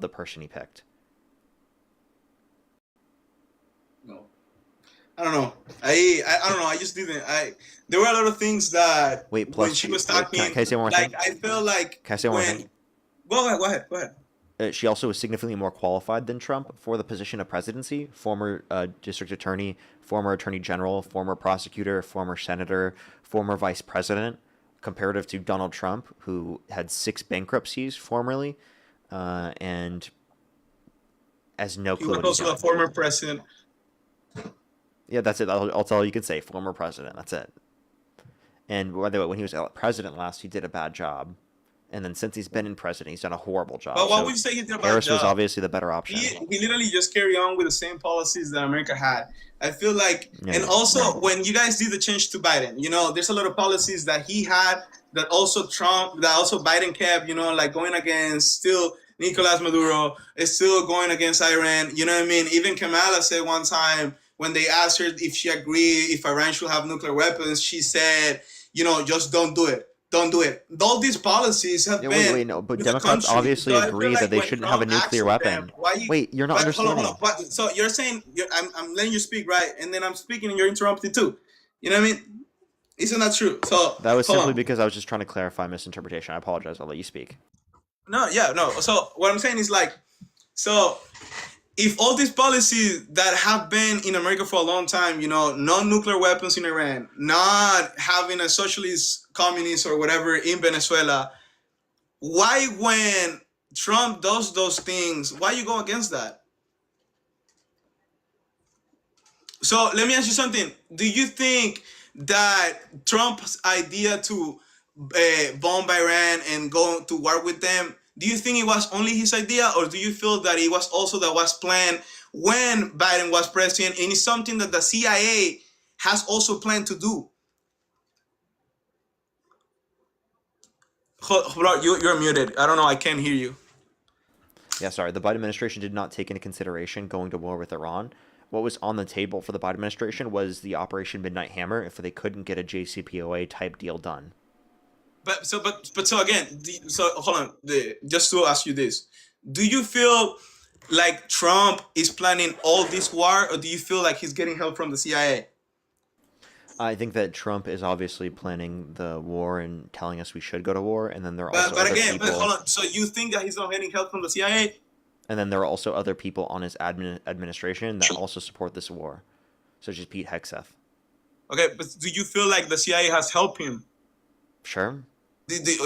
the person he picked. No, I don't know. I don't know. I just didn't. There were a lot of things that Wait, when plus she was can talking, I say one more like thing? I felt like Can I say one more thing? when. Go ahead. Go ahead. Go ahead. She also was significantly more qualified than Trump for the position of presidency. Former district attorney, former attorney general, former prosecutor, former senator, former vice president, comparative to Donald Trump, who had 6 bankruptcies formerly, and has no He clue was what he's also a doing. former president. Yeah, that's it. That's all you can say. Former president. That's it. And by the way, when he was president last, he did a bad job. And then since he's been in president, he's done a horrible But job. why would So you say he did a bad Harris was job? obviously the better He option. he literally just carry on with the same policies that America had. I feel like, Yeah, and yeah, also when you guys did the change to Biden, there's a lot of policies that he had that also Trump, that also Biden kept, like going against still Nicolas Maduro, is still going against Iran. You know what I mean? Even Kamala said one time when they asked her if she agreed if Iran should have nuclear weapons, she said, just don't do it. Don't do it. All these policies have yeah. Wait, been wait, no. But with the Democrats country. obviously So I feel agree that like they when shouldn't have a Trump asks nuclear of them, weapon. why you? Wait, you're not But hold understanding. on. But, so you're saying I'm letting you speak, right? And then I'm speaking, and you're interrupting too. You know what I mean? Isn't that true? So That was hold simply on. because I was just trying to clarify misinterpretation. I apologize. I'll let you speak. No, yeah, no. So what I'm saying is like, so if all these policies that have been in America for a long time, no nuclear weapons in Iran, not having a socialist, communist, or whatever in Venezuela, why when Trump does those things, why you go against that? So let me ask you something. Do you think that Trump's idea to bomb Iran and go to war with them, do you think it was only his idea, or do you feel that it was also that was planned when Biden was president, and it's something that the CIA has also planned to do? Hold on, you're muted. I don't know. I can't hear you. Yeah, sorry. The Biden administration did not take into consideration going to war with Iran. What was on the table for the Biden administration was the Operation Midnight Hammer if they couldn't get a JCPOA type deal done. But so again, so hold on. Just to ask you this, do you feel like Trump is planning all this war, or do you feel like he's getting help from the CIA? I think that Trump is obviously planning the war and telling us we should go to war, and then there are But also but other again, but people, hold on. So you think that he's not getting help from the CIA? on his administration that also support this war, such as Pete Hegseth. Okay, but do you feel like the CIA has helped him? Sure.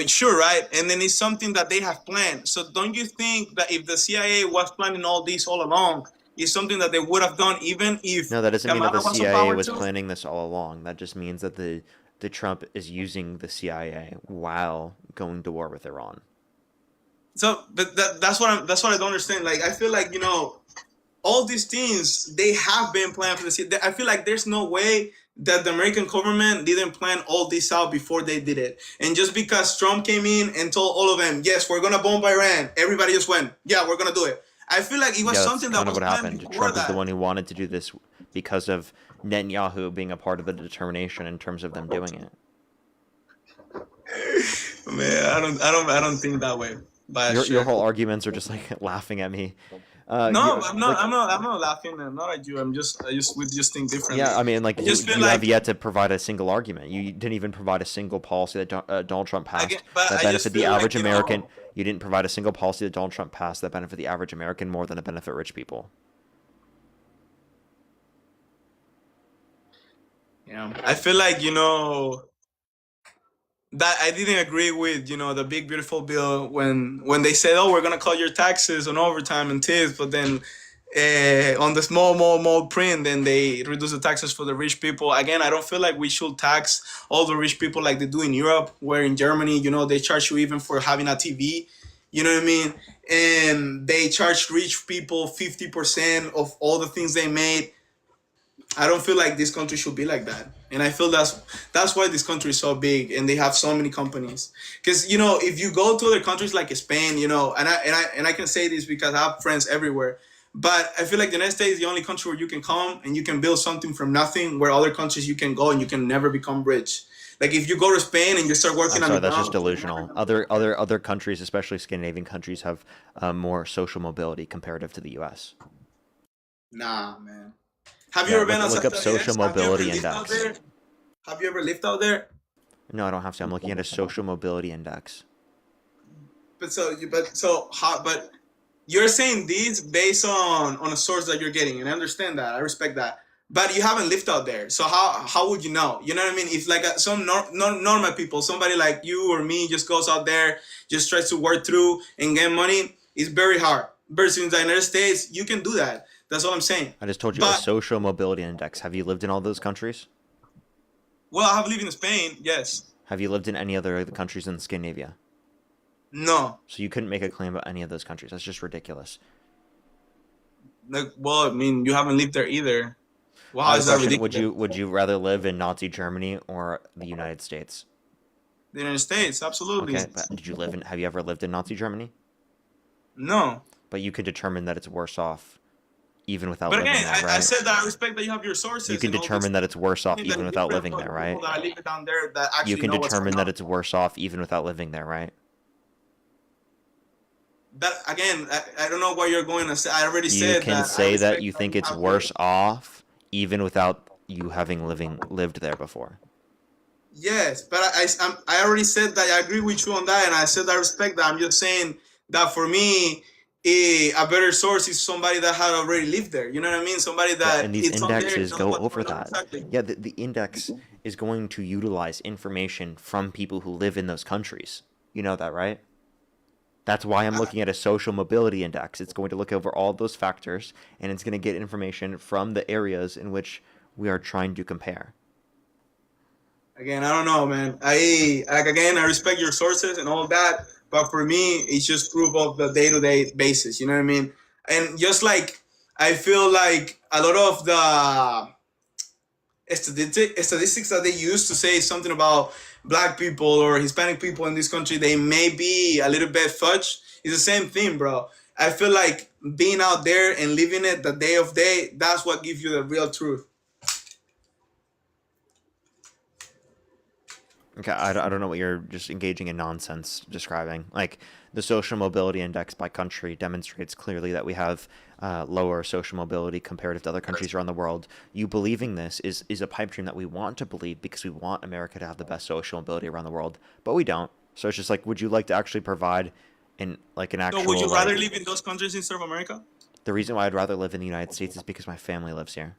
Sure, right? And then it's something that they have planned. So don't you think that if the CIA was planning all this all along, it's something that they would have done even if No, that doesn't mean that the Kamala was in CIA power was too? planning this all along. That just means that the Trump is using the CIA while going to war with Iran. So, but that's what I don't understand. Like, I feel like all these things they have been planned for the CIA. I feel like there's no way that the American government didn't plan all this out before they did it. And just because Trump came in and told all of them, yes, we're gonna bomb Iran, everybody just went, yeah, we're gonna do it. I feel like it was Yeah, that's something that kind of was what planned happened. before Trump is the that. one who wanted to do this because of Netanyahu being a part of the determination in terms of them doing it. Man, I don't think that way. But Your sure. whole arguments are just like laughing at me. No, I'm not. Like, I'm not laughing. I'm not at you. We just think yeah, differently. I mean, like I just feel you have like yet to provide a single argument. You didn't even provide a single policy that Donald Trump passed but that I just benefit the feel like average American. You didn't provide a single policy that Donald Trump passed that benefit the average American more than it benefit rich people. I feel like that I didn't agree with the big beautiful bill when they said, oh, we're gonna cut your taxes on overtime and tips, but then on the small print, then they reduce the taxes for the rich people. Again, I don't feel like we should tax all the rich people like they do in Europe, where in Germany, they charge you even for having a TV. You know what I mean? And they charge rich people 50% of all the things they made. I don't feel like this country should be like that, and I feel that's why this country is so big and they have so many companies. Because if you go to other countries like Spain, and I can say this because I have friends everywhere, but I feel like the United States is the only country where you can come and you can build something from nothing. Where other countries you can go and you can never become rich. Like if you go to Spain and you start working I'm at sorry, that's just McDonald's, delusional. Other countries, especially Scandinavian countries, have more social mobility comparative to the U.S. nah, man. Have you Yeah, ever been look outside up the social US? Have you ever mobility lived out index. there? Have you ever lived out there? No, I don't have to. I'm looking at a social mobility index. But you're saying these based on a source that you're getting, and I understand that. I respect that. But you haven't lived out there, so how would you know? You know what I mean? If like some normal people, somebody like you or me, just goes out there, just tries to work through and get money, it's very hard. Versus in the United States, you can do that. That's all I'm saying. I just told you a But social mobility index. Have you lived in all those countries? well, I have lived in Spain. Yes. Have you lived in any other countries in Scandinavia? No. So you couldn't make a claim about any of those countries. That's just ridiculous. Like, well, I mean, you haven't lived there either. Well, I how have a is that question. ridiculous? Would you rather live in Nazi Germany or the United States? The United States, absolutely. Okay, but have you ever lived in Nazi Germany? No. But you can determine that it's worse off even without But living again, there, I right? said that I respect that you have your You sources can and all this. determine that it's worse off That even is without different living from there, the right? people that live down there that You actually can know what's determine going that on. it's worse off even without living there, right? That again, I don't know what you're going to say. I already You said can that I say that respect you that think you it's have your. worse off even without you having lived there before. Yes, but I already said that I agree with you on that, and I said I respect that. I'm just saying that for me, a better source is somebody that had already lived there. You know what I mean? Somebody Yeah, that and these it's on there and indexes knows go what's over going on that. exactly. Yeah, the index is going to utilize information from people who live in those countries. You know that, right? That's why I'm looking at a social mobility index. It's going to look over all those factors and it's going to get information from the areas in which we are trying to compare. Again, I don't know, man. I respect your sources and all that, but for me, it's just proof of the day to day basis. You know what I mean? And just like I feel like a lot of the statistics that they use to say something about black people or Hispanic people in this country, they may be a little bit fudged. It's the same thing, bro. I feel like being out there and living it the day of day, that's what gives you the real truth. Okay, I don't know what you're just engaging in nonsense describing. Like, the social mobility index by country demonstrates clearly that we have lower social mobility comparative to other countries around the world. You believing this is a pipe dream that we want to believe because we want America to have the best social mobility around the world, but we don't. So it's just like, would you like to actually provide an So, would actual you rather like live in those countries instead of America? the reason why I'd rather live in the United States is because my family lives here.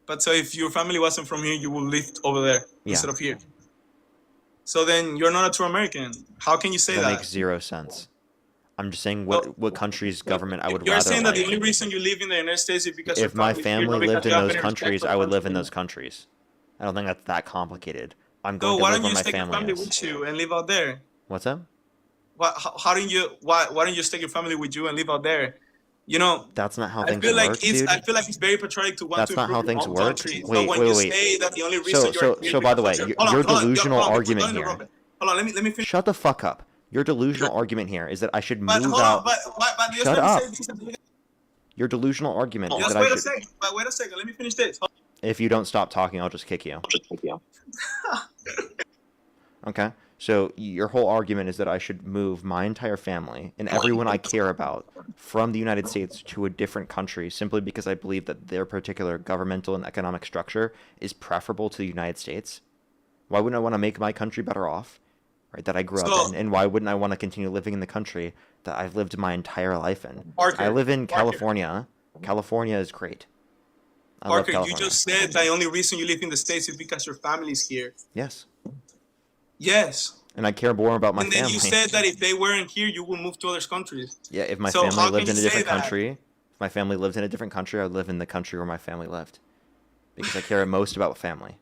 But so, if your family wasn't from here, you would live over there Yeah, instead of here. So then you're not a true American. How can you say that that? makes zero sense. I'm just saying So, what country's government I would you're rather saying that the like. only reason you live in the United States is because your If my family is here, family not because lived you in have those any respect countries, for I the would live in country. those countries. I don't think that's that complicated. I'm So going to why live don't you where my just take your family family is. with you and live out there? What's up? How didn't you? Why don't you just take your family with you and live out there? You know, That's not how things work, I dude. feel like it's very patriotic to want to That's not improve how your things own work. country. So Wait, when wait, you wait, wait. say that the only reason you're here is So by the because way, you're your hold delusional on before you argument interrupt here. me. Hold on, let me finish. Shut the fuck up. Your delusional argument here is that I should But move hold on, out. but just Shut let me say up. this. Your delusional argument is that Just I wait a should. second. But wait a second. Let me finish this. If you don't stop talking, I'll just kick you. Okay? So your whole argument is that I should move my entire family and everyone I care about from the United States to a different country simply because I believe that their particular governmental and economic structure is preferable to the United States. Why wouldn't I want to make my country better off, right? That I grew up So in, and why wouldn't I want to continue living in the country that I've lived my entire life in? I Parker, live in Parker, California. California is great. I love Parker, you California. just said the only reason you live in the States is because your family's here. Yes, Yes. and I care more about my And then you family. said that if they weren't here, you would move to other countries. Yeah, if my So family how can lived you in a say different that? country, if my family lived in a different country, I would live in the country where my family lived because I care most about family.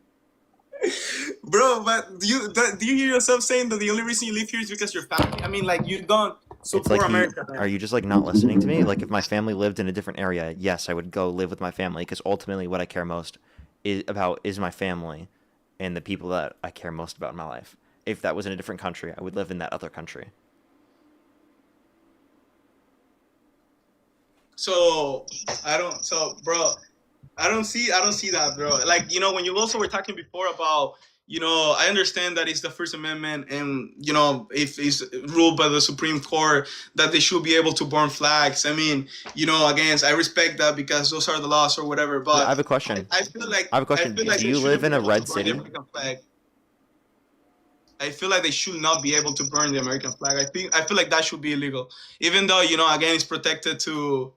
Bro, but do you hear yourself saying that the only reason you live here is because your family? I mean, like you don't It's like support America, man. are you just like not listening to me? Like if my family lived in a different area, yes, I would go live with my family because ultimately what I care most is my family and the people that I care most about in my life. If that was in a different country, I would live in that other country. So I don't. So, bro, I don't see that, bro. Like when you also were talking before about I understand that it's the First Amendment, and if it's ruled by the Supreme Court that they should be able to burn flags. I mean, again, I respect that because those are the laws or whatever. Okay, I But have a question. I feel like I have a question. Do they you live shouldn't in be a able to red burn the city? American flag. I feel like they should not be able to burn the American flag. I feel like that should be illegal, even though again it's protected to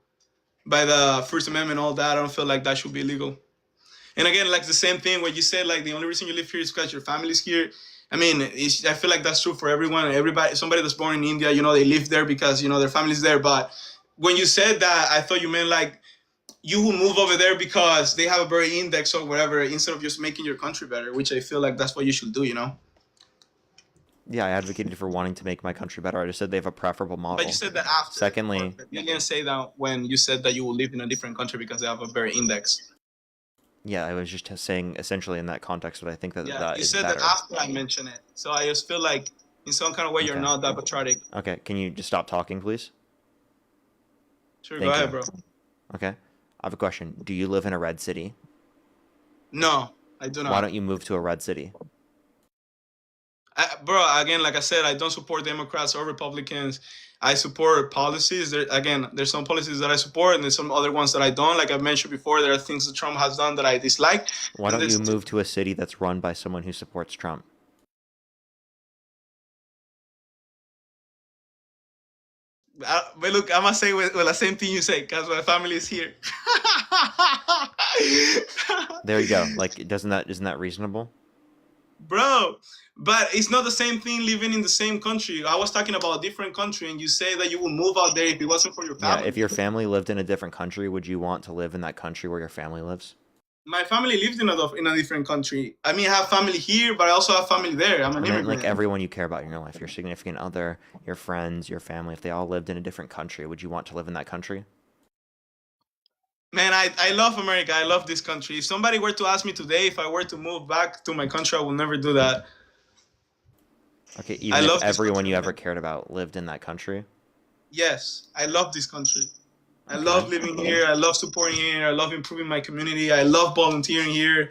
by the First Amendment, all that. I don't feel like that should be illegal. And again, like the same thing where you said like the only reason you live here is because your family's here. I mean, I feel like that's true for everyone. Everybody, somebody that's born in India, they live there because their family's there. But when you said that, I thought you meant like you will move over there because they have a better index or whatever, instead of just making your country better. Which I feel like that's what you should do. Yeah, I advocated for wanting to make my country better. I just said they have a preferable But you model. said that after. Secondly, You didn't say that when you said that you will live in a different country because they have a better index. yeah, I was just saying essentially in that context that I think that Yeah, that you is said that better. after I mentioned it. So I just feel like in some kind of way you're Okay. not that patriotic. Okay, can you just stop talking, please? Sure, go Thank ahead, you. bro. Okay. I have a question. Do you live in a red city? No, I do Why not. don't you move to a red city? Bro, again, like I said, I don't support Democrats or Republicans. I support policies. There's some policies that I support, and there's some other ones that I don't. Like I mentioned before, there are things that Trump has done that I dislike, Why and don't you there's move to a city that's run by someone who supports Trump? but look, I'm gonna say with the same thing you say, because my family is here. There you go. Like, isn't that reasonable? Bro, but it's not the same thing living in the same country. I was talking about a different country, and you say that you would move out there if it wasn't for your Yeah, family. if your family lived in a different country, would you want to live in that country where your family lives? My family lives in a different country. I mean, I have family here, but I also have family there. I'm I an mean, like immigrant. everyone you care about in your life, your significant other, your friends, your family, if they all lived in a different country, would you want to live in that country? Man, I love America. I love this country. If somebody were to ask me today if I were to move back to my country, I would never do that. Okay, I even if love this everyone country, you ever man. cared about lived in that country? Yes, I love this country. I Okay. love living here. I love supporting here. I love improving my community. I love volunteering here.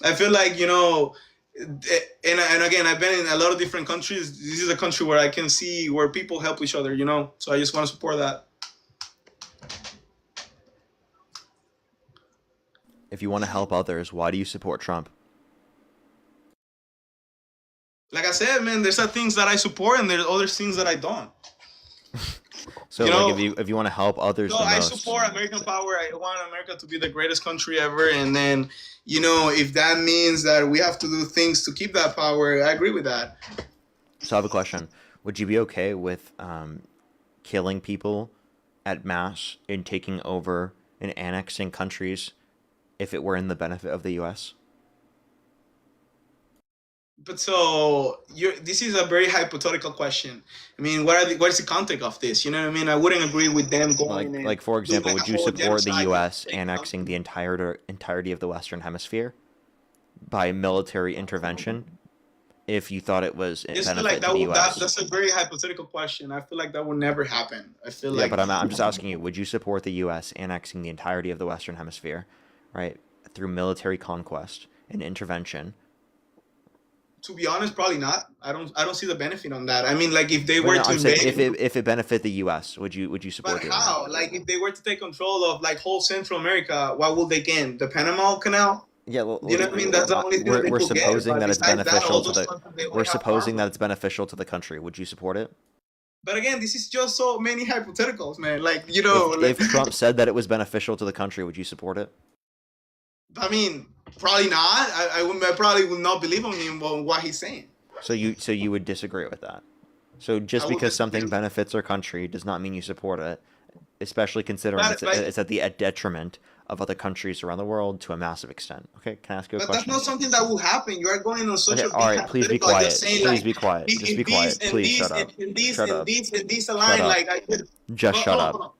I feel like and again, I've been in a lot of different countries. This is a country where I can see where people help each other. So I just want to support that. If you want to help others, why do you support Trump? Like I said, man, there's some things that I support and there's other things that I don't. So, You like, know, if you want to help others so the I most, support American power. I want America to be the greatest country ever. And then, if that means that we have to do things to keep that power, I agree with that. so I have a question. Would you be okay with killing people at mass and taking over and annexing countries if it were in the benefit of the U.S.? But so this is a very hypothetical question. I mean, what is the context of this? You know what I mean? I wouldn't agree with them going and Like for doing example, like would a you whole support the genocide. U.S. annexing the entirety of the Western Hemisphere by military intervention if you thought it was a Just feel like benefit to the U.S.? that's a very hypothetical question. I feel like that would never happen. I feel Yeah, like, but I'm just asking you, would you support the U.S. annexing the entirety of the Western Hemisphere, right, through military conquest and intervention? to be honest, probably not. I don't see the benefit on that. I mean, like if they But were no, to I'm saying invade, if it benefit the U.S., would you but support doing that? how? Like if they were to take control of like whole Central America, what would they gain? The Panama Canal? Yeah, well, You know what I mean? That's the only thing that they we're could get. supposing But that it's besides that, beneficial all to those the countries they we're only have supposing that farmland. it's beneficial to the country. Would you support it? But again, this is just so many hypotheticals, man. Like If Trump said that it was beneficial to the country, would you support it? I mean, probably not. I probably would not believe on him on what he's saying. So you would disagree with that. So I just would because disagree. something benefits our country does not mean you support it, especially considering But, but it's at the detriment of other countries around the world to a massive extent. Okay, can I ask you a but that's question? not something that will happen. You are going on such Okay, a all big right, please be hypothetical, like just quiet. saying Please like be quiet. Just be if these quiet. and Please these shut and, up. and these Shut and up. these and these Shut align, up. like I could. Just shut up. Hold on.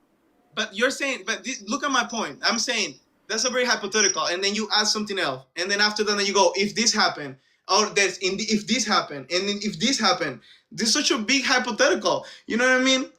But you're saying, but look at my point. I'm saying that's a very hypothetical, and then you add something else, and then after that, then you go, if this happened, or if this happened, and then if this happened, this is such a big hypothetical. You know what I mean?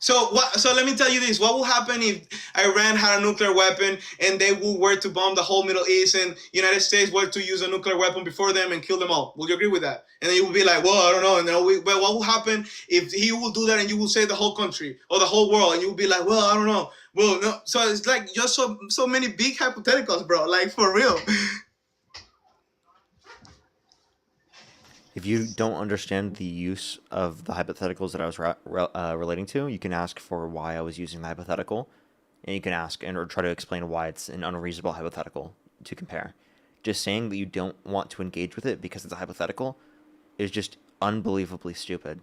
So what? So let me tell you this: what will happen if Iran had a nuclear weapon and they were to bomb the whole Middle East, and United States were to use a nuclear weapon before them and kill them all? Will you agree with that? And then you will be like, well, I don't know. And then but what will happen if he will do that and you will save the whole country or the whole world, and you will be like, well, I don't know. Well, no. So it's like just so many big hypotheticals, bro. Like for real. If you don't understand the use of the hypotheticals that I was relating to, you can ask for why I was using the hypothetical, and you can ask and or try to explain why it's an unreasonable hypothetical to compare. Just saying that you don't want to engage with it because it's a hypothetical is just unbelievably stupid.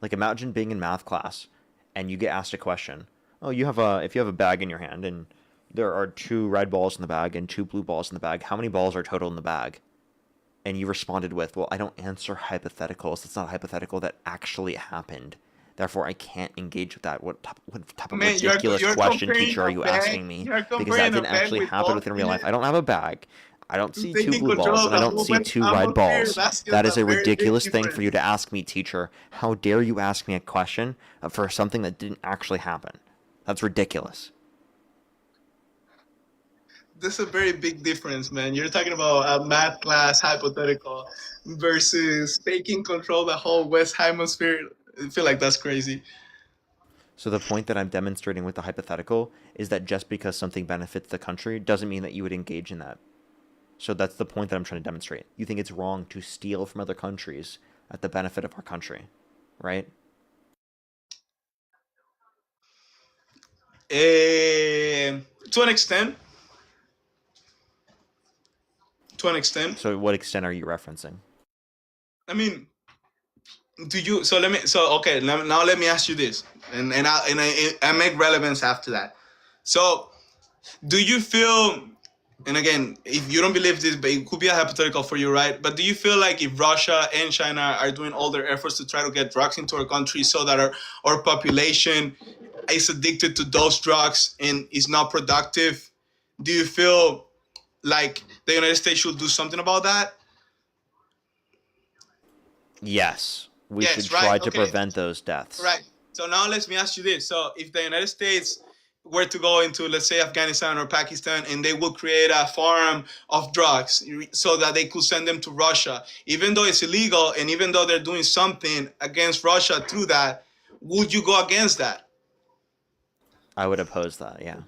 Like imagine being in math class and you get asked a question. Oh, you have a if you have a bag in your hand and there are two red balls in the bag and two blue balls in the bag. How many balls are total in the bag? And you responded with, "Well, I don't answer hypotheticals. It's not a hypothetical that actually happened. Therefore, I can't engage with that. What type of Man, ridiculous you're question, comparing teacher, are a you bag. asking me? You're Because that comparing a didn't bag actually with happen balls within in real life. it I don't have a bag. I don't to see two taking blue balls, control of and I the don't whole see West two red atmosphere. balls. That's just That is a a very big ridiculous thing for you difference. to ask me, teacher. How dare you ask me a question for something that didn't actually happen? That's ridiculous." That's a very big difference, man. You're talking about a math class hypothetical versus taking control of the whole West Hemisphere. I feel like that's crazy. So the point that I'm demonstrating with the hypothetical is that just because something benefits the country doesn't mean that you would engage in that. So that's the point that I'm trying to demonstrate. You think it's wrong to steal from other countries at the benefit of our country, right? To an extent, to an extent. So what extent are you referencing? I mean, do you? So let me. So okay. Now let me ask you this, and I make relevance after that. So do you feel? And again, if you don't believe this, but it could be a hypothetical for you, right? But do you feel like if Russia and China are doing all their efforts to try to get drugs into our country so that our population is addicted to those drugs and is not productive, do you feel like the United States should do something about that? Yes, we should Yes, right. try to Okay, prevent those deaths. right. So now let me ask you this. So if the United States were to go into, let's say, Afghanistan or Pakistan, and they will create a farm of drugs so that they could send them to Russia, even though it's illegal and even though they're doing something against Russia through that, would you go against that? I would oppose that, yeah.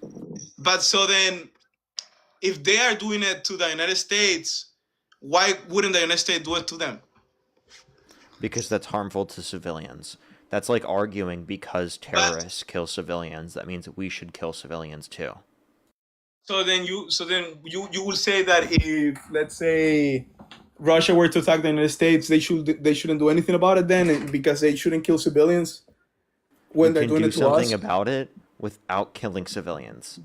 But so then, if they are doing it to the United States, why wouldn't the United States do it to them? Because that's harmful to civilians. That's like arguing because But terrorists kill civilians, that means we should kill civilians too. so then you will say that if, let's say, Russia were to attack the United States, they shouldn't do anything about it then because they shouldn't kill civilians You when they're can doing do it to something us. about it without killing civilians.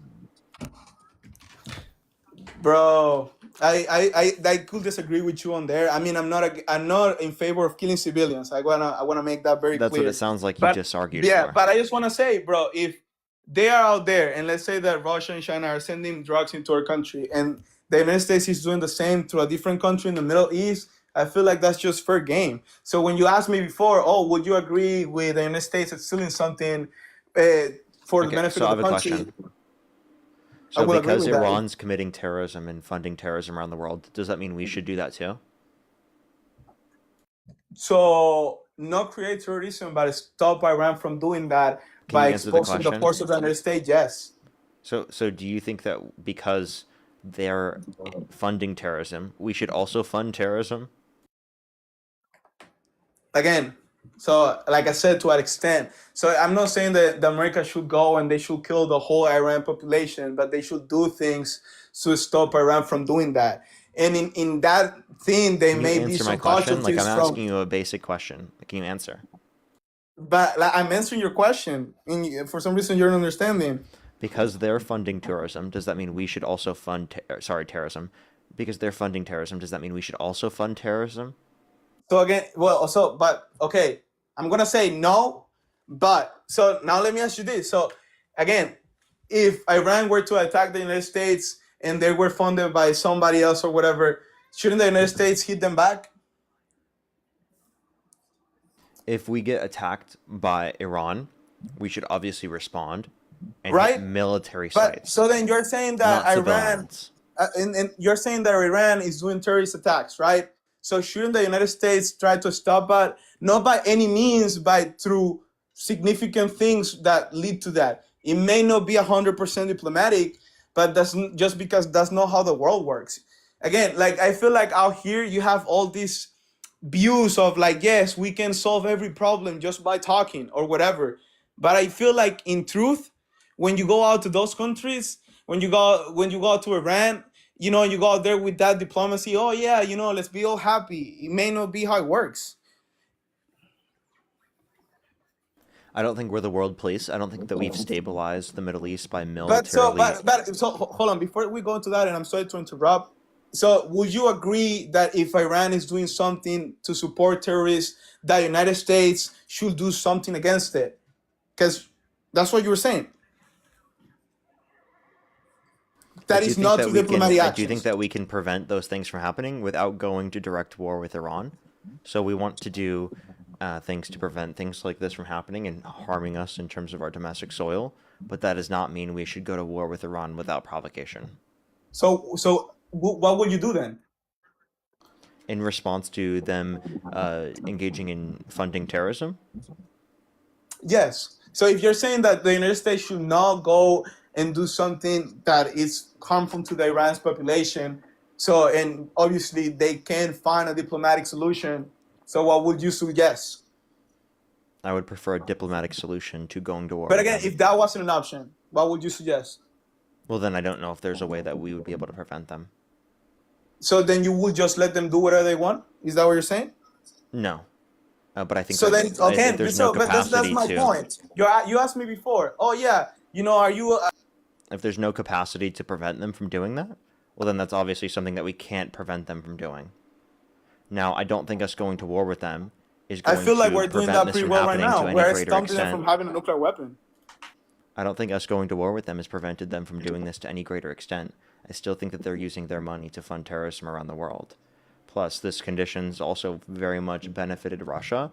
Bro, I could disagree with you on there. I mean, I'm not in favor of killing civilians. I wanna make that very That's what it clear. sounds like you But just argued yeah, for. but I just wanna say, bro, if they are out there and let's say that Russia and China are sending drugs into our country and the United States is doing the same to a different country in the Middle East, I feel like that's just fair game. So when you asked me before, oh, would you agree with the United States stealing something uh, for the Okay, benefit so of I the have a country? question. I So will agree because with that. Iran's committing terrorism and funding terrorism around the world, does that mean we should do that too? So not create terrorism, but stop Iran from doing that Can by you answer the exposing the question? force of the United States. Yes. So do you think that because they're funding terrorism, we should also fund terrorism? Again, so like I said, to an extent. So I'm not saying that the America should go and they should kill the whole Iran population, but they should do things to stop Iran from doing that. And in that thing, there Can you may be answer my some question? Like I'm casualties from. asking you a basic question. Can you answer? But like, I'm answering your question, and for some reason you're not understanding. Because they're funding terrorism, does that mean we should also fund terrorism? Because they're funding terrorism, does that mean we should also fund terrorism? So again, well, so but okay, I'm gonna say no, but so now let me ask you this. So again, if Iran were to attack the United States and they were funded by somebody else or whatever, shouldn't the United States hit them back? If we get attacked by Iran, We should obviously respond and hit right? military But sites, so then you're saying that not Iran, civilians. and you're saying that Iran is doing terrorist attacks, right? So shouldn't the United States try to stop that? Not by any means, by through significant things that lead to that. It may not be 100% diplomatic, but that's just because that's not how the world works. Again, like I feel like out here you have all these views of like, yes, we can solve every problem just by talking or whatever. But I feel like in truth, when you go out to those countries, when you go out to Iran, you go out there with that diplomacy. Oh yeah, let's be all happy. It may not be how it works. I don't think we're the world police. I don't think that we've stabilized the Middle East by But so, militarily. but hold on before we go into that, and I'm sorry to interrupt. So, would you agree that if Iran is doing something to support terrorists, the United States should do something against it? Because that's what you were saying. I That do is think not that through we can. diplomatic I do think actions. that we can prevent those things from happening without going to direct war with Iran. So we want to do things to prevent things like this from happening and harming us in terms of our domestic soil. But that does not mean we should go to war with Iran without provocation. What would you do then? In response to them engaging in funding terrorism, Yes. So if you're saying that the United States should not go and do something that is harmful to the Iran's population, so and obviously they can find a diplomatic solution. So what would you suggest? I would prefer a diplomatic solution to going to war But with again, them. if that wasn't an option, what would you suggest? Well, then I don't know if there's a way that we would be able to prevent them. So then you would just let them do whatever they want? Is that what you're saying? No, but I think So that then, if okay, there's no so but that's capacity my to, point. You asked me before. Oh yeah, are you? if there's no capacity to prevent them from doing that, well, then that's obviously something that we can't prevent them from doing. Now, I don't think us going to war with them is I going feel like to we're doing prevent that this pretty from well right happening to now. any We're greater stopping them extent. from having a nuclear weapon. I don't think us going to war with them has prevented them from doing this to any greater extent. I still think that they're using their money to fund terrorism around the world. Plus, this conditions also very much benefited Russia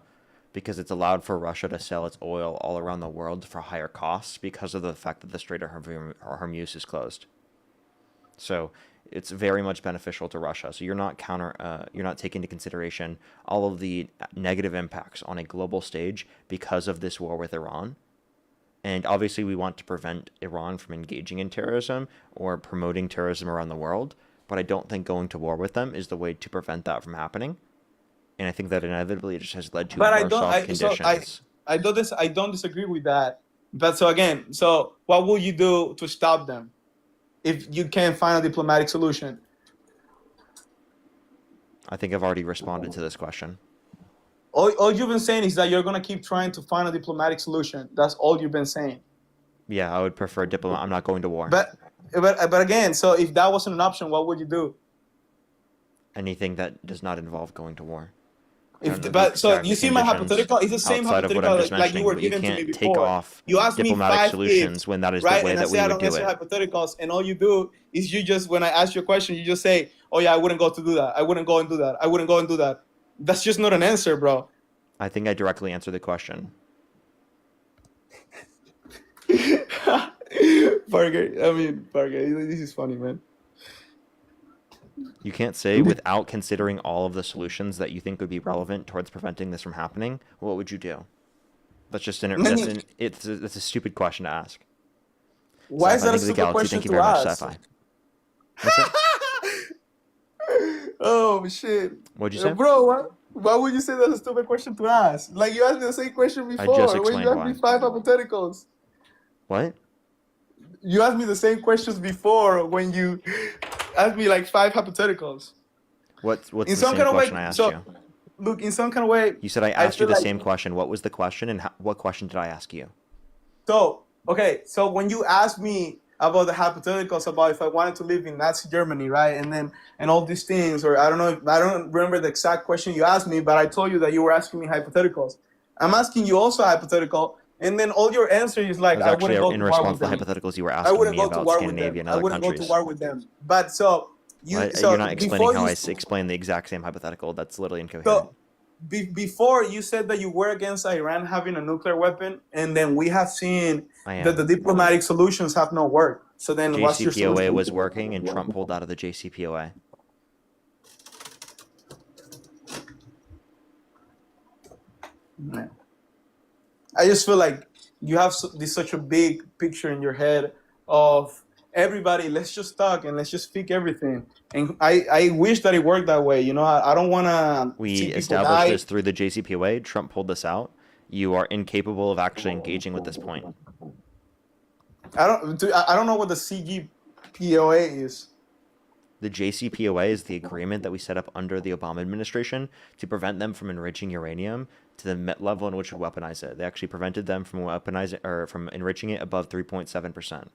because it's allowed for Russia to sell its oil all around the world for higher costs because of the fact that the Strait of Hormuz is closed. So it's very much beneficial to Russia. So you're not taking into consideration all of the negative impacts on a global stage because of this war with Iran. And obviously, we want to prevent Iran from engaging in terrorism or promoting terrorism around the world. But I don't think going to war with them is the way to prevent that from happening. And I think that inevitably it just has led to But I worse don't. off conditions. I don't. I don't disagree with that. But so again, so what will you do to stop them if you can't find a diplomatic solution? I think I've already responded to this question. All you've been saying is that you're gonna keep trying to find a diplomatic solution. That's all you've been saying. Yeah, I would prefer diplomat. I'm not going to war. But but again, so if that wasn't an option, what would you do? Anything that does not involve going to war. I don't If know the but so you exact see my conditions hypothetical. It's the same outside of what I'm hypothetical just like you mentioning, were but you giving to me can't take before. off You asked me diplomatic 5 ifs, solutions when that is the right? way And I that say we I would don't do answer it. hypotheticals, and all you do is you just when I ask you a question, you just say, "Oh yeah, I wouldn't go to do that. I wouldn't go and do that. I wouldn't go and do that." That's just not an answer, bro. I think I directly answered the question. Parker, this is funny, man. You can't say without considering all of the solutions that you think would be relevant towards preventing this from happening. What would you do? That's just it's a stupid question to ask. Why is Sci-fi, that a think of the stupid galaxy. question Thank you to very much, ask? sci-fi. What's it? Oh shit, What'd you say? bro. Why would you say that's a stupid question to ask? Like you asked me the same question I just before when you explained asked me why. 5 hypotheticals. What? You asked me the same questions before when you asked me like 5 hypotheticals. What's In the some same kind of way, question I asked so you? look, in some kind of way, You said I I asked you feel the like same question. What was the question, and what question did I ask you? so okay. So when you asked me about the hypotheticals about if I wanted to live in Nazi Germany, right, and all these things, or I don't remember the exact question you asked me, but I told you that you were asking me hypotheticals. I'm asking you also a hypothetical, and then all your answer is I like, was I wouldn't actually go in to war response with to the them. hypotheticals you were I asking wouldn't me go to about war with them. Scandinavia and I other wouldn't go to countries. war with them. But so You're you not explaining before how you I explained the exact same hypothetical. That's literally incoherent. so before you said that you were against Iran having a nuclear weapon, and then we have seen I that the am. diplomatic solutions have not worked. So then, what's your JCPOA solution? was working, and Trump pulled out of the JCPOA. Man. I just feel like you have such a big picture in your head of everybody. Let's just talk and let's just speak everything. And I wish that it worked that way. You know, I don't want to see We people established die. this through the JCPOA. Trump pulled this out. You are incapable of actually engaging with this point. I don't know what the CGPOA is. The JCPOA is the agreement that we set up under the Obama administration to prevent them from enriching uranium to the level in which would weaponize it. They actually prevented them from weaponizing or from enriching it above 3.7%.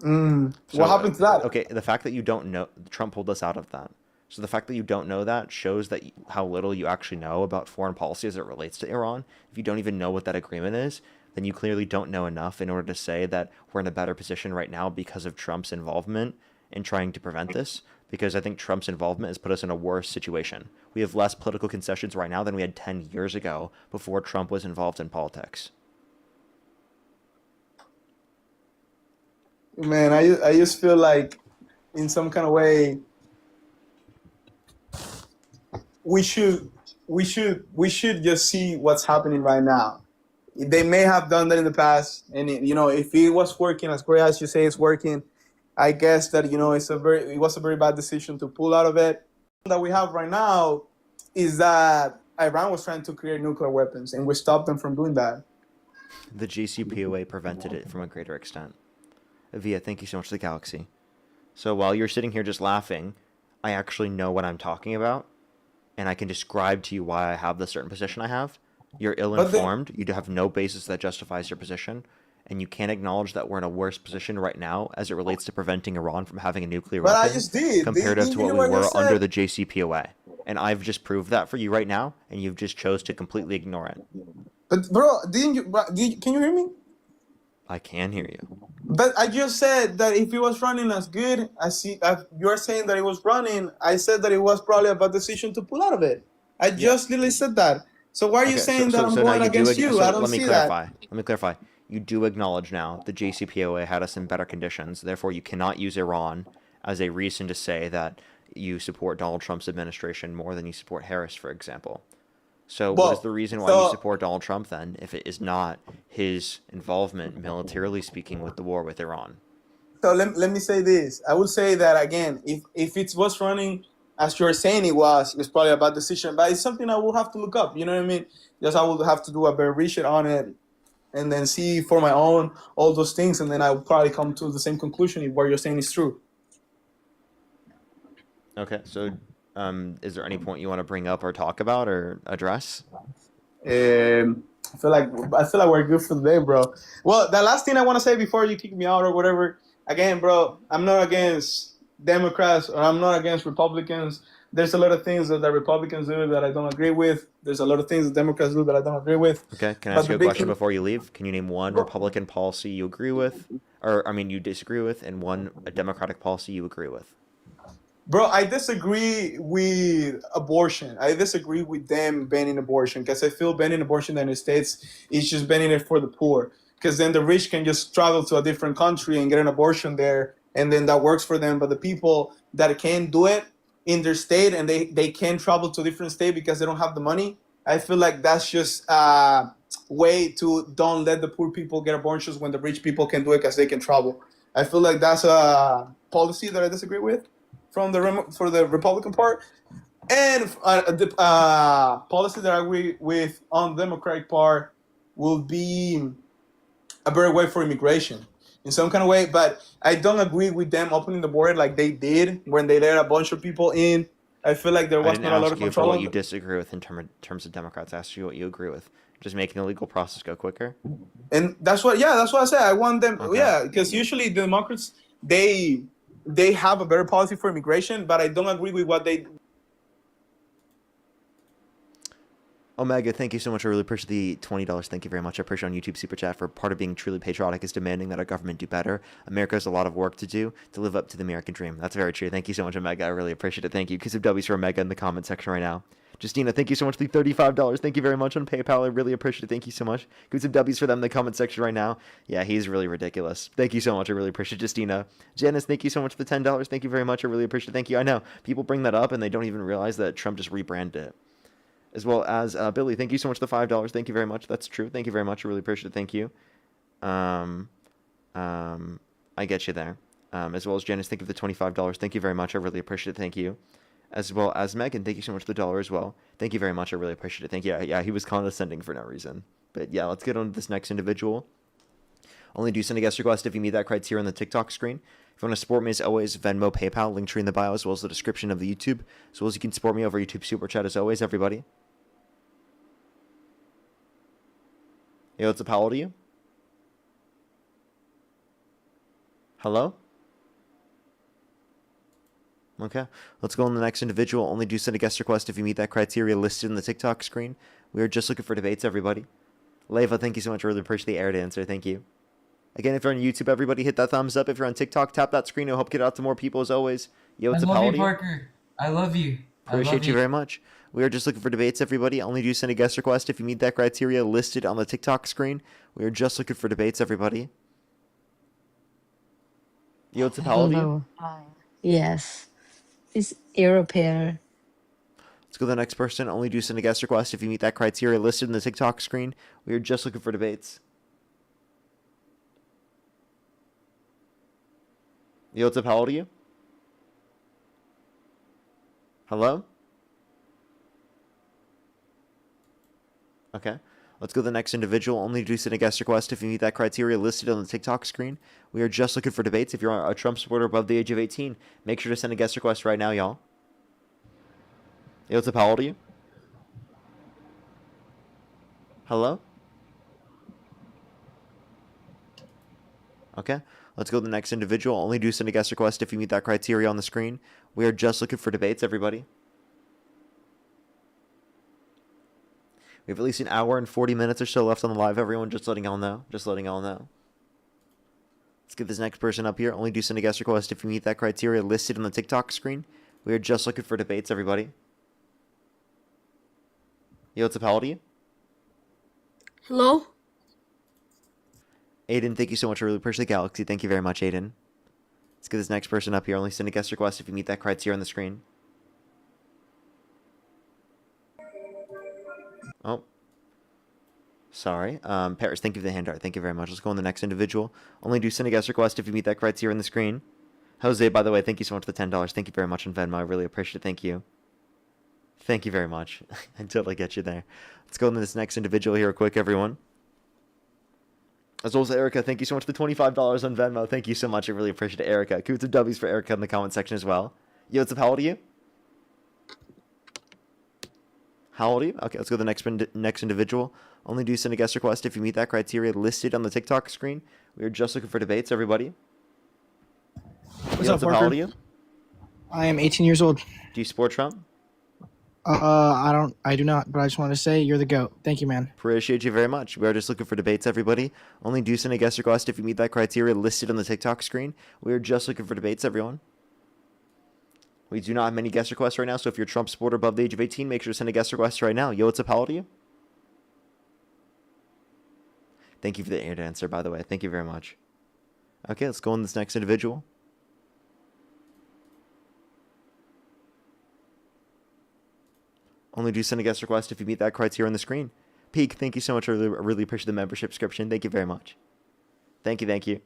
What So, happened to that? okay, the fact that you don't know, Trump pulled us out of that. So the fact that you don't know that shows that how little you actually know about foreign policy as it relates to Iran. If you don't even know what that agreement is, then you clearly don't know enough in order to say that we're in a better position right now because of Trump's involvement in trying to prevent this. Because I think Trump's involvement has put us in a worse situation. We have less political concessions right now than we had 10 years ago before Trump was involved in politics. Man, I just feel like in some kind of way we should we should just see what's happening right now. They may have done that in the past, and if it was working as great as you say it's working, I guess that it was a very bad decision to pull out of it. That we have right now is that Iran was trying to create nuclear weapons, and we stopped them from doing that. The JCPOA prevented it from a greater extent. Via, thank you so much to the galaxy. So while you're sitting here just laughing, I actually know what I'm talking about, and I can describe to you why I have the certain position I have. You're But then, ill-informed. You have no basis that justifies your position, and you can't acknowledge that we're in a worse position right now as it relates to preventing Iran from having a nuclear but I weapon just did. comparative Didn't to you what hear we what I were under said? the JCPOA. And I've just proved that for you right now, and you've just chose to completely ignore it. But bro, didn't you? Can you hear me? I can hear you. But I just said that if it was running as good as you're saying that it was running, I said that it was probably a bad decision to pull out of it. I Yeah. just literally said that. So why are you Okay, so saying that so I'm so now going you do. against you? I So don't let me see that. clarify. Let me clarify. You do acknowledge now the JCPOA had us in better conditions. Therefore, you cannot use Iran as a reason to say that you support Donald Trump's administration more than you support Harris, for example. So, what is Well, the reason why you so support Donald Trump then, if it is not his involvement, militarily speaking, with the war with Iran? let me say this. I would say that again, if it was running as you're saying it was probably a bad decision. But it's something I will have to look up. You know what I mean? Just I will have to do a better research on it and then see for my own all those things, and then I will probably come to the same conclusion if what you're saying is true. Okay, so is there any point you want to bring up or talk about or address? I feel like we're good for the day, bro. Well, the last thing I want to say before you kick me out or whatever. Again, bro, I'm not against Democrats or I'm not against Republicans. There's a lot of things that the Republicans do that I don't agree with. There's a lot of things that Democrats do that I don't agree with. Okay, can I But ask the you a big question thing, before you leave? Can you name one bro, Republican policy you agree with, or I mean you disagree with, and one a Democratic policy you agree with? Bro, I disagree with abortion. I disagree with them banning abortion because I feel banning abortion in the United States is just banning it for the poor. Because then the rich can just travel to a different country and get an abortion there, and then that works for them. But the people that can't do it in their state and they can't travel to a different state because they don't have the money, I feel like that's just a way to don't let the poor people get abortions when the rich people can do it because they can travel. I feel like that's a policy that I disagree with from for the Republican part, and the policy that I agree with on the Democratic part will be a better way for immigration in some kind of way. But I don't agree with them opening the border like they did when they let a bunch of people in. I feel like there I was didn't not a lot ask of you for control what on you them. disagree with in terms of Democrats. I asked you what you agree with. Just making the legal process go quicker. And that's what I said. I want them, Okay. yeah, because usually the Democrats they they have a better policy for immigration, but I don't agree with what they Omega, thank you so much. I really appreciate the $20. Thank you very much. I appreciate on YouTube Super Chat for part of being truly patriotic is demanding that our government do better. America has a lot of work to do to live up to the American dream. That's very true. Thank you so much, Omega. I really appreciate it. Thank you. Kiss of W's for Omega in the comment section right now. Justina, thank you so much for the $35. Thank you very much on PayPal. I really appreciate it. Thank you so much. Kiss of W's for them in the comment section right now. Yeah, he's really ridiculous. Thank you so much. I really appreciate it, Justina. Janice, thank you so much for the $10. Thank you very much. I really appreciate it. Thank you. I know people bring that up and they don't even realize that Trump just rebranded it. As well as Billy, thank you so much for the $5. Thank you very much. That's true. Thank you very much. I really appreciate it. Thank you. I get you there. As well as Janice, thank you for the $25. Thank you very much. I really appreciate it. Thank you. As well as Megan, thank you so much for the dollar as well. Thank you very much. I really appreciate it. Thank you. Yeah, he was condescending for no reason. But yeah, let's get on to this next individual. Only do send a guest request if you meet that criteria on the TikTok screen. If you want to support me, as always, Venmo, PayPal, link tree in the bio, as well as the description of the YouTube. As well as you can support me over YouTube Super Chat, as always, everybody. Yo, what's up? How old are you? Hello? Okay, let's go on to the next individual. Only do send a guest request if you meet that criteria listed in the TikTok screen. We are just looking for debates, everybody. Leva, thank you so much. I really appreciate the air dancer. Thank you. Again, if you're on YouTube, everybody hit that thumbs up. If you're on TikTok, tap that screen. It'll help get out to more people as always. Yo, what's up? How old are you? Parker. I love you. Appreciate you very much. We are just looking for debates, everybody. Only do send a guest request if you meet that criteria listed on the TikTok screen. We are just looking for debates, everybody. Yo, what's up? How old are you? Yes. It's European. Let's go to the next person. Only do send a guest request if you meet that criteria listed in the TikTok screen. We are just looking for debates. Yo, what's up? How old are you? Hello? Okay. Let's go to the next individual. Only do send a guest request if you meet that criteria listed on the TikTok screen. We are just looking for debates. If you're a Trump supporter above the age of 18, make sure to send a guest request right now, y'all. Yo, what's up? How old are you? Hello? Okay. Let's go to the next individual. Only do send a guest request if you meet that criteria on the screen. We are just looking for debates, everybody. We have at least an hour and 40 minutes or so left on the live, everyone. Just letting y'all know. Just letting y'all know. Let's get this next person up here. Only do send a guest request if you meet that criteria listed on the TikTok screen. We are just looking for debates, everybody. Yo, what's up? How old are you? Hello? Aiden, thank you so much. I really appreciate the Galaxy. Thank you very much, Aiden. Let's get this next person up here. Only send a guest request if you meet that criteria on the screen. Oh. Sorry. Paris, thank you for the hand art. Thank you very much. Let's go on the next individual. Only do send a guest request if you meet that criteria on the screen. Jose, by the way, thank you so much for the $10. Thank you very much on Venmo. I really appreciate it. Thank you. Thank you very much. I totally get you there. Let's go on to this next individual here quick, everyone. As well as Erica, thank you so much for the $25 on Venmo. Thank you so much. I really appreciate it, Erica. Coots of W's for Erica in the comment section as well. Yo, what's up? How old are you? How old are you? Okay, let's go to the next individual. Only do send a guest request if you meet that criteria listed on the TikTok screen. We are just looking for debates, everybody. What's up, Parker? How old are you? I am 18 years old. Do you support Trump? I do not, but I just want to say you're the GOAT. Thank you, man. Appreciate you very much. We are just looking for debates, everybody. Only do send a guest request if you meet that criteria listed on the TikTok screen. We are just looking for debates, everyone. We do not have many guest requests right now, so if you're a Trump supporter above the age of 18, make sure to send a guest request right now. Yo, what's up? How old are you? Thank you for the answer, by the way. Thank you very much. Okay, let's go on this next individual. Only do send a guest request if you meet that criteria on the screen. Peak, thank you so much. I really appreciate the membership subscription. Thank you very much. Thank you, thank you.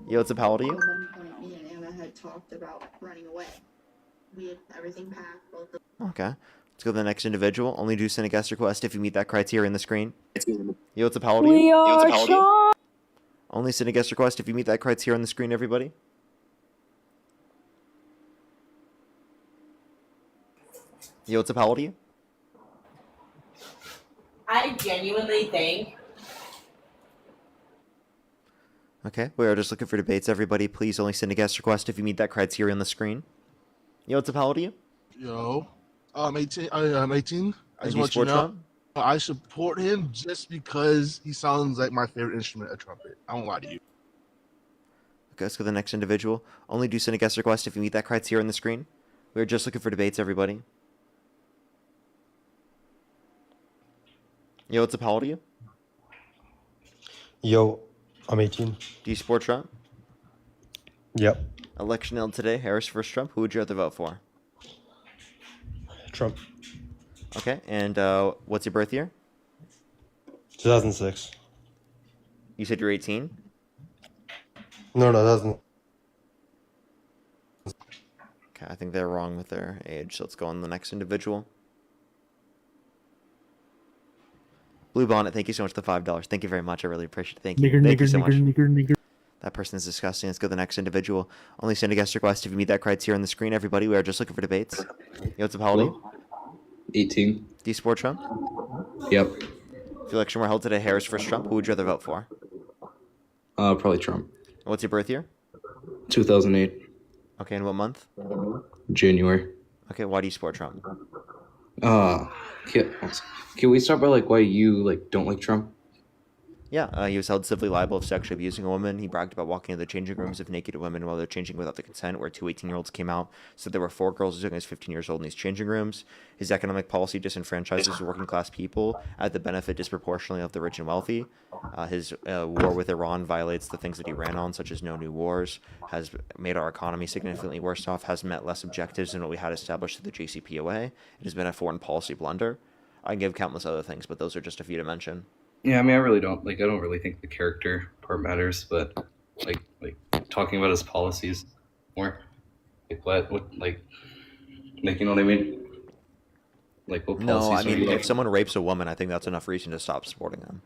Yo, what's up? How old are you? At one point, me and Anna had talked about running away. We had everything packed. Both of Okay. Let's go to the next individual. Only do send a guest request if you meet that criteria in the screen. Yo, what's up? How old are you? We are Sean. Only send a guest request if you meet that criteria on the screen, everybody. Yo, what's up? How old are you? I genuinely think. Okay, we are just looking for debates, everybody. Please only send a guest request if you meet that criteria on the screen. Yo, what's up? How old are you? Yo, I'm 18. I'm 18. I And just do you want you support to know Trump? I support him just because he sounds like my favorite instrument, a trumpet. I won't lie to you. Okay, let's go to the next individual. Only do send a guest request if you meet that criteria on the screen. We're just looking for debates, everybody. Yo, what's up? How old are you? Yo, I'm 18. Do you support Trump? Yep, Election held today. Harris versus Trump. Who would you rather vote for? Trump. Okay, and what's your birth year? 2006. You said you're 18? No, 2000. Okay, I think they're wrong with their age, so let's go on to the next individual. Blue Bonnet, thank you so much for the $5. Thank you very much. I really appreciate it. Thank you. Thank you so much. That person is disgusting. Let's go to the next individual. Only send a guest request if you meet that criteria on the screen, everybody. We are just looking for debates. Yo, what's up? How old are you? 18. Do you support Trump? Yep. If the election were held today, Harris versus Trump, who would you rather vote for? Probably Trump. What's your birth year? 2008. Okay, and what month? January. Okay, why do you support Trump? Can we start by like why you don't like Trump? Yeah, he was held civilly liable of sexually abusing a woman. He bragged about walking into the changing rooms of naked women while they're changing without the consent, where two 18-year-olds came out. Said there were 4 girls as young as 15 years old in these changing rooms. His economic policy disenfranchises working-class people at the benefit disproportionately of the rich and wealthy. His war with Iran violates the things that he ran on, such as no new wars, has made our economy significantly worse off, has met less objectives than what we had established through the JCPOA. It has been a foreign policy blunder. I can give countless other things, but those are just a few to mention. Yeah, I mean, I don't really think the character part matters, but like talking about his policies more. What you know what I mean? Like what No, policies I mean, are you if someone rapes a woman, I think that's enough reason to stop supporting them.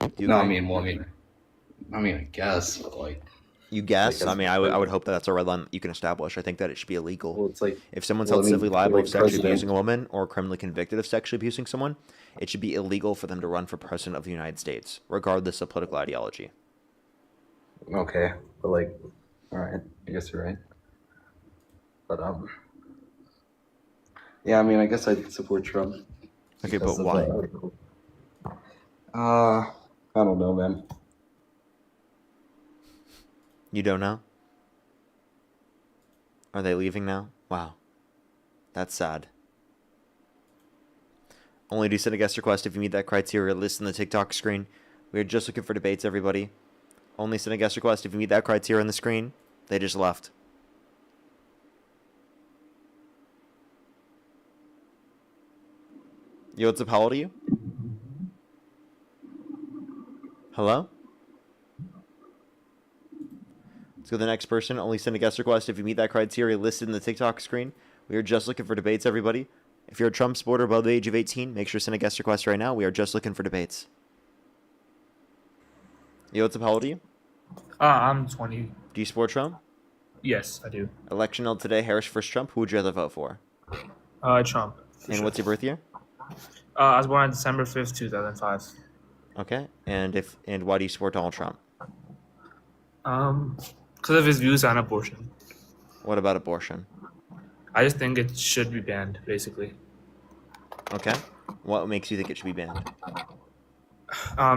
Do you No, agree? I guess, but You guess? Like, I mean, I would hope that that's a red line that you can establish. I think that it should be illegal. well, it's like If someone's well, I held mean, civilly liable like of sexually president- abusing a woman or criminally convicted of sexually abusing someone, it should be illegal for them to run for president of the United States, regardless of political ideology. Okay, but all right, I guess you're right. But yeah, I mean, I guess I'd support Trump. Okay, because but of, why? I don't know, man. You don't know? Are they leaving now? Wow. That's sad. Only do send a guest request if you meet that criteria listed in the TikTok screen. We are just looking for debates, everybody. Only send a guest request if you meet that criteria on the screen. They just left. Yo, what's up? How old are you? Hello? Let's go to the next person. Only send a guest request if you meet that criteria listed in the TikTok screen. We are just looking for debates, everybody. If you're a Trump supporter above the age of 18, make sure to send a guest request right now. We are just looking for debates. Yo, what's up? How old are you? I'm 20. Do you support Trump? Yes, I do. Election held today, Harris versus Trump. Who would you rather vote for? Trump. And what's your birth year? I was born on December 5th, 2005. Okay. And why do you support Donald Trump? Because of his views on abortion. What about abortion? I just think it should be banned, basically. Okay. What makes you think it should be banned?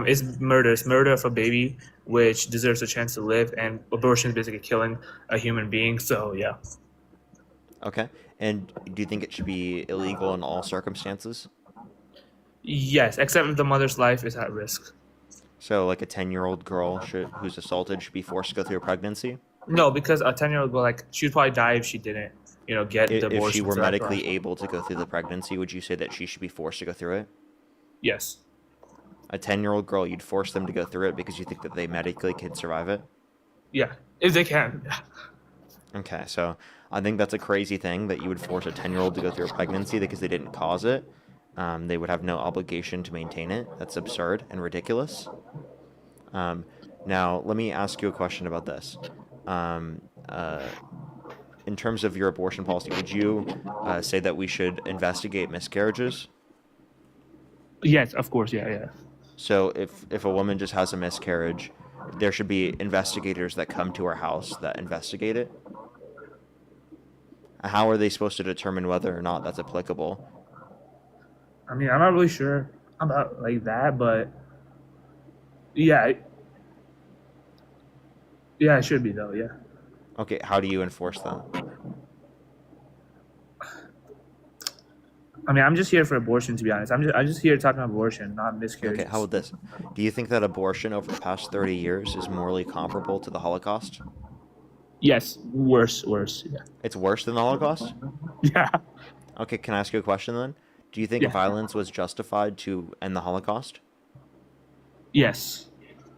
It's murder. It's murder of a baby, which deserves a chance to live, and abortion is basically killing a human being. So, yeah. Okay. And do you think it should be illegal in all circumstances? Yes, except if the mother's life is at risk. So, like a 10-year-old girl who's assaulted should be forced to go through a pregnancy? No, because a 10-year-old girl, she'd probably die if she didn't, get the abortion. If she were throughout her medically life. able to go through the pregnancy, would you say that she should be forced to go through it? Yes. A 10-year-old girl, you'd force them to go through it because you think that they medically could survive it? Yeah, if they can. Okay, so I think that's a crazy thing that you would force a 10-year-old to go through a pregnancy because they didn't cause it. They would have no obligation to maintain it. That's absurd and ridiculous. Now, let me ask you a question about this. In terms of your abortion policy, would you say that we should investigate miscarriages? Yes, of course. Yeah. So if a woman just has a miscarriage, there should be investigators that come to her house that investigate it. How are they supposed to determine whether or not that's applicable? I mean, I'm not really sure about like that, but yeah, yeah, it should be though. Yeah. Okay, how do you enforce that? I mean, I'm just here for abortion, to be honest. I'm just here talking about abortion, not miscarriages. Okay, how about this? Do you think that abortion over the past 30 years is morally comparable to the Holocaust? Yes, worse. Yeah. It's worse than the Holocaust? Yeah. Okay, can I ask you a question then? Do you think Yeah. violence was justified to end the Holocaust? Yes.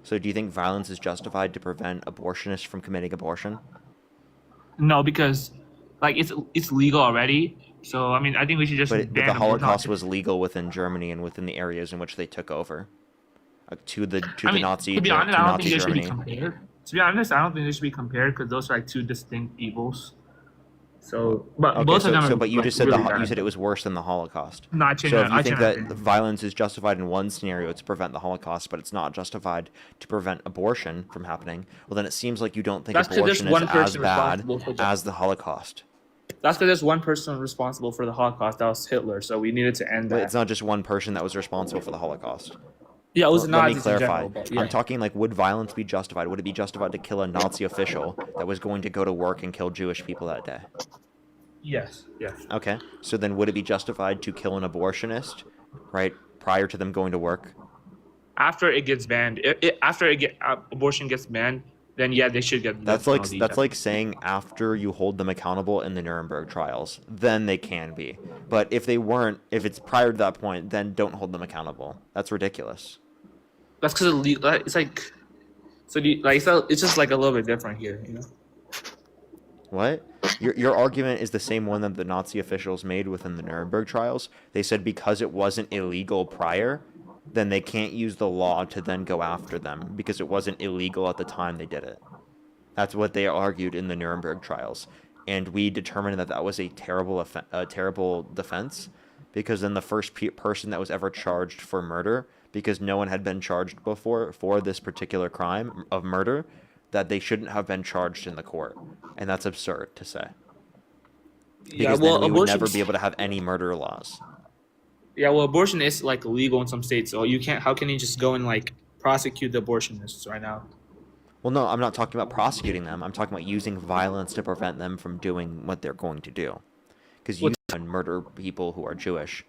So do you think violence is justified to prevent abortionists from committing abortion? No, because like it's legal already. So I mean, I think we should just But ban the abortion. Holocaust was legal within Germany and within the areas in which they took over. To the I mean, Nazi to be honest, I don't think Nazi they should be Germany. compared. To be honest, I don't think they should be compared because those are like two distinct evils. So, but Okay, both of them are. but you like, just said really you bad. said it was worse than the Holocaust. No, I changed So if that. you I think changed that that. violence is justified in one scenario to prevent the Holocaust, but it's not justified to prevent abortion from happening, well then it seems like you don't think That's 'cause there's abortion is one as person bad responsible for that. as the Holocaust. That's because there's one person responsible for the Holocaust. That was Hitler. So we needed to end But that. it's not just one person that was responsible for the Holocaust. Yeah, it was Let Nazis me in clarify. general, but yeah. I'm talking like, would violence be justified? Would it be justified to kill a Nazi official that was going to go to work and kill Jewish people that day? Yes. Okay, so then would it be justified to kill an abortionist, right, prior to them going to work? After it gets banned, abortion gets banned, then yeah, they should get. That's the like penalty. saying after you hold them accountable in the Nuremberg trials, then they can be. But if they weren't, if it's prior to that point, then don't hold them accountable. That's ridiculous. That's because it's like, so it's just like a little bit different here, you know. What? Your argument is the same one that the Nazi officials made within the Nuremberg trials. They said because it wasn't illegal prior, then they can't use the law to then go after them because it wasn't illegal at the time they did it. That's what they argued in the Nuremberg trials. And we determined that that was a terrible defense because then the first person that was ever charged for murder, because no one had been charged before for this particular crime of murder, that they shouldn't have been charged in the court. And that's absurd to say. Because then we would never be able to have any murder laws. Yeah, well, abortion is like illegal in some states, so you can't. How can you just go and like prosecute the abortionists right now? Well, no, I'm not talking about prosecuting them. I'm talking about using violence to prevent them from doing what they're going to do. Because you can murder people who are Jewish.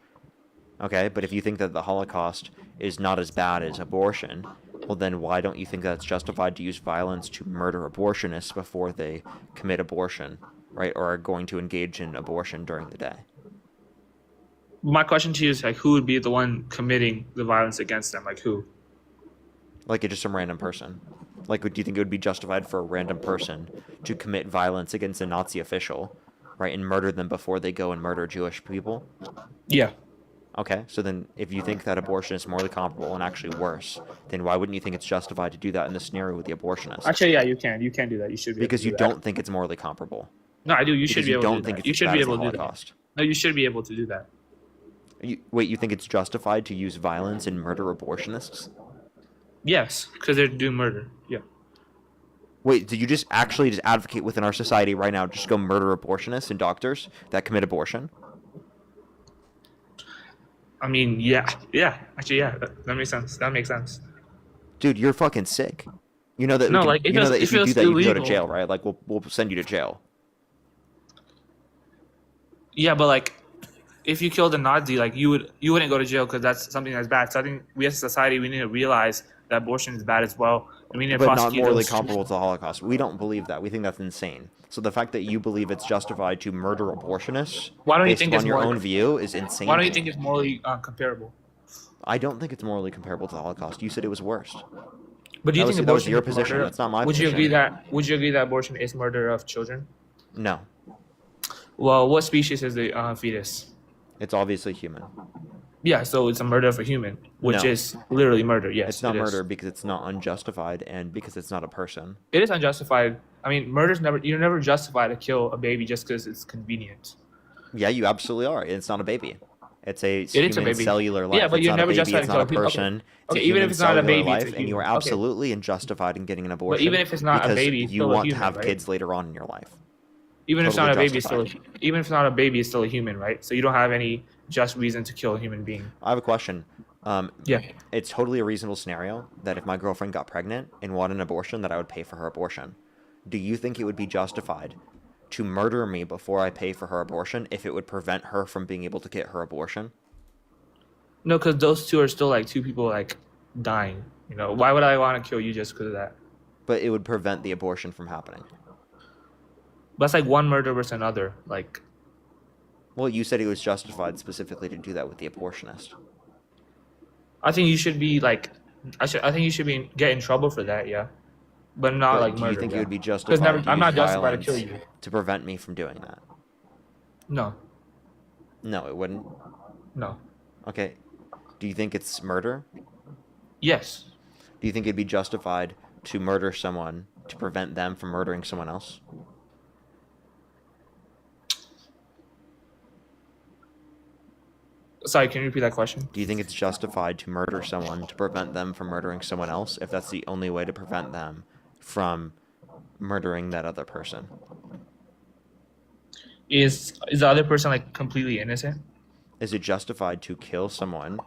Okay, but if you think that the Holocaust is not as bad as abortion, well then why don't you think that's justified to use violence to murder abortionists before they commit abortion, right? Or are going to engage in abortion during the day? My question to you is like, who would be the one committing the violence against them? Like who? Like it's just some random person. Like, do you think it would be justified for a random person to commit violence against a Nazi official, right, and murder them before they go and murder Jewish people? Yeah. Okay, so then if you think that abortion is morally comparable and actually worse, then why wouldn't you think it's justified to do that in the scenario with the abortionist? Actually, yeah, you can. You can do that. You should be. Because able to you do don't think it's morally comparable. No, I do. You should be able to do that. You should be able to do that. No, you should be able to do that. Wait, you think it's justified to use violence and murder abortionists? Yes, because they're doing murder. Yeah. Wait, did you just advocate within our society right now, just go murder abortionists and doctors that commit abortion? I mean, yeah. Actually, yeah, that makes sense. That makes sense. Dude, you're fucking sick. You know that. No, like you know that if you do that, you can go to illegal. jail, right? Like we'll send you to jail. Yeah, but like, if you killed a Nazi, like you wouldn't go to jail because that's something that's bad. So I think we as a society we need to realize that abortion is bad as well, and we need to But not prosecute morally those. comparable to the Holocaust. We don't believe that. We think that's insane. So the fact that you believe it's justified to murder abortionists Why don't you based think on it's your more- own view is insane. Why don't to you me. think it's morally comparable? I don't think it's morally comparable to the Holocaust. You said it was worse. But do you That think was- that was abortion your is position. murder? That's not my Would you position. Would you agree that abortion is murder of children? No, Well, what species is the fetus? it's obviously human. Yeah, so it's a murder of a human, which No. is literally murder. Yes, It's not it is. murder because it's not unjustified and because it's not a person. It is unjustified. I mean, murder's never. You're never justified to kill a baby just because it's convenient. Yeah, you absolutely are. It's not a baby. It's a It is a human baby. cellular life. Yeah, but it's you're not never a baby. justified It's to not a kill people. Okay. person. Okay, It's a even human if it's not a cellular baby, life, it's a and you are human. Okay. absolutely unjustified in getting an abortion. even if it's not a because baby, it's you still a want to human, have right? kids later on in your life. Even if it's Totally not a baby, it's still justified. even if it's not a baby, it's still a human, right? So you don't have any just reason to kill a human being. I have a question. Yeah. It's totally a reasonable scenario that if my girlfriend got pregnant and wanted an abortion, that I would pay for her abortion. Do you think it would be justified to murder me before I pay for her abortion if it would prevent her from being able to get her abortion? No, because those two are still like two people like dying. You know, why would I want to kill you just because of that? But it would prevent the abortion from happening. That's like one murder versus another. Like, Well, you said it was justified specifically to do that with the abortionist. I think you should be like, I think you should be get in trouble for that. Yeah, but not But like do murder. you think yeah. it would be 'Cause justified never, to I'm use not justified to violence kill you. to prevent me from doing that? No, No, it wouldn't. no. Okay. Do you think it's murder? Yes. Do you think it'd be justified to murder someone to prevent them from murdering someone else? Sorry, can you repeat that question? Do you think it's justified to murder someone to prevent them from murdering someone else if that's the only way to prevent them from murdering that other person? Is the other person like completely innocent? Is it justified to kill someone,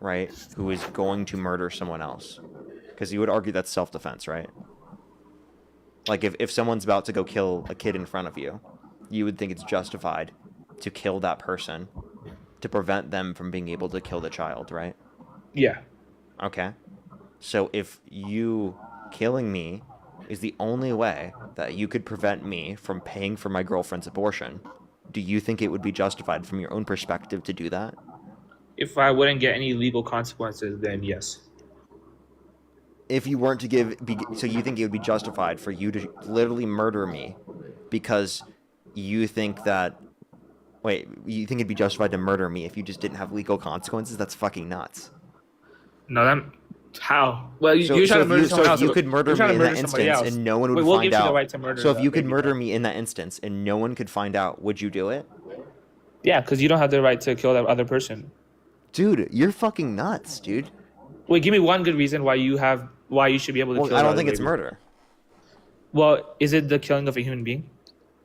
right, who is going to murder someone else? Because you would argue that's self-defense, right? Like if someone's about to go kill a kid in front of you, you would think it's justified to kill that person to prevent them from being able to kill the child, right? Yeah. Okay. So if you killing me is the only way that you could prevent me from paying for my girlfriend's abortion, do you think it would be justified from your own perspective to do that? If I wouldn't get any legal consequences, then yes. If you weren't to so you think it would be justified for you to literally murder me because you think that, wait, you think it'd be justified to murder me if you just didn't have legal consequences? That's fucking nuts. No, that how? Well, you're trying to murder someone else. If you could murder me in that instance and no one would we'll find give you out. the right to murder So if that you could baby, murder though. me in that instance and no one could find out, would you do it? Yeah, because you don't have the right to kill that other person. Dude, you're fucking nuts, dude. Wait, give me one good reason why you should be able to Well, kill. I that don't other think it's baby. murder. Well, is it the killing of a human being?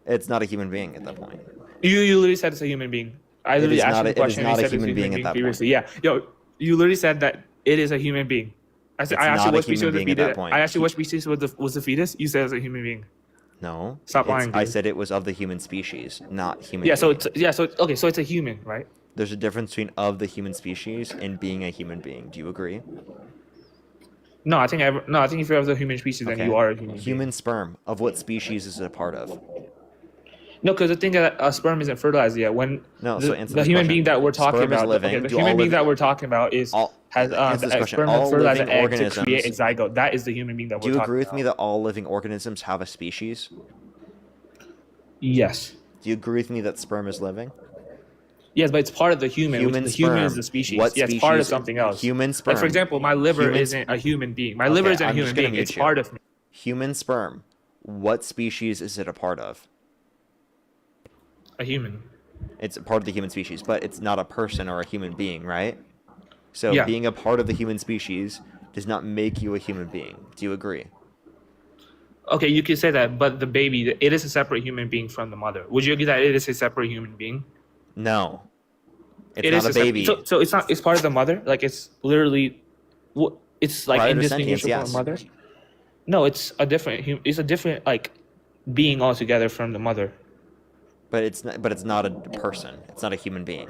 It's not a human being at that point. You literally said it's a human being. I It literally is asked not you a- the it is question. not You a said it's human being at that point. previously. Yeah, yo, you literally said that it is a human being. I said It's I asked you not a what species human was the being at that fetus. point. I asked you what species was the fetus. You said it's a human being. No. Stop lying, I dude. said it was of the human species, not human Yeah, so being. okay, so it's a human, right? There's a difference between of the human species and being a human being. Do you agree? No, I think if you're of the human species, then Okay. you are a human. Human sperm. Of what species is it a part of? No, because the thing that a sperm isn't fertilized yet. When No, the, so answer the this human question. being that we're talking Sperm is about, living. okay, the Do all human being living- that we're talking about is Answer this a question. sperm All that fertilizes an living egg to create a organisms- zygote. That is the human being that Do we're you talking agree with about. me that all living organisms have a species? Yes. Do you agree with me that sperm is living? Yes, but it's part of the human. Human The human is sperm. the species. What Yeah, it's part of species- something else. human Like, sperm. for example, my liver Human- isn't a human being. My Okay, liver isn't a I'm human just gonna being. mute It's you. part of me. Human sperm. What species is it a part of? A human. It's a part of the human species, but it's not a person or a human being, right? So Yeah. being a part of the human species does not make you a human being. Do you agree? Okay, you could say that, but the baby, it is a separate human being from the mother. Would you agree that it is a separate human being? No. It's It not is a sep- baby. So it's not. It's part of the mother. Like it's literally, it's like Prior to indistinguishable sentience, from the yes. mother. No, it's a different. It's a different like being altogether from the mother. But it's not a person. It's not a human being.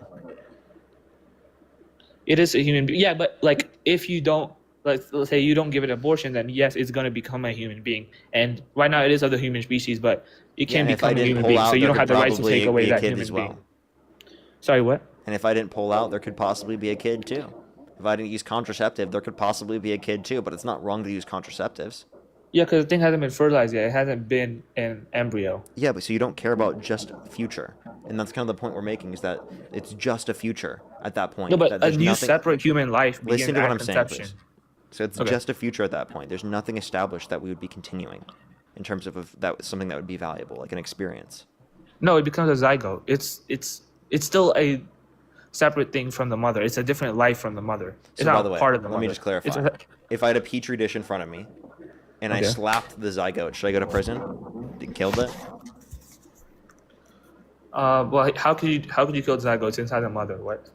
It is a human being. Yeah, but like if you don't, let's say you don't give it abortion, then yes, it's gonna become a human being. And right now it is of the human species, but it can Yeah, if I become a didn't human pull being. out, So you there don't have could the right to probably take away be a that kid human as well. being. Sorry, what? And if I didn't pull out, there could possibly be a kid too. If I didn't use contraceptive, there could possibly be a kid too, but it's not wrong to use contraceptives. Yeah, because the thing hasn't been fertilized yet. It hasn't been an embryo. Yeah, but so you don't care about just future. And that's kind of the point we're making, is that it's just a future at that point. No, but that a there's new nothing- separate human life begins Listen to what at I'm saying, conception. please. So it's Okay. just a future at that point. There's nothing established that we would be continuing in terms of that was something that would be valuable, like an experience. No, it becomes a zygote. It's still a separate thing from the mother. It's a different life from the mother. It's So not by the way, part of the let mother. me just clarify. It's a- If I had a petri dish in front of me and I Okay. slapped the zygote, should I go to prison? Killed it? Well, how could you kill the zygotes inside the mother? What?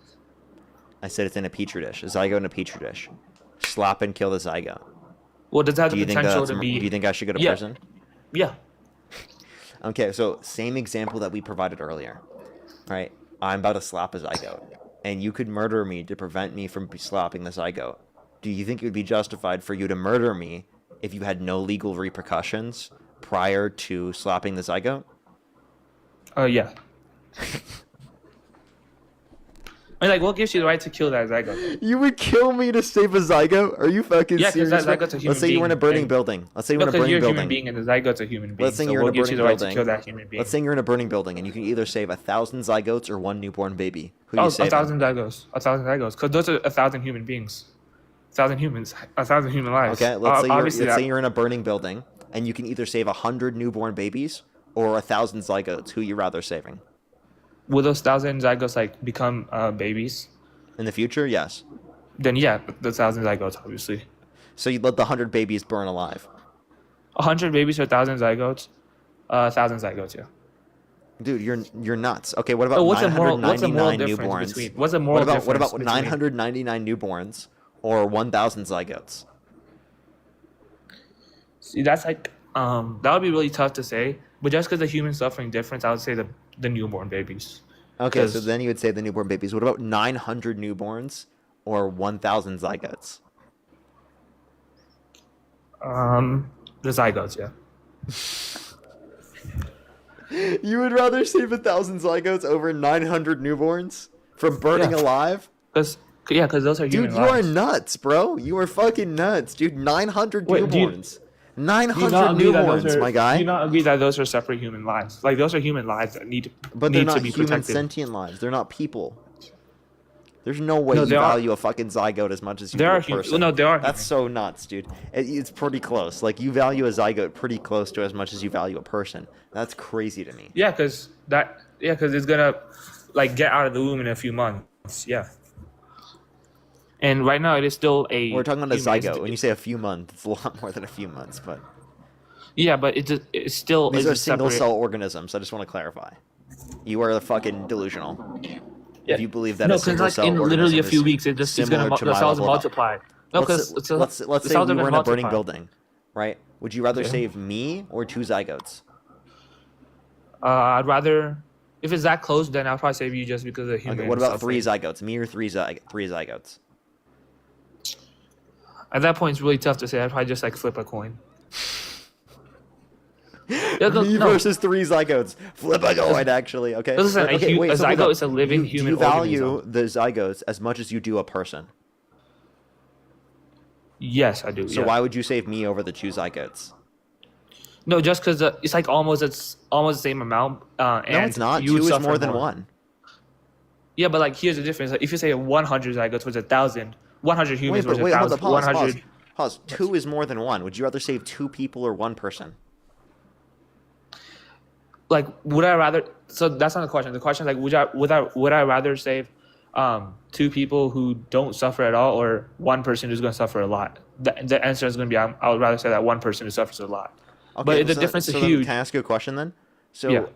I said it's in a petri dish. A zygote in a petri dish. Slap and kill the zygote. Well, does it have Do the you think potential that's? to be? Do you think I should go to Yeah. prison? Yeah. Okay, so same example that we provided earlier, right? I'm about to slap a zygote, and you could murder me to prevent me from slapping the zygote. Do you think it would be justified for you to murder me if you had no legal repercussions prior to slapping the zygote? Yeah. I mean, like, what gives you the right to kill that zygote? You would kill me to save a zygote? Are you fucking Yeah, 'cause serious? that man? zygote's a human Let's say you were in a being, burning and- building. Let's say you were in a Because burning you're a building. human being and the zygote's a human being. Let's say so you're in what a gives you burning the right to building. kill that human being? Let's say you're in a burning building and you can either save 1,000 zygotes or one newborn baby. Who are you a saving? thousand zygotes. 1,000 zygotes. Because those are 1,000 human beings. 1,000 humans. 1,000 human lives. Okay, let's Obviously say you're in a burning building and you can either save 100 newborn babies or 1,000 zygotes. Who you rather saving? Will those 1,000 zygotes like become babies? In the future, yes. Then yeah, the 1,000 zygotes, obviously. So you'd let the 100 babies burn alive. 100 babies for 1,000 zygotes. 1,000 zygotes, yeah. Dude, you're nuts. Okay, what about What's the moral 999 difference newborns? between? What's the moral difference? What about between- 999 newborns or 1,000 zygotes? See, that's like that would be really tough to say. But just because the human suffering difference, I would say the newborn babies. Okay, so 'Cause- then you would say the newborn babies. What about 900 newborns or 1,000 zygotes? The zygotes, yeah. You would rather save 1,000 zygotes over 900 newborns from burning Yeah. alive? Because those are human Dude, you are lives. nuts, bro. You are fucking nuts, dude. 900 Wait, do you- newborns. Do you 900 not agree that newborns, those are, my guy. Do you not agree that those are separate human lives? Like those are human lives that need But they're need not to be human protected. sentient lives. They're not people. There's no way No, you they are- value a fucking zygote as much as you There do are a human. person. No, there are. That's so nuts, dude. It's pretty close. Like, you value a zygote pretty close to as much as you value a person. That's crazy to me. Yeah, because it's gonna like get out of the womb in a few months. Yeah. And right now it is still a. We're talking about a human zygote. When you say a few months, it's a lot more than a few months, but Yeah, but it's still. these is are a separate- single-cell organisms. I just want to clarify. You are fucking delusional. Yeah. If you believe that No, a because single-cell like in literally a organism few is weeks, it's similar gonna to the my cells level of- multiply. No, because let's the say cells we are were gonna in a burning multiply. building, right? Would you rather Okay. save me or 2 zygotes? I'd rather. If it's that close, then I'll probably save you just because of human. Okay, what about 3 suffering. zygotes? Me or 3 zygotes? At that point, it's really tough to say. I'd probably just like flip a coin. Yeah, Me no. versus 3 zygotes. Flip a coin, actually. Okay. Listen, okay, a wait, so hold zygote up. is a living Do human you value organism. the zygotes as much as you do a person? Yes, I do. So yeah. why would you save me over the 2 zygotes? No, just because it's like almost the same amount. No, And it's not. you 2 would is suffer more than 1. Yeah, but like here's the difference. Like, if you say 100 zygotes was 1,000, 100 humans was Wait, hold 1,000, up, pause, 100. pause. 2 is more than 1. Would you rather save 2 people or 1 person? Like, would I rather? So that's not the question. The question is like, would I rather save 2 people who don't suffer at all, or 1 person who's going to suffer a lot? The answer is going to be I would rather say that 1 person who suffers a lot. Okay, But the difference is then huge. Can I ask you a question then? So, Yeah.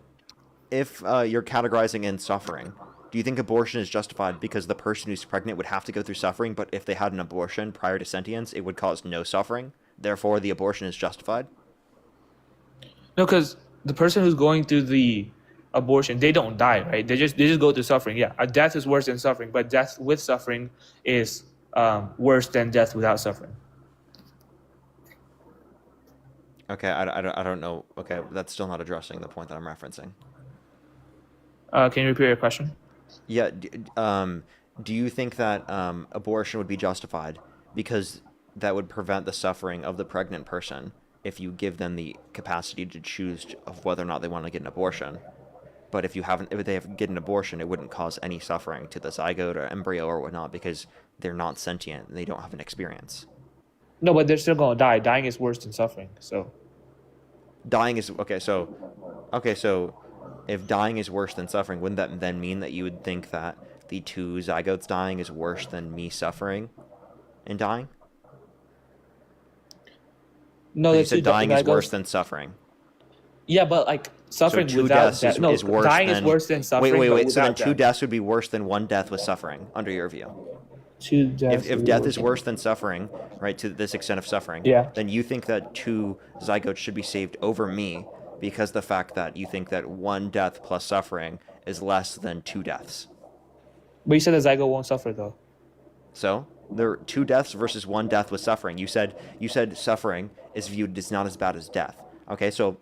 if you're categorizing in suffering, do you think abortion is justified because the person who's pregnant would have to go through suffering, but if they had an abortion prior to sentience, it would cause no suffering? Therefore, the abortion is justified? No, because the person who's going through the abortion, they don't die, right? They just go through suffering. Yeah, a death is worse than suffering, but death with suffering is worse than death without suffering. Okay, I don't know. Okay, that's still not addressing the point that I'm referencing. Can you repeat your question? Yeah, do you think that abortion would be justified because that would prevent the suffering of the pregnant person if you give them the capacity to choose of whether or not they want to get an abortion? But if they get an abortion, it wouldn't cause any suffering to the zygote or embryo or whatnot because they're not sentient and they don't have an experience. No, but they're still gonna die. Dying is worse than suffering. So Dying is okay. So if dying is worse than suffering, wouldn't that then mean that you would think that the 2 zygotes dying is worse than me suffering and dying? no, Or you the said two dying is zygotes- worse than suffering. Yeah, but like suffering two without deaths death. No, is worse dying than, is worse than suffering. wait. But So then without two death. deaths would be worse than one death with suffering, under your view. Two deaths. If death is worse than suffering, right, to this extent of suffering, Yeah. then you think that 2 zygotes should be saved over me because the fact that you think that 1 death plus suffering is less than 2 deaths. But you said the zygote won't suffer though. So there are 2 deaths versus 1 death with suffering. You said suffering is viewed as not as bad as death. Okay, so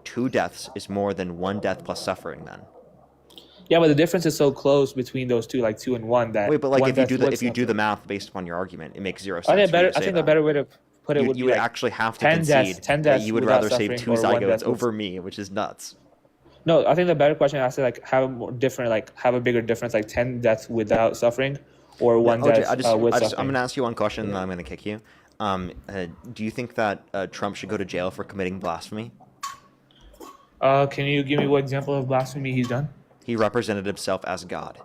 2 deaths is more than 1 death plus suffering then. Yeah, but the difference is so close between those two, like 2 and 1, that. Wait, but like one if you death do the suffering. math based upon your argument, it makes 0 sense. I think for you to I say think that. the better way to put it would You be would like actually have to 10 concede deaths, 10 that deaths you would without rather save 2 suffering or 1 zygotes death with- over me, which is nuts. No, I think the better question is to like have a more different, like have a bigger difference, like 10 deaths without suffering, or 1 OJ, death with suffering. I'm going to ask you one question, and then I'm going to kick you. Do you think that Trump should go to jail for committing blasphemy? Can you give me what example of blasphemy he's done? He represented himself as God.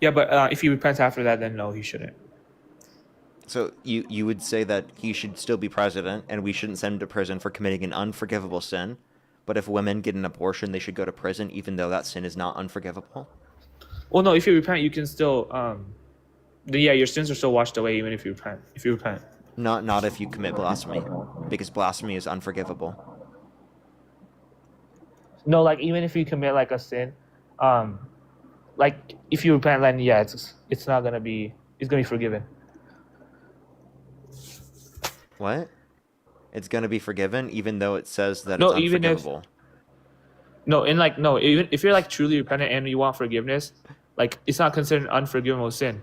Yeah, but if he repents after that, then no, he shouldn't. So you would say that he should still be president, and we shouldn't send him to prison for committing an unforgivable sin, but if women get an abortion, they should go to prison, even though that sin is not unforgivable? Well, no, if you repent, you can still, yeah, your sins are still washed away even if you repent. If you repent. Not if you commit blasphemy, because blasphemy is unforgivable. No, like even if you commit like a sin, like if you repent, then yeah, it's not gonna be, it's gonna be forgiven. What? It's going to be forgiven, even though it says that No, it's even if- unforgivable. Even if you're like truly repentant and you want forgiveness, like it's not considered an unforgivable sin.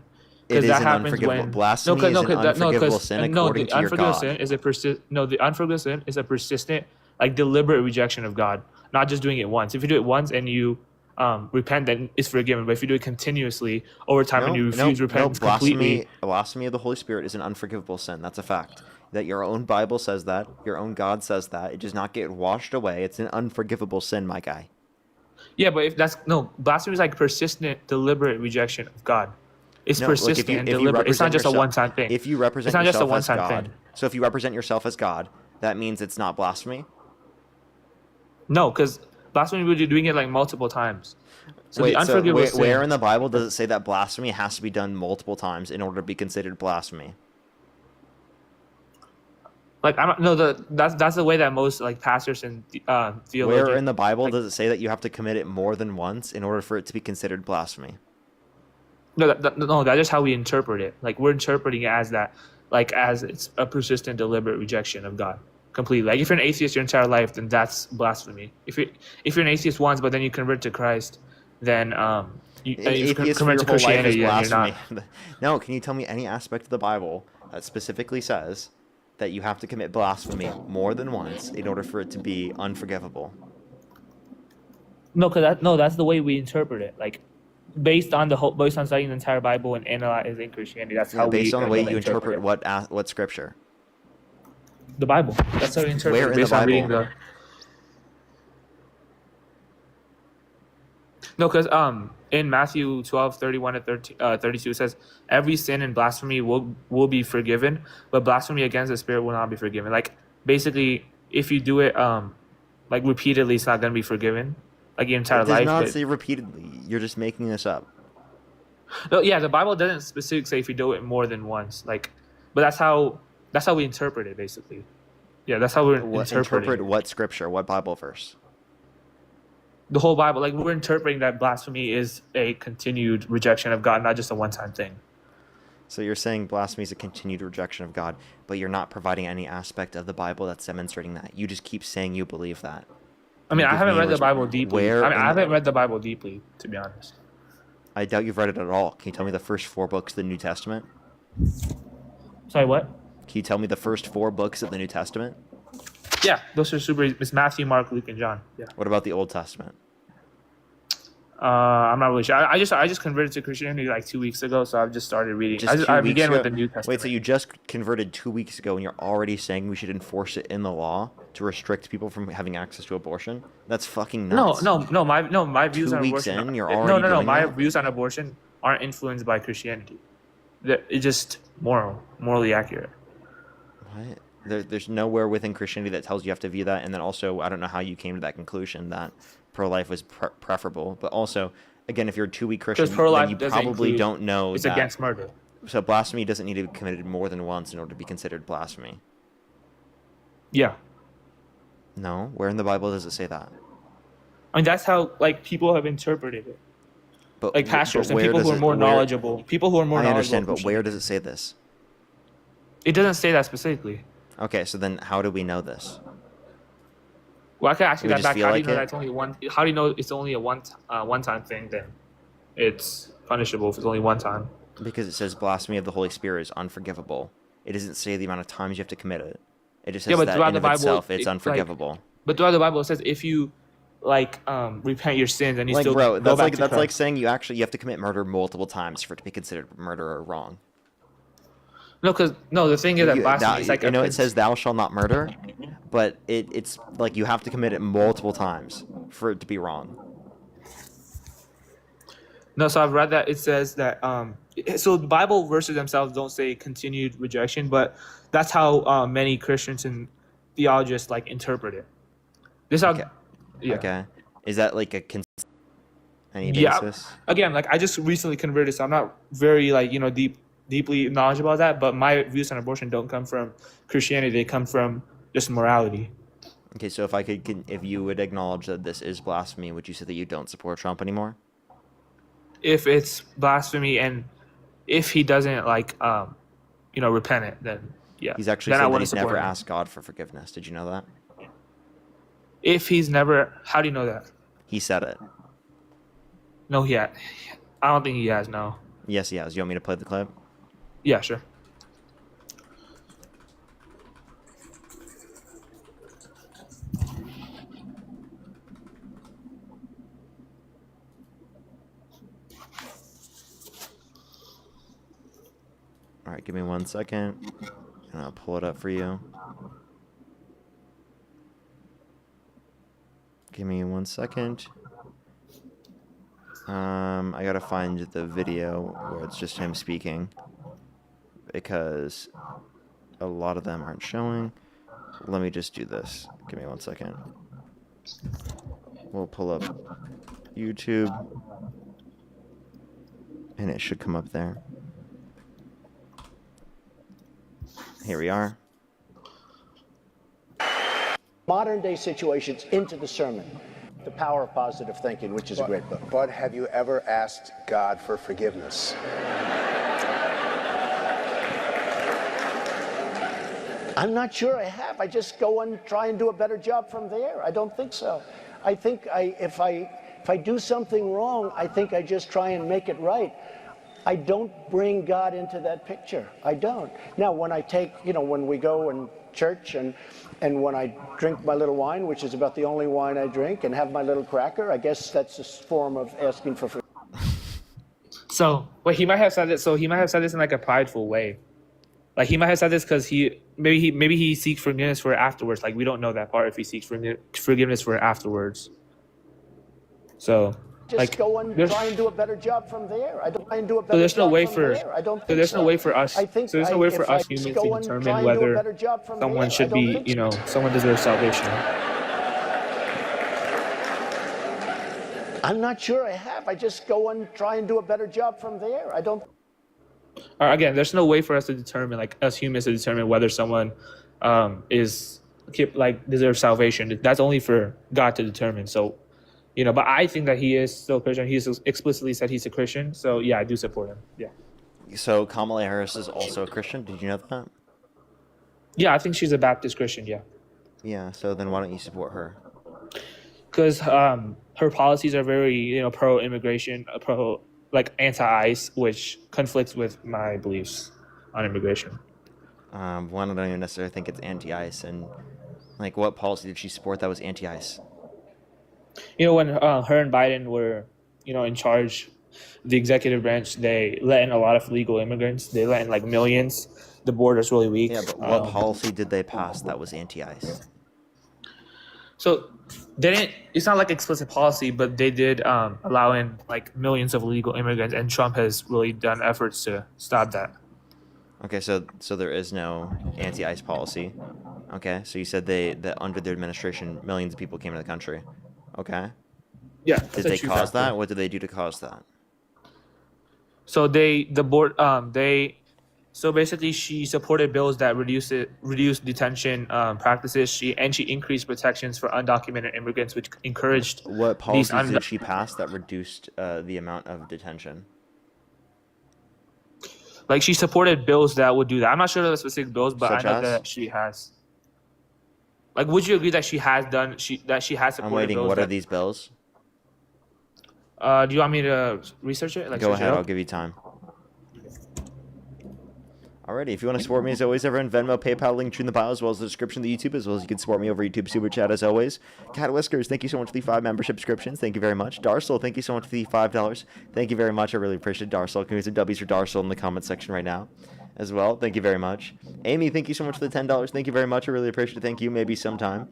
It is that an happens unforgivable. when Blasphemy is an unforgivable sin according to your God. The unforgivable sin is a persistent, like deliberate rejection of God, not just doing it once. If you do it once and you repent, then it's forgiven. But if you do it continuously over time and you refuse repentance completely, blasphemy of the Holy Spirit is an unforgivable sin. That's a fact. That your own Bible says that, your own God says that. It does not get washed away. It's an unforgivable sin, my guy. yeah, but if that's no, blasphemy is like persistent, deliberate rejection of God. It's No, look, persistent and deliberate. It's not just a one-time thing. If you represent It's not just a yourself as one-time God, thing. so if you represent yourself as God, that means it's not blasphemy? No, because blasphemy would be doing it like multiple times. So Wait, the unforgivable sin. where in the Bible does it say that blasphemy has to be done multiple times in order to be considered blasphemy? Like I don't know that's the way that most like pastors and theologians. Where in the Bible does it say that you have to commit it more than once in order for it to be considered blasphemy? No, that's just how we interpret it. Like we're interpreting it as that, like as it's a persistent, deliberate rejection of God completely. Like if you're an atheist your entire life, then that's blasphemy. If you're an atheist once, but then you convert to Christ, then you Atheist for convert to your whole life is Christianity, and you're blasphemy. not. No, can you tell me any aspect of the Bible that specifically says that you have to commit blasphemy more than once in order for it to be unforgivable? No, that's the way we interpret it. Like based on studying the entire Bible and analyzing Christianity, that's how Based we on the way you interpret interpret it. what scripture? The Bible. That's how we interpret Where it in the based on reading Bible? No, because in Matthew 12:31-32 it says every sin and blasphemy will be forgiven, but blasphemy against the Spirit will not be forgiven. Like basically, if you do it like repeatedly, it's not gonna be forgiven. Like your entire It does life. not but- say repeatedly. You're just making this up. No, yeah, the Bible doesn't specifically say if you do it more than once. Like, but that's how we interpret it basically. Yeah, that's how we're interpreting Interpret what scripture? What Bible verse? the whole Bible. Like we're interpreting that blasphemy is a continued rejection of God, not just a one-time thing. So you're saying blasphemy is a continued rejection of God, but you're not providing any aspect of the Bible that's demonstrating that. You just keep saying you believe that. I mean, I Give haven't me a read the res- Bible deeply. where I mean, in I haven't the- read the Bible deeply, to be honest. I doubt you've read it at all. Can you tell me the first 4 books of the New Testament? Sorry, what? Can you tell me the first 4 books of the New Testament? Yeah, those are super. It's Matthew, Mark, Luke, and John. Yeah. What about the Old Testament? I'm not really sure. I just converted to Christianity like 2 weeks ago, so I've just started reading. Just 2 I weeks began with ago? the New Testament. Wait, so you just converted 2 weeks ago and you're already saying we should enforce it in the law to restrict people from having access to abortion? That's fucking nuts. No. My views 2 on weeks abortion. in, you're no. already doing My that? views on abortion aren't influenced by Christianity. It's just morally accurate. What? There's nowhere within Christianity that tells you have to view that. And then also, I don't know how you came to that conclusion that pro-life was preferable. But also, again, if you're a 2-week Christian, Because pro-life then you doesn't probably include, don't know it's that. against murder. So blasphemy doesn't need to be committed more than once in order to be considered blasphemy. Yeah. No, where in the Bible does it say that? I mean, that's how like people have interpreted it. But Like pastors and where people does who are it- more where- knowledgeable. People who are more I knowledgeable. understand, but Christian. where does it say this? It doesn't say that specifically. Okay, so then how do we know this? Well, I can ask you We that just back. feel How do like you know it? that's only one? How do you know it's only a one-time thing? Then it's punishable if it's only one time. Because it says blasphemy of the Holy Spirit is unforgivable. It doesn't say the amount of times you have to commit it. It just says Yeah, but that throughout in the of Bible, itself, it's it, like, unforgivable. But throughout the Bible, it says if you repent your sins and you Like, still bro, go back to that's like Christ. saying you have to commit murder multiple times for it to be considered murder or wrong. No, because the thing is that blasphemy is like I know it says thou shalt not murder, but it's like you have to commit it multiple times for it to be wrong. No, so I've read that it says that so the Bible verses themselves don't say continued rejection, but that's how many Christians and theologists like interpret it. This how Okay. yeah. Okay. Is that like any Yeah. basis? Again, like I just recently converted, so I'm not very like deeply knowledgeable about that. But my views on abortion don't come from Christianity; they come from just morality. Okay, so if you would acknowledge that this is blasphemy, would you say that you don't support Trump anymore? If it's blasphemy and if he doesn't repent it, then yeah. He's actually then I said that wouldn't he's support never him. asked God for forgiveness. Did you know that? If he's never, how do you know that? He said it. No, I don't think he has. No. Yes, he has. You want me to play the clip? Yeah, sure. All right, give me 1 second, and I'll pull it up for you. Give me 1 second. I gotta find the video where it's just him speaking, because a lot of them aren't showing. Let me just do this. Give me 1 second. We'll pull up YouTube, and it should come up there. Here we are. Modern day situations into the sermon. The Power of Positive Thinking, which is a great book. But have you ever asked God for forgiveness? I'm not sure I have. I just go and try and do a better job from there. I don't think so. I think if I do something wrong, I think I just try and make it right. I don't bring God into that picture. I don't. Now, when I take, when we go in church and when I drink my little wine, which is about the only wine I drink, and have my little cracker, I guess that's a form of asking for forgiveness. So, he might have said it. So he might have said this in like a prideful way. Like he might have said this because maybe he seeks forgiveness for it afterwards. Like we don't know that part if he seeks forgiveness for it afterwards. So. Just go and try and do a better job from there. I don't try and do a better So there's no job way from for there. I don't think so there's so. no way for us. I think so there's no way for if us I humans go to and try determine and do a whether better job from someone there. should I don't be, think so. someone deserves salvation. I'm not sure I have. I just go and try and do a better job from there. I don't. Or again, there's no way for us to determine, like us humans, to determine whether someone deserves salvation. That's only for God to determine. So, but I think that he is still Christian. He's explicitly said he's a Christian. So yeah, I do support him. Yeah. So Kamala Harris is also a Christian. Did you know that? Yeah, I think she's a Baptist Christian. Yeah. Yeah. So then why don't you support her? Because her policies are very, pro-immigration, anti-ICE, which conflicts with my beliefs on immigration. One, I don't even necessarily think it's anti-ICE. And like, what policy did she support that was anti-ICE? When her and Biden were, in charge, the executive branch, they let in a lot of legal immigrants. They let in like millions. The border's really weak. Yeah, but what policy did they pass that was anti-ICE? So it's not like explicit policy, but they did allow in like millions of illegal immigrants, and Trump has really done efforts to stop that. Okay, so there is no anti-ICE policy. Okay, so you said that under their administration, millions of people came to the country. Okay. Yeah, Did that's a they true cause factor. that? What did they do to cause that? So so basically she supported bills that reduced detention practices. She increased protections for undocumented immigrants, which encouraged What these policies did she pass that reduced the amount of detention? like she supported bills that would do that. I'm not sure of the specific bills, but I Such know as? that she has. Like, would you agree that she has supported I'm waiting. bills What are that? these bills? Do you want me to research it? Like, Go search it ahead. up? I'll give you time. Alrighty, if you want to support me as always, everyone, Venmo, PayPal, link in the bio, as well as the description of the YouTube, as well as you can support me over YouTube Super Chat as always. Cat Whiskers, thank you so much for the 5 membership subscriptions. Thank you very much. Darsel, thank you so much for the $5. Thank you very much. I really appreciate it. Darsel. Can we some W's for Darsel in the comment section right now as well? Thank you very much. Amy, thank you so much for the $10. Thank you very much. I really appreciate it. Thank you. Maybe sometime.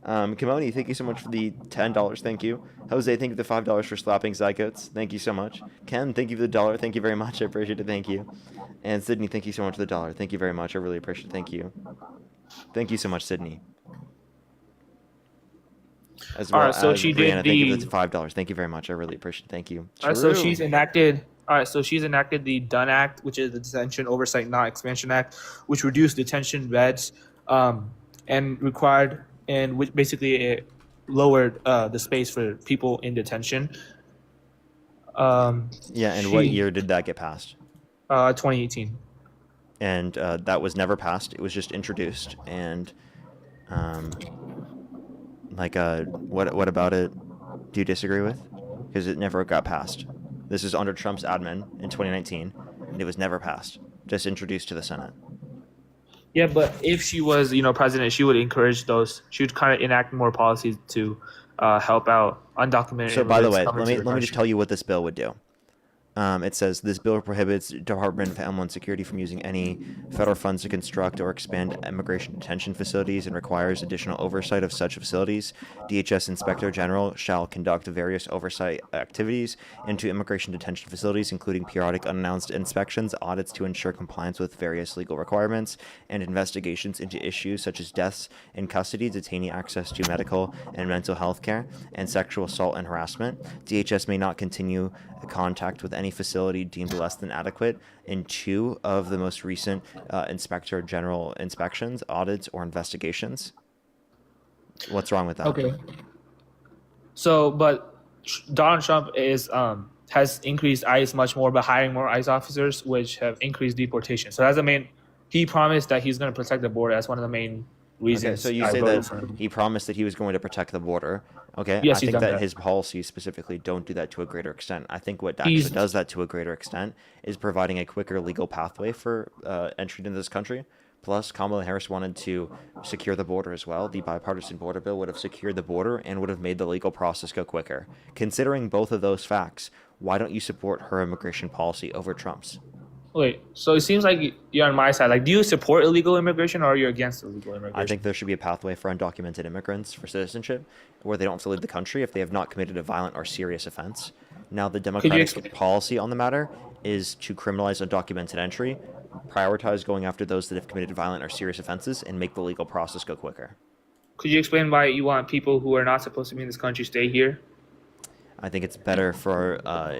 Kimoni, thank you so much for the $10. Thank you. Jose, thank you for the $5 for slapping Zygotes. Thank you so much. Ken, thank you for the $1. Thank you very much. I appreciate it. Thank you. And Sydney, thank you so much for the $1. Thank you very much. I really appreciate it. Thank you. Thank you so much, Sydney. As well All right, so as she Brianna, did thank you for the. the $5. Thank you very much. I really appreciate it. Thank you. All right, so True. she's enacted. All right, so she's enacted the Dunn Act, which is the Detention Oversight Not Expansion Act, which reduced detention beds, and which basically it lowered the space for people in detention. Yeah, and what year did that get passed? 2018. And that was never passed. It was just introduced. And what about it do you disagree with? Because it never got passed. This is under Trump's admin in 2019, and it was never passed. Just introduced to the Senate. Yeah, but if she was, president, she would encourage those. She would kind of enact more policies to help out undocumented. So, by the way, immigrants coming to the let me just country. tell you what this bill would do. It says this bill prohibits Department of Homeland Security from using any federal funds to construct or expand immigration detention facilities and requires additional oversight of such facilities. DHS Inspector General shall conduct various oversight activities into immigration detention facilities, including periodic unannounced inspections, audits to ensure compliance with various legal requirements, and investigations into issues such as deaths in custody, detainee access to medical and mental health care, and sexual assault and harassment. DHS may not continue contact with any facility deemed less than adequate in 2 of the most recent Inspector General inspections, audits, or investigations. What's wrong with that? Okay. So, but Donald Trump has increased ICE much more by hiring more ICE officers, which have increased deportation. So that's the main. He promised that he's going to protect the border. That's one of the main reasons. Okay, so you say that he promised that he was going to protect the border. Okay, Yes, I he's think done that that. his policies specifically don't do that to a greater extent. I think what actually does that to a greater extent is providing a quicker legal pathway for entry into this country. Plus, Kamala Harris wanted to secure the border as well. The bipartisan border bill would have secured the border and would have made the legal process go quicker. Considering both of those facts, why don't you support her immigration policy over Trump's? Wait, so it seems like you're on my side. Like, do you support illegal immigration or are you against illegal immigration? I think there should be a pathway for undocumented immigrants for citizenship, where they don't have to leave the country if they have not committed a violent or serious offense. Now, the Democratic policy on the matter is to criminalize undocumented entry, prioritize going after those that have committed violent or serious offenses, and make the legal process go quicker. Could you explain why you want people who are not supposed to be in this country stay here? I think it's better for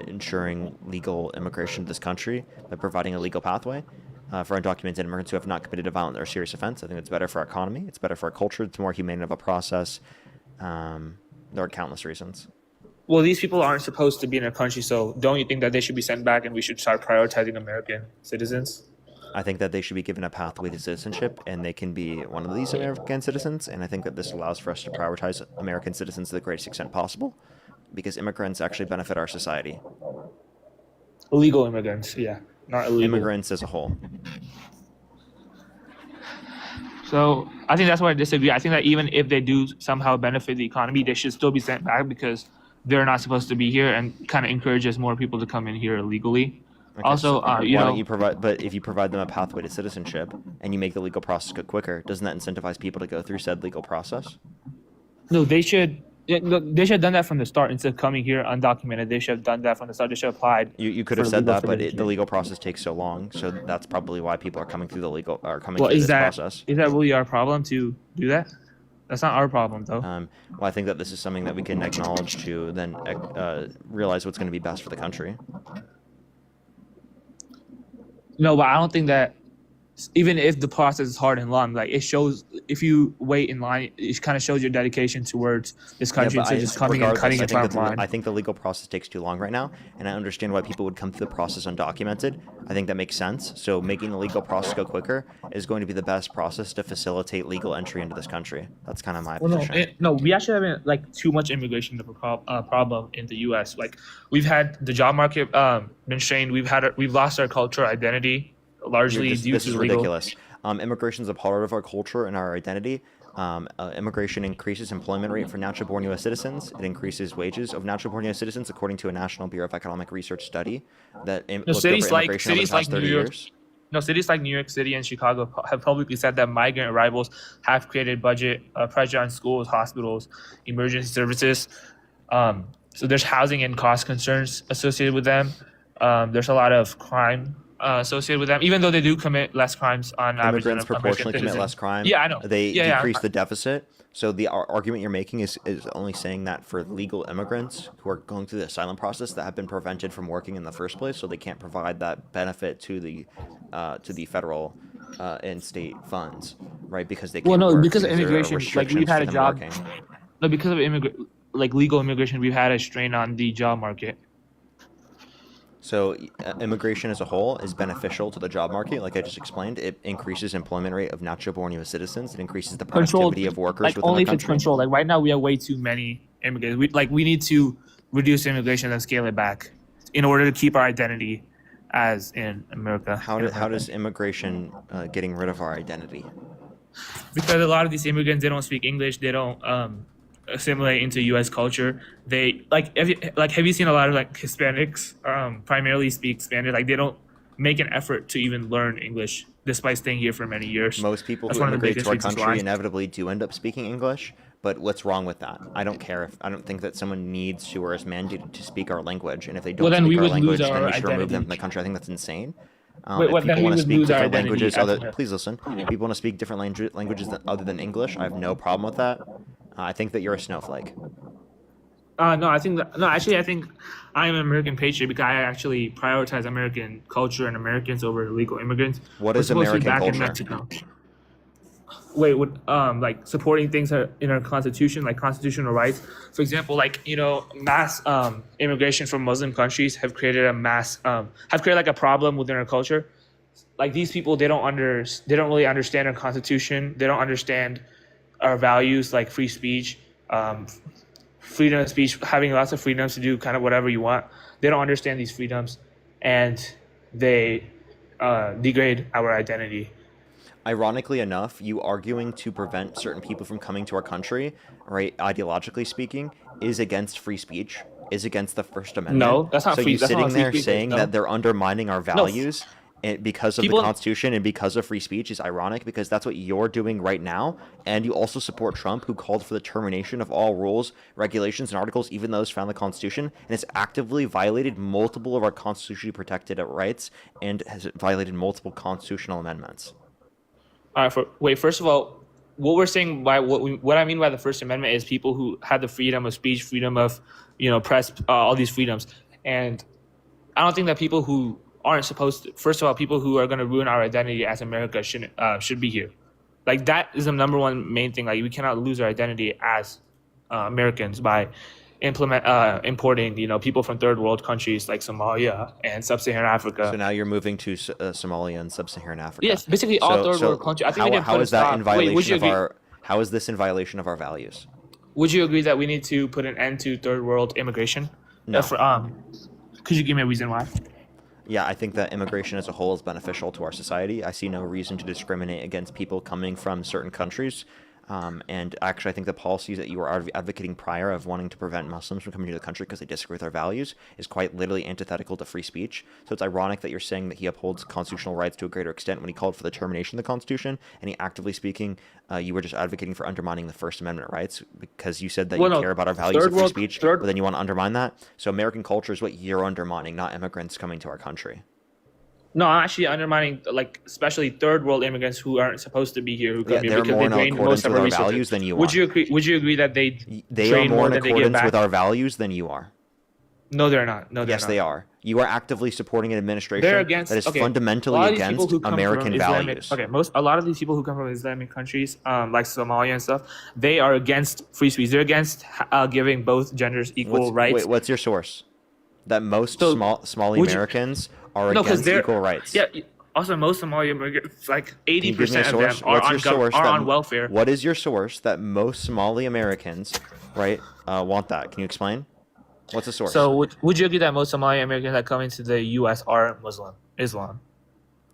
ensuring legal immigration to this country by providing a legal pathway for undocumented immigrants who have not committed a violent or serious offense. I think it's better for our economy. It's better for our culture. It's more humane of a process. There are countless reasons. Well, these people aren't supposed to be in our country, so don't you think that they should be sent back and we should start prioritizing American citizens? I think that they should be given a pathway to citizenship, and they can be one of these American citizens. And I think that this allows for us to prioritize American citizens to the greatest extent possible, because immigrants actually benefit our society. Illegal immigrants, yeah, not illegal. Immigrants as a whole. So I think that's why I disagree. I think that even if they do somehow benefit the economy, they should still be sent back because they're not supposed to be here, and kind of encourages more people to come in here illegally. Okay, Also, so why you don't know, you provide? But if you provide them a pathway to citizenship and you make the legal process go quicker, doesn't that incentivize people to go through said legal process? no, they should. Yeah, look, they should have done that from the start instead of coming here undocumented. They should have done that from the start. They should have applied. You could have said that, but the legal process takes so long, so that's probably why people are coming through through this process. Is that really our problem to do that? That's not our problem, though. Well, I think that this is something that we can acknowledge to then realize what's going to be best for the country. No, but I don't think that even if the process is hard and long, like it shows if you wait in line, it kind of shows your dedication towards this country instead of just coming and cutting in front of line. I think the legal process takes too long right now, and I understand why people would come through the process undocumented. I think that makes sense. So making the legal process go quicker is going to be the best process to facilitate legal entry into this country. That's kind of my position. No, we actually haven't like too much immigration problem in the U.S. Like we've had the job market been strained. We've lost our cultural identity. Largely due this to is legal. ridiculous. Immigration is a part of our culture and our identity. Immigration increases employment rate for natural-born U.S. citizens. It increases wages of natural-born U.S. citizens, according to a National Bureau of Economic Research study that looked over immigration over the past 30 years. No, cities like New York City and Chicago have publicly said that migrant arrivals have created budget pressure on schools, hospitals, emergency services. So there's housing and cost concerns associated with them. There's a lot of crime associated with them, even though they do commit less crimes on average. Immigrants proportionally commit less crime. Yeah, I know. They decrease the deficit. So the argument you're making is only saying that for legal immigrants who are going through the asylum process that have been prevented from working in the first place, so they can't provide that benefit to the federal and state funds, right? Because they can't work, because of there are immigration, like we've had a job. working. No, because of legal immigration, we've had a strain on the job market. So immigration as a whole is beneficial to the job market. Like I just explained, it increases employment rate of natural-born U.S. citizens. It increases the productivity of workers within only the if it's country. controlled. Like right now, we have way too many immigrants. We need to reduce immigration and scale it back in order to keep our identity as in America. How does immigration getting rid of our identity? Because a lot of these immigrants, they don't speak English. They don't assimilate into U.S. culture. They have you seen a lot of like Hispanics primarily speak Spanish? Like they don't make an effort to even learn English despite staying here for many years. Most people who immigrate to our country inevitably do end up speaking English. But what's wrong with that? I don't think that someone needs to or is mandated to speak our language. And if they don't speak our language, then we should remove them from the country. I think that's insane. If people want to speak different languages, please listen. If people want to speak different languages other than English, I have no problem with that. I think that you're a snowflake. I think I am an American patriot because I actually prioritize American culture and Americans over illegal immigrants. What is American culture? In Mexico. Wait, like supporting things in our constitution, like constitutional rights. For example, like mass immigration from Muslim countries have created like a problem within our culture. Like these people, they don't really understand our constitution. They don't understand our values like free speech, freedom of speech, having lots of freedoms to do kind of whatever you want. They don't understand these freedoms, and they degrade our identity. Ironically enough, you arguing to prevent certain people from coming to our country, right, ideologically speaking, is against free speech, is against the First Amendment. No, that's not free. So you're sitting there saying that they're undermining our values because of the Constitution and because of free speech is ironic, because that's what you're doing right now. And you also support Trump, who called for the termination of all rules, regulations, and articles, even those found in the Constitution, and has actively violated multiple of our constitutionally protected rights and has violated multiple constitutional amendments. All right. First of all, what we're saying by what I mean by the First Amendment is people who have the freedom of speech, freedom of press, all these freedoms, and I don't think that people who aren't supposed to. First of all, people who are going to ruin our identity as America should be here. Like that is the number one main thing. Like we cannot lose our identity as Americans by importing people from third world countries like Somalia and sub-Saharan Africa. So now you're moving to Somalia and sub-Saharan Africa. Yes, basically all third world countries. I think how is that in violation of our? How is this in violation of our values? Would you agree that we need to put an end to third world immigration? No. Could you give me a reason why? Yeah, I think that immigration as a whole is beneficial to our society. I see no reason to discriminate against people coming from certain countries. And actually, I think the policies that you were advocating prior of wanting to prevent Muslims from coming to the country because they disagree with our values is quite literally antithetical to free speech. So it's ironic that you're saying that he upholds constitutional rights to a greater extent when he called for the termination of the Constitution, and he actively speaking, you were just advocating for undermining the First Amendment rights because you said that you care about our values of free speech, but then you want to undermine that. So American culture is what you're undermining, not immigrants coming to our country. No, I'm actually undermining, like, especially third world immigrants who aren't supposed to be here, who come here they're because more they in drain accordance most of with our our resources. values than you Would are. you agree? Would you agree that they They are drain more more in than they give accordance back? with our values than you are. No, they're not. No, they're Yes, not. they are. You are actively supporting an administration They're against, that is a fundamentally lot of these people against who come American from Islamic, values. Okay, a lot of these people who come from Islamic countries, like Somalia and stuff, they are against free speech. They're against giving both genders equal rights. Wait, what's your source? That most Somali would you- Americans are No, 'cause against they're- equal rights. Yeah. Also, most Somali immigrants, like Can you give me a 80% of them source? are What's on your source that- on welfare. What is your source that most Somali Americans, right, want that? Can you explain? What's the source? So would you agree that most Somali Americans that come into the U.S. are Islam?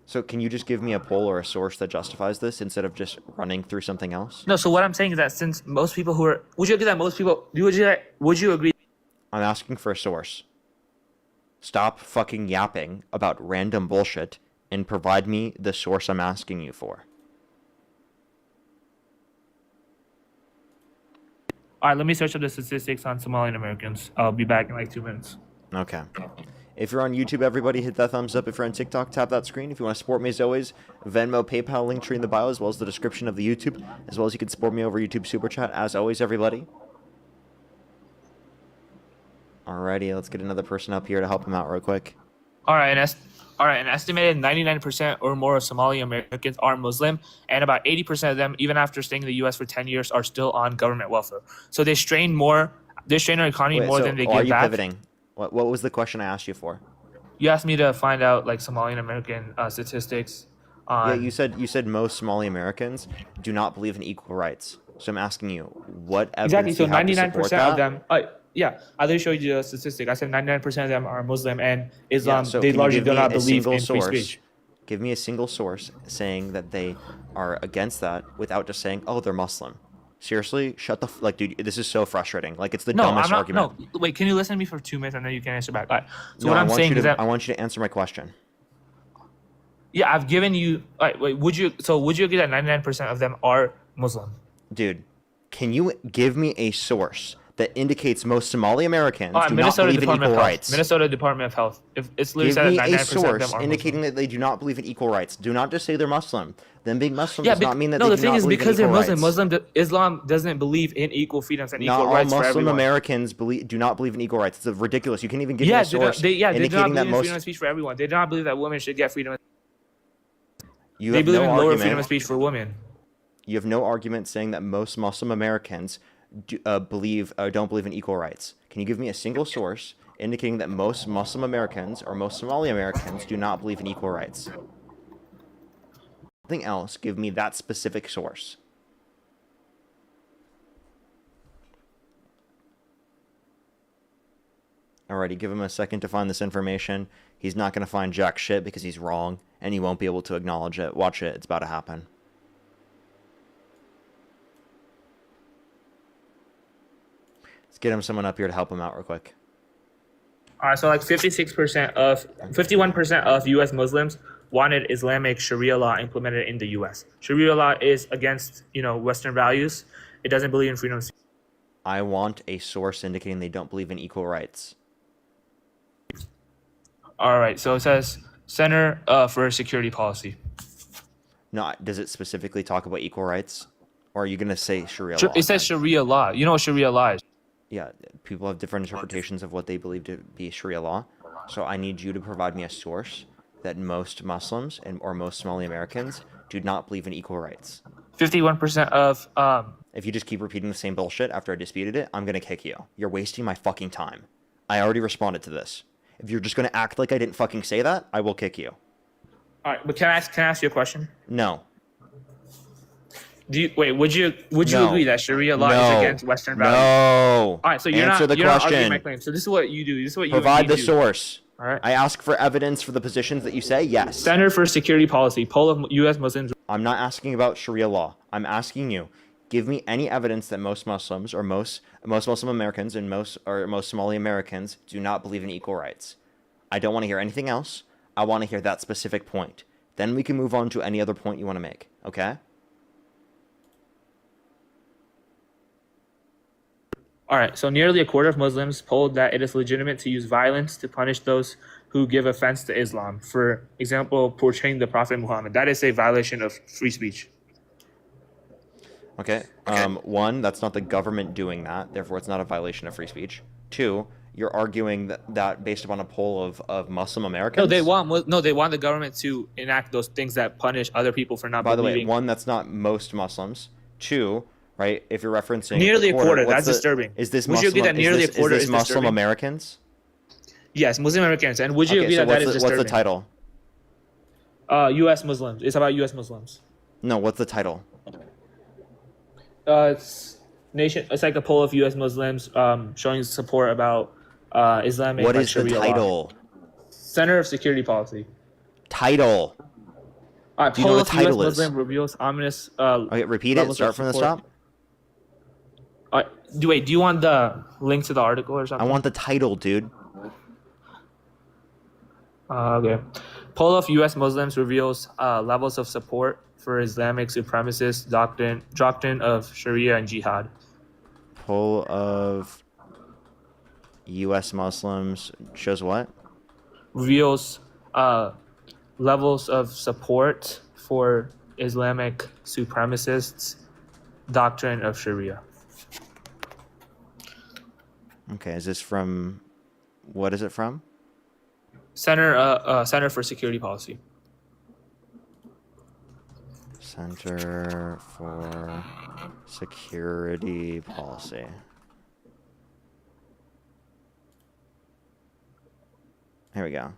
So can you just give me a poll or a source that justifies this instead of just running through something else? No. So what I'm saying is that since most people who are, would you agree that most people, would you agree? I'm asking for a source. Stop fucking yapping about random bullshit and provide me the source I'm asking you for. All right, let me search up the statistics on Somalian Americans. I'll be back in like 2 minutes. Okay. If you're on YouTube, everybody hit that thumbs up. If you're on TikTok, tap that screen. If you want to support me as always, Venmo, PayPal, link tree in the bio, as well as the description of the YouTube, as well as you can support me over YouTube Super Chat. As always, everybody. Alrighty, let's get another person up here to help him out real quick. All right, an estimated 99% or more of Somali Americans are Muslim, and about 80% of them, even after staying in the U.S. for 10 years, are still on government welfare. So they strain our economy more than they give back. Are you pivoting? What was the question I asked you for? You asked me to find out like Somalian American statistics. Yeah, you said most Somali Americans do not believe in equal rights. So I'm asking you, what evidence Exactly. So do you have to 99% support that? of them. Yeah, I literally showed you the statistic. I said 99% of them are Muslim, and Islam. So they can you largely give do me not a believe single in free source? speech. Give me a single source saying that they are against that without just saying, "Oh, they're Muslim." Seriously, shut the like, dude. This is so frustrating. Like, it's the dumbest argument. No, wait. Can you listen to me for 2 minutes and then you can answer back? All right. So No, what I'm saying is that I want you to answer my question. yeah, I've given you. All right, wait. Would you agree that 99% of them are Muslim? Dude, can you give me a source that indicates most Somali Americans do not Minnesota believe in Department equal of rights? Health. Minnesota Department of Health. If it's literally Give said me that a 99% of source them are indicating Muslim. that they do not believe in equal rights. Do not just say they're Muslim. Them being Muslim Yeah, does not mean that no. they The do thing not is, believe because in they're equal Muslim, rights. Islam doesn't believe in equal freedoms and Not equal all rights for Muslim everyone. Americans do not believe in equal rights. It's ridiculous. You can't even give me a They source do not indicating that believe in most. freedom of speech for everyone. They do not believe that women should get freedom. You They have believe no in lower argument. freedom of speech for women. You have no argument saying that most Muslim Americans don't believe in equal rights. Can you give me a single source indicating that most Muslim Americans or most Somali Americans do not believe in equal rights? Something else. Give me that specific source. Alrighty, give him a second to find this information. He's not going to find jack shit because he's wrong, and he won't be able to acknowledge it. Watch it. It's about to happen. Let's get him someone up here to help him out real quick. All right, so like 51% of U.S. Muslims wanted Islamic Sharia law implemented in the U.S. Sharia law is against, Western values. It doesn't believe in freedom of speech. I want a source indicating they don't believe in equal rights. All right, so it says Center for Security Policy. No, does it specifically talk about equal rights? Or are you going to say Sharia law? It says Sharia law. You know what Sharia law is? Yeah, people have different interpretations of what they believe to be Sharia law. So I need you to provide me a source that most Muslims or most Somali Americans do not believe in equal rights. 51% of... If you just keep repeating the same bullshit after I disputed it, I'm going to kick you. You're wasting my fucking time. I already responded to this. If you're just going to act like I didn't fucking say that, I will kick you. All right, but can I ask you a question? No. Would you agree that Sharia law is against Western values? No. All right, so you're Answer the not arguing question. my claim. So this is what you do. This is what you Provide the do. source. All right. I ask for evidence for the positions that you say. Yes. Center for Security Policy. Poll of U.S. Muslims. I'm not asking about Sharia law. I'm asking you, Give me any evidence that most Muslims or most Muslim Americans and most Somali Americans do not believe in equal rights. I don't want to hear anything else. I want to hear that specific point. Then we can move on to any other point you want to make. Okay? All right. So nearly a quarter of Muslims polled that it is legitimate to use violence to punish those who give offense to Islam. For example, portraying the Prophet Muhammad. That is a violation of free speech. Okay. One, that's not the government doing that. Therefore, it's not a violation of free speech. Two, you're arguing that based upon a poll of Muslim Americans. No, they want the government to enact those things that punish other people for not By believing. the way, one, that's not most Muslims. Two, right? If you're referencing nearly a quarter, what's that's disturbing. Is this Would Muslim? you agree that nearly a quarter is is Muslim disturbing? Americans? Yes, Muslim Americans. And would you agree that is disturbing? What's the title? U.S. Muslims. It's about U.S. Muslims. No, what's the title? It's like a poll of U.S. Muslims showing support about Islamic. What is the Sharia title? law. Center of Security Policy. Title. Do you know what the title is? Muslim reveals ominous. Okay, repeat it. Start from the top. Do you want the link to the article or something? I want the title, dude. Okay. Poll of U.S. Muslims reveals levels of support for Islamic supremacist doctrine of Sharia and Jihad. Poll of U.S. Muslims shows what? Reveals levels of support for Islamic supremacists' doctrine of Sharia. Okay, is this from? What is it from? Center for Security Policy. Center for Security Policy. Here we go.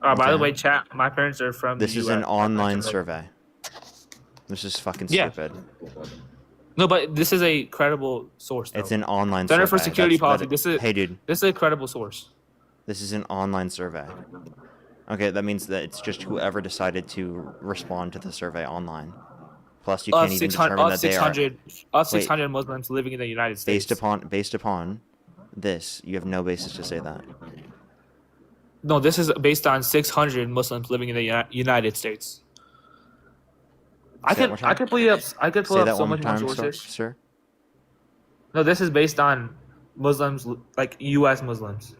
By the way, chat, my parents are from This the is US. an online survey. This is fucking stupid. No, but this is a credible source, though. It's an online Center survey. for Security Policy. Hey, dude. This is a credible source. This is an online survey. Okay, that means that it's just whoever decided to respond to the survey online. Plus, you can't even determine that they are. 600 Muslims living in the United States. Based upon this, you have no basis to say that. No, this is based on 600 Muslims living in the United States. I could pull up so much more sources. Sir? No, this is based on Muslims, like U.S. Muslims.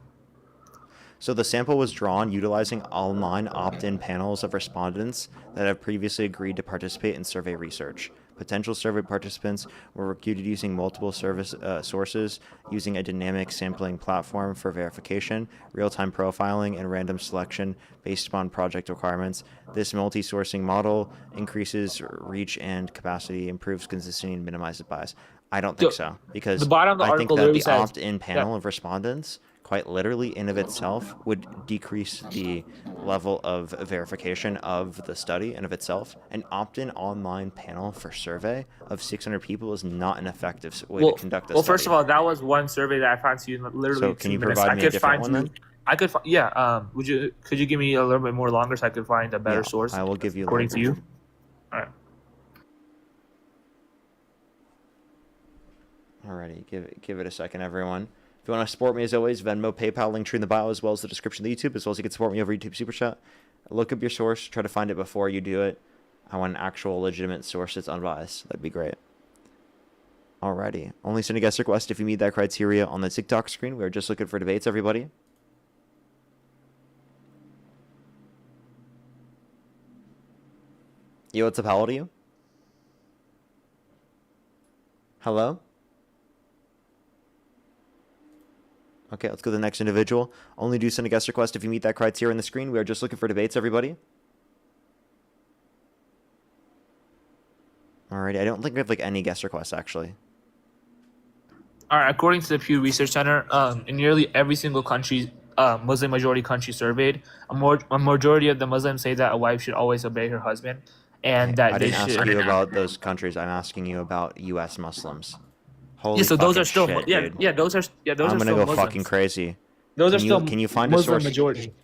So the sample was drawn utilizing online opt-in panels of respondents that have previously agreed to participate in survey research. Potential survey participants were recruited using multiple sources, using a dynamic sampling platform for verification, real-time profiling, and random selection based upon project requirements. This multi-sourcing model increases reach and capacity, improves consistency, and minimizes bias. I don't think so, because I think that the opt-in panel of respondents quite literally in of itself would decrease the level of verification of the study in of itself. An opt-in online panel for survey of 600 people is not an effective way to conduct a study. Well, first of all, that was one survey that I found to you in literally 2 minutes. So can you provide me a different one then? Could you give me a little bit more longer so I could find a better source? I will give you according to you. All right. Alrighty, give it a second, everyone. If you want to support me, as always, Venmo, PayPal, link tree in the bio, as well as the description of the YouTube, as well as you can support me over YouTube Super Chat. Look up your source, try to find it before you do it. I want an actual legitimate source that's unbiased. That'd be great. Alrighty. Only send a guest request if you meet that criteria on the TikTok screen. We're just looking for debates, everybody. Yo, what's up? How old are you? Hello? Okay, let's go to the next individual. Only do send a guest request if you meet that criteria on the screen. We are just looking for debates, everybody. Alrighty, I don't think we have like any guest requests actually. All right, according to the Pew Research Center, in nearly every single country, Muslim majority country surveyed, a majority of the Muslims say that a wife should always obey her husband, and that I didn't ask you about those countries. I'm asking you about U.S. Muslims. Holy so those are still shit, dude. Those are I'm gonna go Muslims. fucking crazy. Those are still can you find Muslim a source? majority.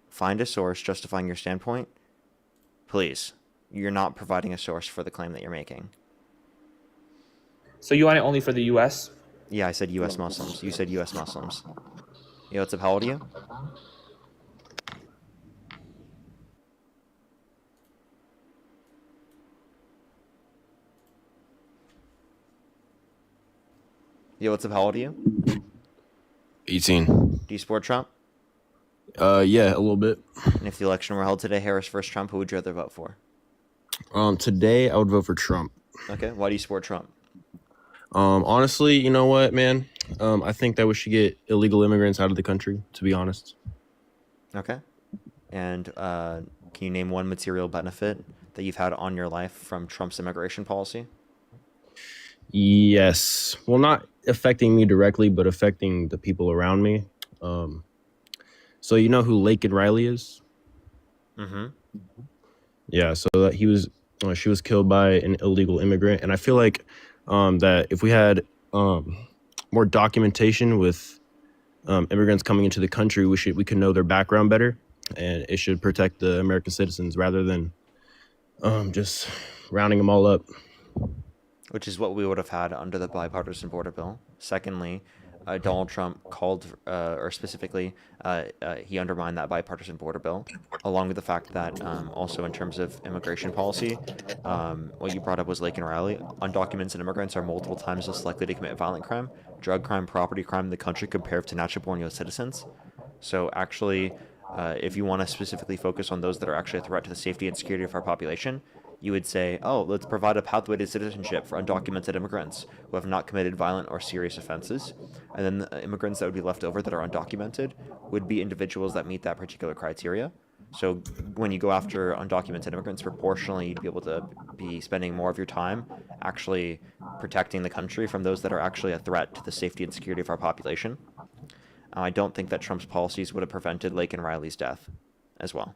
Find a source justifying your standpoint, please. You're not providing a source for the claim that you're making. So you want it only for the U.S.? Yeah, I said U.S. Muslims. You said U.S. Muslims. Yo, what's up? How old are you? Yo, what's up? How old are you? 18. Do you support Trump? Yeah, a little bit. And if the election were held today, Harris versus Trump, who would you rather vote for? Today I would vote for Trump. Okay, why do you support Trump? Honestly, you know what, man? I think that we should get illegal immigrants out of the country, to be honest. Okay. And can you name one material benefit that you've had on your life from Trump's immigration policy? Yes. Well, not affecting me directly, but affecting the people around me. So you know who Laken Riley is? Mm-hmm. Yeah, so that she was killed by an illegal immigrant. And I feel like that if we had more documentation with immigrants coming into the country, we could know their background better, and it should protect the American citizens rather than just rounding them all up. Which is what we would have had under the bipartisan border bill. Secondly, Donald Trump called, or specifically, he undermined that bipartisan border bill, along with the fact that also in terms of immigration policy, what you brought up was Laken Riley. Undocumented immigrants are multiple times less likely to commit violent crime, drug crime, property crime in the country compared to natural-born U.S. citizens. So actually, if you want to specifically focus on those that are actually a threat to the safety and security of our population, you would say, oh, let's provide a pathway to citizenship for undocumented immigrants who have not committed violent or serious offenses. And then the immigrants that would be left over that are undocumented would be individuals that meet that particular criteria. So when you go after undocumented immigrants, proportionally, you'd be able to be spending more of your time actually protecting the country from those that are actually a threat to the safety and security of our population. I don't think that Trump's policies would have prevented Laken Riley's death as well.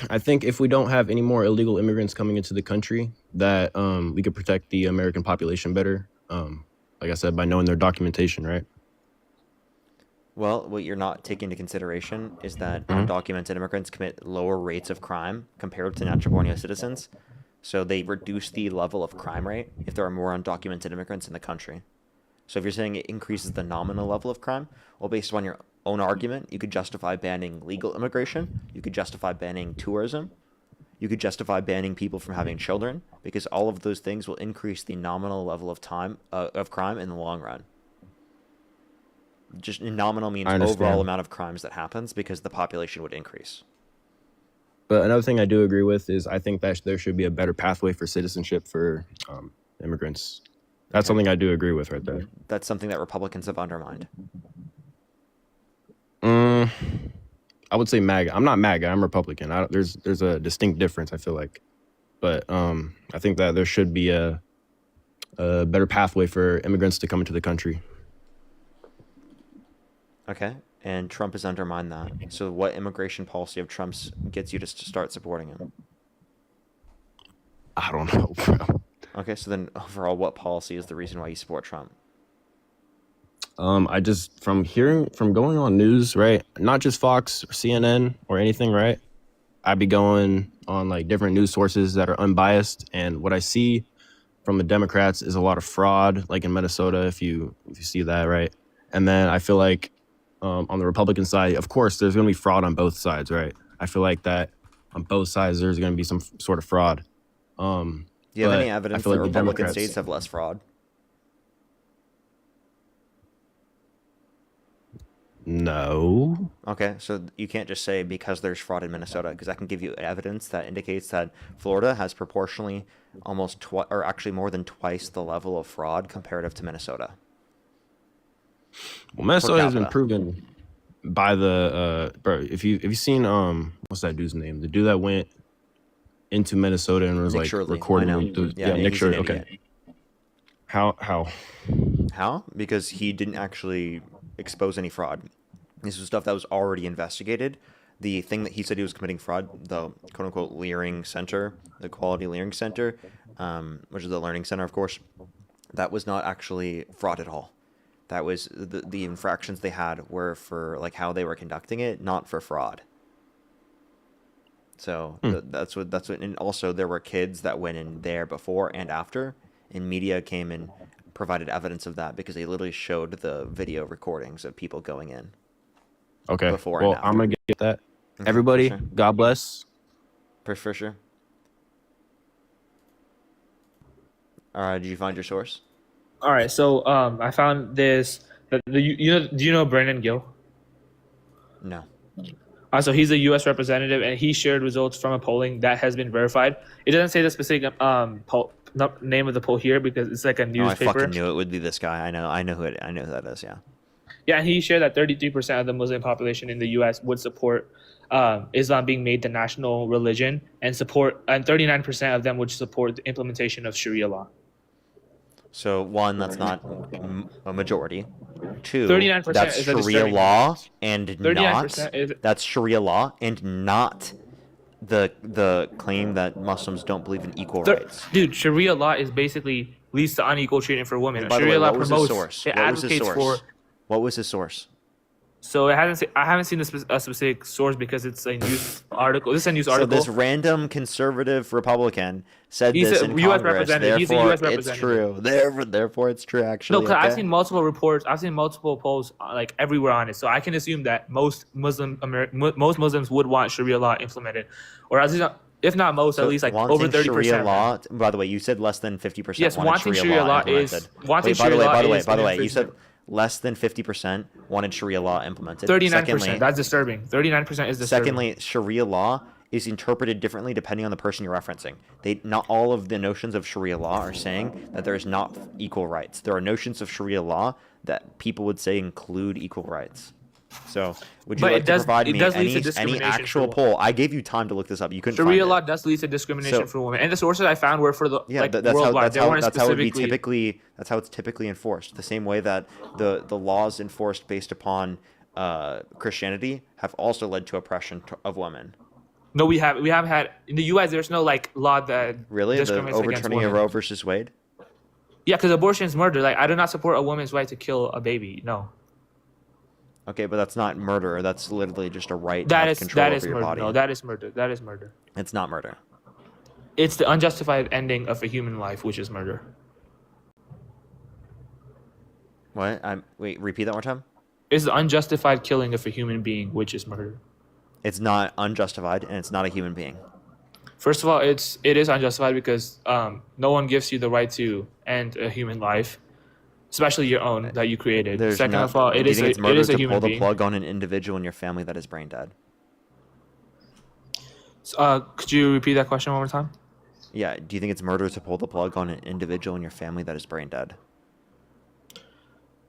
I think if we don't have any more illegal immigrants coming into the country, that we could protect the American population better. Like I said, by knowing their documentation, right? Well, what you're not taking into consideration is that undocumented immigrants commit lower rates of crime compared to natural-born U.S. citizens. So they reduce the level of crime rate if there are more undocumented immigrants in the country. So if you're saying it increases the nominal level of crime, well, based on your own argument, you could justify banning legal immigration. You could justify banning tourism. You could justify banning people from having children, because all of those things will increase the nominal level of crime in the long run. Just nominal means overall amount of crimes that happens because the population would increase. But another thing I do agree with is I think that there should be a better pathway for citizenship for immigrants. That's something I do agree with right there. That's something that Republicans have undermined. I would say MAGA. I'm not MAGA. I'm Republican. There's a distinct difference, I feel like. But I think that there should be a better pathway for immigrants to come into the country. Okay. And Trump has undermined that. So what immigration policy of Trump's gets you to start supporting him? I don't know, bro. Okay, so then overall, what policy is the reason why you support Trump? I just, from going on news, right? Not just Fox or CNN or anything, right? I'd be going on like different news sources that are unbiased. And what I see from the Democrats is a lot of fraud, like in Minnesota, if you see that, right? And then I feel like on the Republican side, of course, there's going to be fraud on both sides, right? I feel like that on both sides, there's going to be some sort of fraud. Do you have any evidence that Republican states have less fraud? No. Okay, so you can't just say because there's fraud in Minnesota, because I can give you evidence that indicates that Florida has proportionally almost or actually more than twice the level of fraud comparative to Minnesota. Well, Minnesota has been proven by the bro. If you've seen what's that dude's name? The dude that went into Minnesota and was Nick like Shirley. recording. Nick Shirley. Okay. How? Because he didn't actually expose any fraud. This was stuff that was already investigated. The thing that he said he was committing fraud, the quote-unquote Leering Center, the Quality Leering Center, which is the learning center, of course, that was not actually fraud at all. That was the infractions they had were for like how they were conducting it, not for fraud. So that's what, and also there were kids that went in there before and after, and media came and provided evidence of that because they literally showed the video recordings of people going in. Okay. Before Well, and after. I'm gonna get that. Okay, Everybody, for sure. God bless. For sure. All right, did you find your source? All right, so I found this. Do you know Brandon Gill? No. So he's a U.S. representative, and he shared results from a polling that has been verified. It doesn't say the specific name of the poll here because it's like a Oh, I newspaper. fucking knew it would be this guy. I know who that is. Yeah. Yeah, and he shared that 33% of the Muslim population in the U.S. would support Islam being made the national religion, and 39% of them would support the implementation of Sharia law. So one, that's not a majority. Two, 39% that's is a Sharia disturbing law number. and 39% is that's Sharia law and not the claim that Muslims don't believe in equal rights. Dude, Sharia law is basically leads to unequal treatment for women. By the Sharia way, law what was promotes. his source? It What was his advocates source? for. What was his source? So I haven't seen a specific source because it's a news article. This is a news So article. this random conservative Republican said He's this a in US Congress. representative. He's a Therefore, US it's representative. true. Therefore, it's true. Actually, No, because I've okay? seen multiple reports. I've seen multiple polls like everywhere on it. So I can assume that most Muslims would want Sharia law implemented, or at least if not most, So at least like wanting over 30%. Sharia law. By the way, you said less than 50%. Yes, wanting Sharia law is implemented. wanting Wait, Sharia law is by the an way, you said infringement. less than 50% wanted Sharia law implemented. 39%. That's disturbing. 39% is disturbing. Secondly, Sharia law is interpreted differently depending on the person you're referencing. Not all of the notions of Sharia law are saying that there is not equal rights. There are notions of Sharia law that people would say include equal rights. So, would you But like it to does- provide it me does lead to any discrimination actual for poll? I gave you time to look this up. You couldn't Sharia find law it. does lead to discrimination So- for women, and the sources I found were for the Yeah, like that's worldwide. They weren't how it would be specifically. that's how it's typically enforced. The same way that the laws enforced based upon Christianity have also led to oppression of women. No, we have had in the U.S. There's no like law that Really, the discriminates against overturning of women. Roe versus Wade. Yeah, because abortion is murder. Like I do not support a woman's right to kill a baby. No, Okay, but that's not murder. That's literally just a right to that have is control that over is your murder. body. No, that is murder. That is murder. It's not murder. It's the unjustified ending of a human life, which is murder. What? Wait, repeat that one more time. It's the unjustified killing of a human being, which is murder. It's not unjustified, and it's not a human being. First of all, it is unjustified because no one gives you the right to end a human life, especially your own that you created. Second of all, do you it is think a, it's it murder is a to human pull the being. plug on an individual in your family that is brain dead? Could you repeat that question one more time? Yeah. Do you think it's murder to pull the plug on an individual in your family that is brain dead?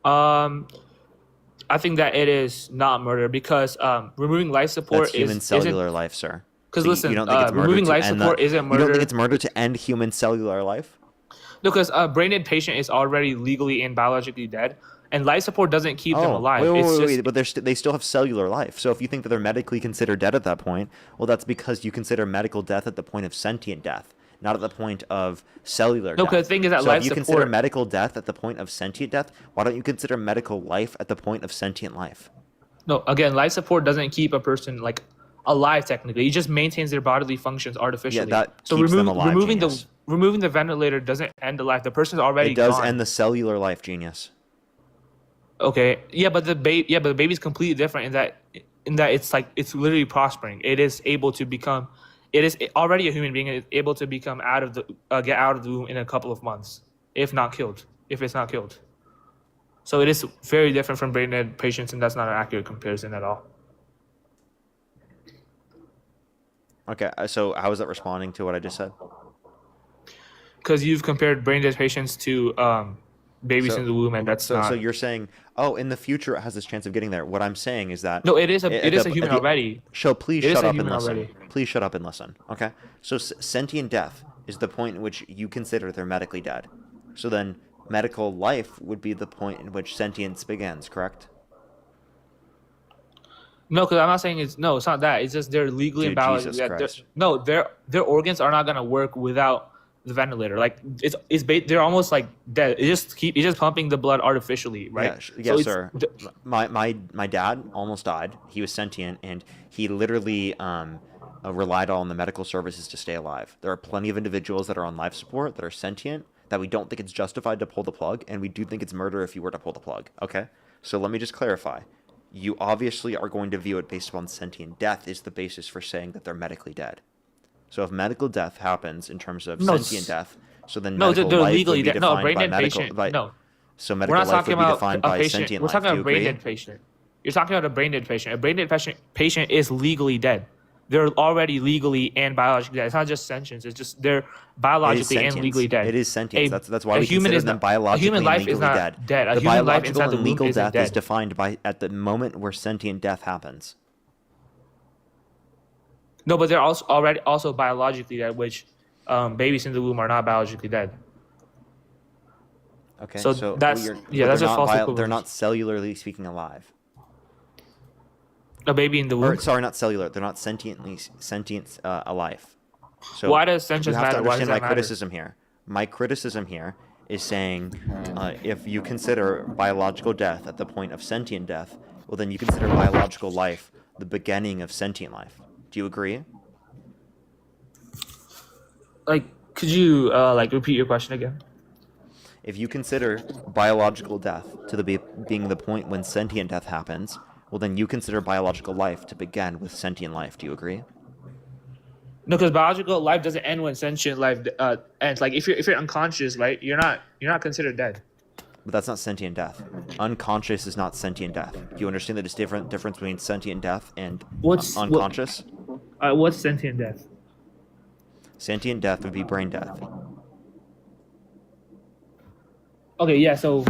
I think that it is not murder because removing life support That's human cellular life, sir. Because So listen, you don't think it's murder removing to life end support the, isn't You murder. don't think it's murder to end human cellular life? No, because a brain dead patient is already legally and biologically dead, and life support doesn't keep them alive. Wait, but they still have cellular life. So if you think that they're medically considered dead at that point, well, that's because you consider medical death at the point of sentient death, not at the point of cellular No, death. 'cause the thing is that so life if you support- consider medical death at the point of sentient death, why don't you consider medical life at the point of sentient life? No, again, life support doesn't keep a person like alive technically. It just maintains their bodily functions artificially. Yeah, that keeps them alive, genius. removing the ventilator doesn't end the life. The person's already It does gone. end the cellular life, genius. Okay. Yeah, but the baby's completely different in that it's like it's literally prospering. It is able to become it is already a human being and is able to become get out of the womb in a couple of months, if it's not killed. So it is very different from brain dead patients, and that's not an accurate comparison at all. Okay, so how is that responding to what I just said? Because you've compared brain dead patients to babies So- in the womb, and that's not. So you're saying, oh, in the future it has this chance of getting there. What I'm saying is that No, it is a human already. Please It is shut a up and human listen. already. Please shut up and listen. Okay. So sentient death is the point in which you consider they're medically dead. So then medical life would be the point in which sentience begins. Correct? No, because I'm not saying it's not that. It's just they're legally Dude, imbalanced. Jesus that Christ. Their organs are not gonna work without the ventilator. Like they're almost like dead. It's just pumping the blood artificially, right? Yeah, So it's- sir. My dad almost died. He was sentient, and he literally relied on the medical services to stay alive. There are plenty of individuals that are on life support that are sentient that we don't think it's justified to pull the plug, and we do think it's murder if you were to pull the plug. Okay, so let me just clarify. You obviously are going to view it based upon sentient death is the basis for saying that they're medically dead. So if medical death happens in terms of sentient death, so then no, medical they're life legally would be dead. No, defined brain by dead medical. patient. By, No, so we're medical not life talking would be about defined a by patient. sentient We're life. talking Do you about a brain agree? dead patient. You're talking about a brain dead patient. A brain dead patient is legally dead. They're already legally and biologically dead. It's not just sentience. It's just they're biologically and legally dead. It is sentience. That's why a we human consider is them not, biologically a human life and legally is not dead. dead. A The human life biological inside the and womb legal isn't death is dead. defined by at the moment where sentient death happens. No, but they're also already also biologically dead, which babies in the womb are not biologically dead. Okay, So that's they're just false they're not equivalence. cellularly speaking alive. A baby in the womb. Or sorry, not cellular. They're not sentient alive. So Why does you sentience have to matter? Why does understand that my matter? criticism here. My criticism here is saying if you consider biological death at the point of sentient death, well, then you consider biological life the beginning of sentient life. Do you agree? Like, could you like repeat your question again? If you consider biological death to being the point when sentient death happens, well, then you consider biological life to begin with sentient life. Do you agree? No, because biological life doesn't end when sentient life ends. Like if you're unconscious, right? You're not considered dead. But that's not sentient death. Unconscious is not sentient death. Do you understand the difference between sentient death and unconscious? What's sentient death? Sentient death would be brain death. Okay, yeah. So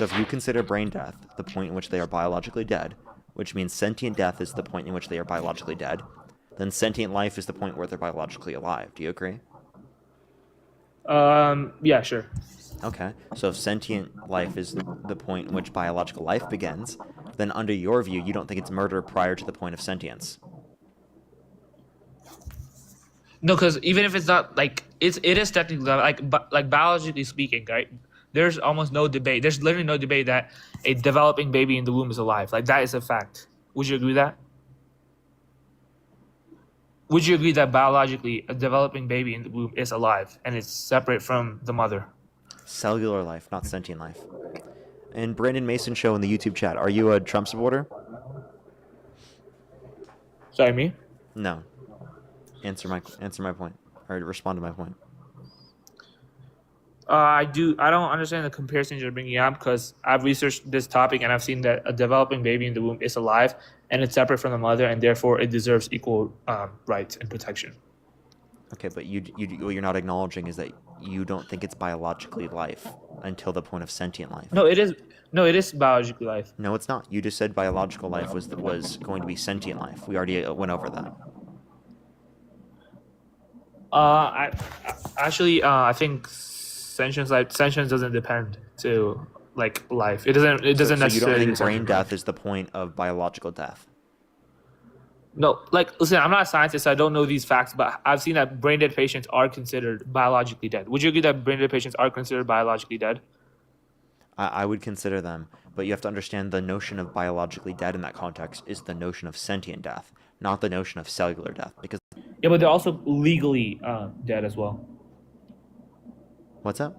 if you consider brain death the point in which they are biologically dead, which means sentient death is the point in which they are biologically dead, then sentient life is the point where they're biologically alive. Do you agree? yeah, sure. Okay, so if sentient life is the point in which biological life begins, then under your view, you don't think it's murder prior to the point of sentience. No, because even if it's not like it is technically like biologically speaking, right? There's almost no debate. There's literally no debate that a developing baby in the womb is alive. Like that is a fact. Would you agree with that? Would you agree that biologically a developing baby in the womb is alive and it's separate from the mother? Cellular life, not sentient life. And Brandon Mason show in the YouTube chat, are you a Trump supporter? Sorry, me? No. Answer my point, or respond to my point. I don't understand the comparisons you're bringing up because I've researched this topic and I've seen that a developing baby in the womb is alive and it's separate from the mother and therefore it deserves equal rights and protection. Okay, but what you're not acknowledging is that you don't think it's biologically life until the point of sentient life. No, it is. No, it is biologically life. No, it's not. You just said biological life was going to be sentient life. We already went over that. I think sentience doesn't depend to like life. It doesn't So necessarily. you don't think depend brain on death life. is the point of biological death? No, like listen, I'm not a scientist. So I don't know these facts, but I've seen that brain dead patients are considered biologically dead. Would you agree that brain dead patients are considered biologically dead? I would consider them, but you have to understand the notion of biologically dead in that context is the notion of sentient death, not the notion of cellular death. Because Yeah, but they're also legally dead as well. what's that?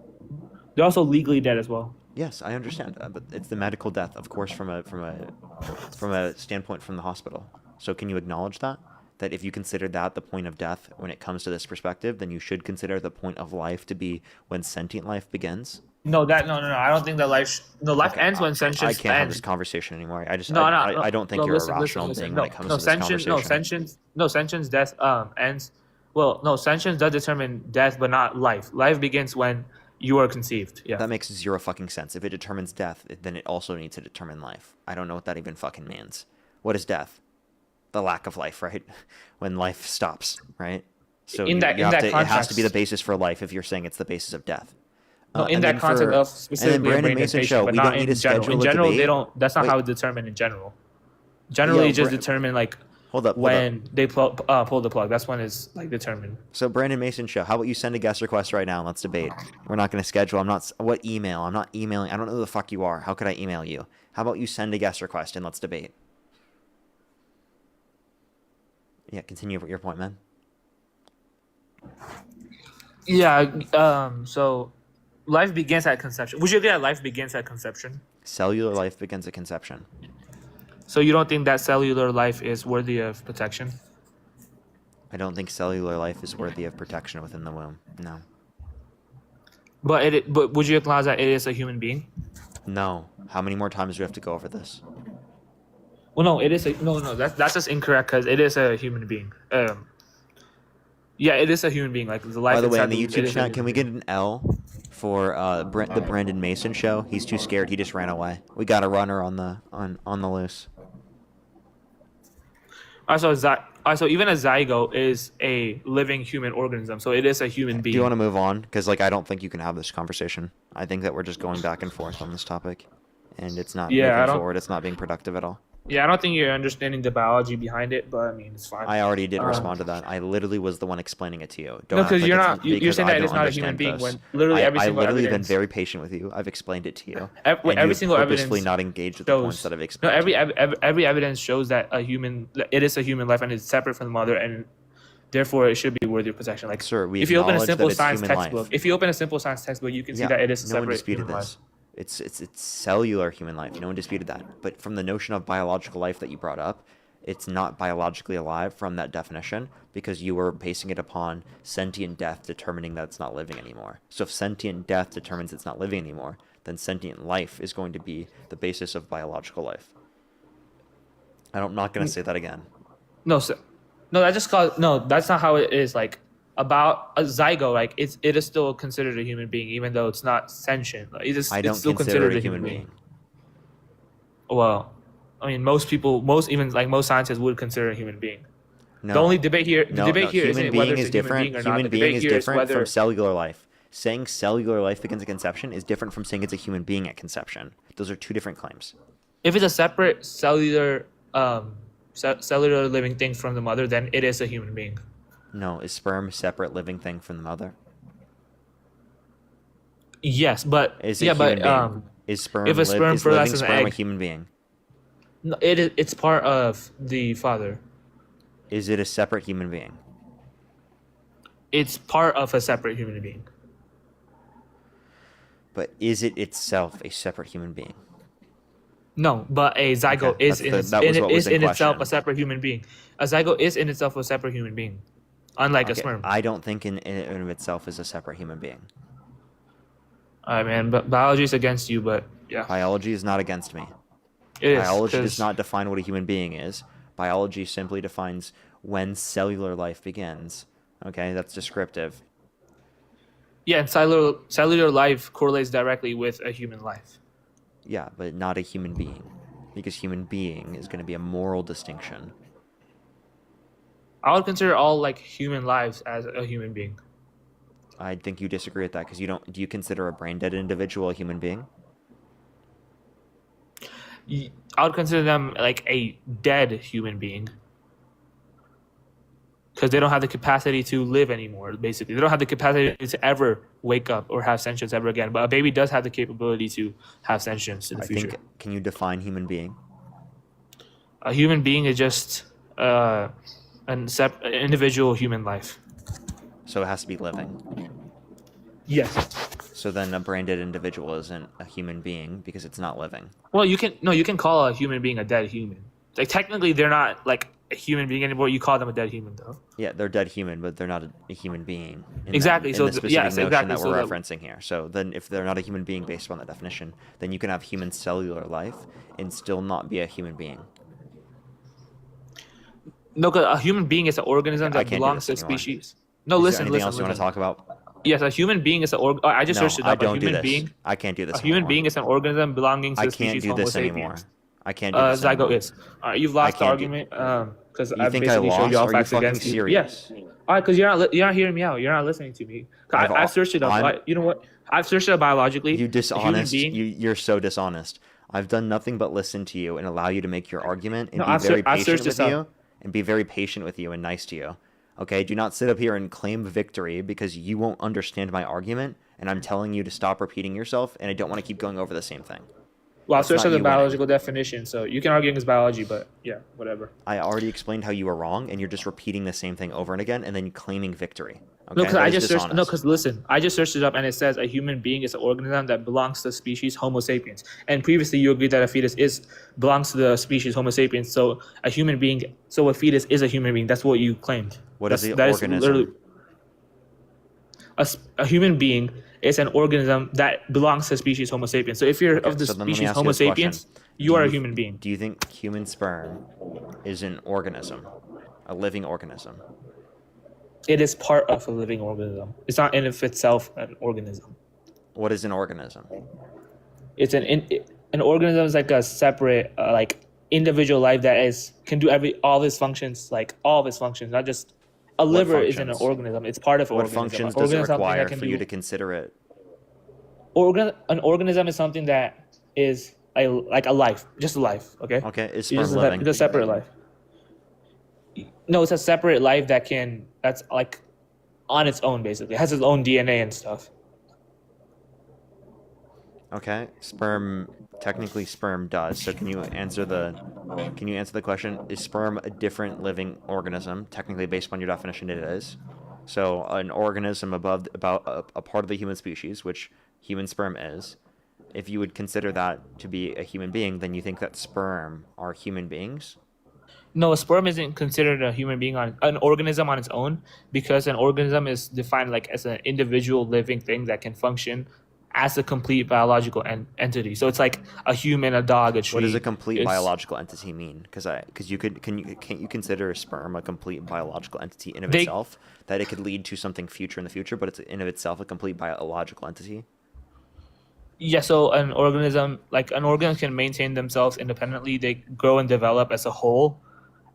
They're also legally dead as well. Yes, I understand, but it's the medical death, of course, from a standpoint from the hospital. So can you acknowledge that? That if you consider that the point of death when it comes to this perspective, then you should consider the point of life to be when sentient life begins? No. I don't think that life ends when sentience I can't have ends. this conversation anymore. I don't think No, you're listen, a rational listen, being listen. when it comes to this conversation. Sentience death ends. Well, no, sentience does determine death, but not life. Life begins when you are conceived. Yeah. That makes zero fucking sense. If it determines death, then it also needs to determine life. I don't know what that even fucking means. What is death? The lack of life, right? When life stops, right? So In that it has to be the context. basis for life if you're saying it's the basis of death. No, in And that then context of and then specifically a Brandon brain dead Mason patient, show, but we not don't need in to general. schedule In a general, debate. they don't. That's not Wait. how it's determined in general. Generally, it's just determined like Hold up. when they pull the plug. That's when it's like determined. So Brandon Mason show, how about you send a guest request right now and let's debate. We're not going to schedule. What email? I'm not emailing. I don't know who the fuck you are. How could I email you? How about you send a guest request and let's debate? Yeah, continue with your point, man. Yeah. So, life begins at conception. Would you agree that life begins at conception? Cellular life begins at conception. So you don't think that cellular life is worthy of protection? I don't think cellular life is worthy of protection within the womb. No. But would you acknowledge that it is a human being? No. How many more times do we have to go over this? Well, no, it is no. That's just incorrect because it is a human being. Yeah, it is a human being. Like the life. By the way, inside in the womb, it YouTube is a chat, human can we being. get an L for the Brandon Mason show? He's too scared. He just ran away. We got a runner on the loose. So even a zygote is a living human organism, so it is a human being. Do you want to move on? Because I don't think you can have this conversation. I think that we're just going back and forth on this topic, and it's not moving forward. It's not being productive at all. Yeah, I don't think you're understanding the biology behind it, but I mean, it's fine. I already did respond to that. I literally was the one explaining it to you. No, because you're not. You're saying that it's not a human being when literally every single I've literally evidence. been very patient with you. I've explained it to you. Every single purposefully evidence not engaged with the points that I've No, explained. every evidence shows that it is a human life and it's separate from the mother, and therefore it should be worthy of protection. Like, sir, we if you open a acknowledge simple that it's science human textbook, life. if you open a simple science textbook, you can see that it is a no one separate disputed human this. life. It's cellular human life. No one disputed that. But from the notion of biological life that you brought up, it's not biologically alive from that definition because you were basing it upon sentient death determining that it's not living anymore. So if sentient death determines it's not living anymore, then sentient life is going to be the basis of biological life. I'm not going to say that again. No, that's not how it is. Like about a zygote, like it is still considered a human being, even though it's not sentient. Like, I don't it's still consider considered it a human being. Well, I mean, most scientists would consider it a human being. No. The only debate here, human being is different. Human being or not. Human The being debate is here is different whether from cellular life. Saying cellular life begins at conception is different from saying it's a human being at conception. Those are two different claims. if it's a separate cellular living thing from the mother, then it is a human being. No, is sperm a separate living thing from the mother? Yes, but Is it human being? Is sperm if a sperm is living fertilizes an sperm a egg, human being? no, it's part of the father. Is it a separate human being? It's part of a separate human being. But is it itself a separate human being? No, but a zygote Okay, is in itself question. a separate human being. A zygote is in itself a separate human being, unlike a Okay, sperm. I don't think in and of itself is a separate human being. All right, man. But biology is against you, but yeah, Biology is not against me. it is. Biology 'Cause- does not define what a human being is. Biology simply defines when cellular life begins. Okay, that's descriptive. Yeah, and cellular life correlates directly with a human life. Yeah, but not a human being. Because human being is going to be a moral distinction. I would consider all like human lives as a human being. I think you disagree with that because do you consider a brain dead individual a human being? I would consider them like a dead human being because they don't have the capacity to live anymore. Basically, they don't have the capacity to ever wake up or have sentience ever again. But a baby does have the capability to have sentience in the future. Can you define human being? A human being is just an individual human life. So it has to be living. Yes. So then a brain dead individual isn't a human being because it's not living. Well, you can call a human being a dead human. Like technically, they're not like a human being anymore. You call them a dead human, though. Yeah, they're dead human, but they're not a human being. Exactly. In So the specific yes, notion exactly. that So we're that- referencing here. So then, if they're not a human being based on that definition, then you can have human cellular life and still not be a human being. No, because a human being is an organism I that can't do belongs this to a anymore. species. No, Is listen, there anything listen, else you want to talk about? Yes, a human being is an I just No, searched it I up. don't A do human this. being. I can't do this. A human anymore. being is an organism belonging to I the can't species do Homo this anymore. sapiens. I can't do this Zygote anymore. is. All right, you've lost the can't do- argument because You I think I basically showed you all lost? Are you facts fucking against you. serious? Yes. All right, because you're not hearing me out. You're not listening to me. I've searched it up. You know what? I've searched it up biologically. You dishonest. A human being, You're so dishonest. I've done nothing but listen to you and allow you to make your argument and No, be I've very I've patient searched with this you up. and be very patient with you and nice to you. Okay, do not sit up here and claim victory because you won't understand my argument and I'm telling you to stop repeating yourself and I don't want to keep going over the same thing. Well, I'll That's search not up the you winning. biological definition. So you can argue against biology, but yeah, whatever. I already explained how you were wrong, and you're just repeating the same thing over and again, and then claiming victory. Okay? No, because That I is just searched. No, dishonest. because listen, I just searched it up, and it says a human being is an organism that belongs to the species Homo sapiens. And previously, you agreed that a fetus belongs to the species Homo sapiens. So a human being, so a fetus is a human being. That's what you claimed. What is the that organism? literally a human being is an organism that belongs to the species Homo sapiens. So if you're Okay, of the so then let me species ask you Homo this question. sapiens, you are a human being. Do you think human sperm is an organism, a living organism? It is part of a living organism. It's not in of itself an organism. What is an organism? It's an organism is like a separate like individual life that can do all of its functions, not just a liver isn't an organism. It's part of an What organism. functions An does it organism is something require that can for you to consider it? An organism is something that is like a life, just a life. Okay. Okay, is It's sperm living? It's a separate life. No, it's a separate life that's like on its own, basically. It has its own DNA and stuff. Okay, technically sperm does. So can you answer the question? Is sperm a different living organism? Technically, based on your definition, it is. So an organism about a part of the human species, which human sperm is. If you would consider that to be a human being, then you think that sperm are human beings? No, a sperm isn't considered a human being an organism on its own, because an organism is defined like as an individual living thing that can function as a complete biological entity. So it's like a human, a dog, a tree. What does a complete biological entity mean? Can't you consider a sperm a complete biological entity in of itself? That it could lead to something future in the future, but it's in of itself a complete biological entity? Yeah, so an organism can maintain themselves independently. They grow and develop as a whole.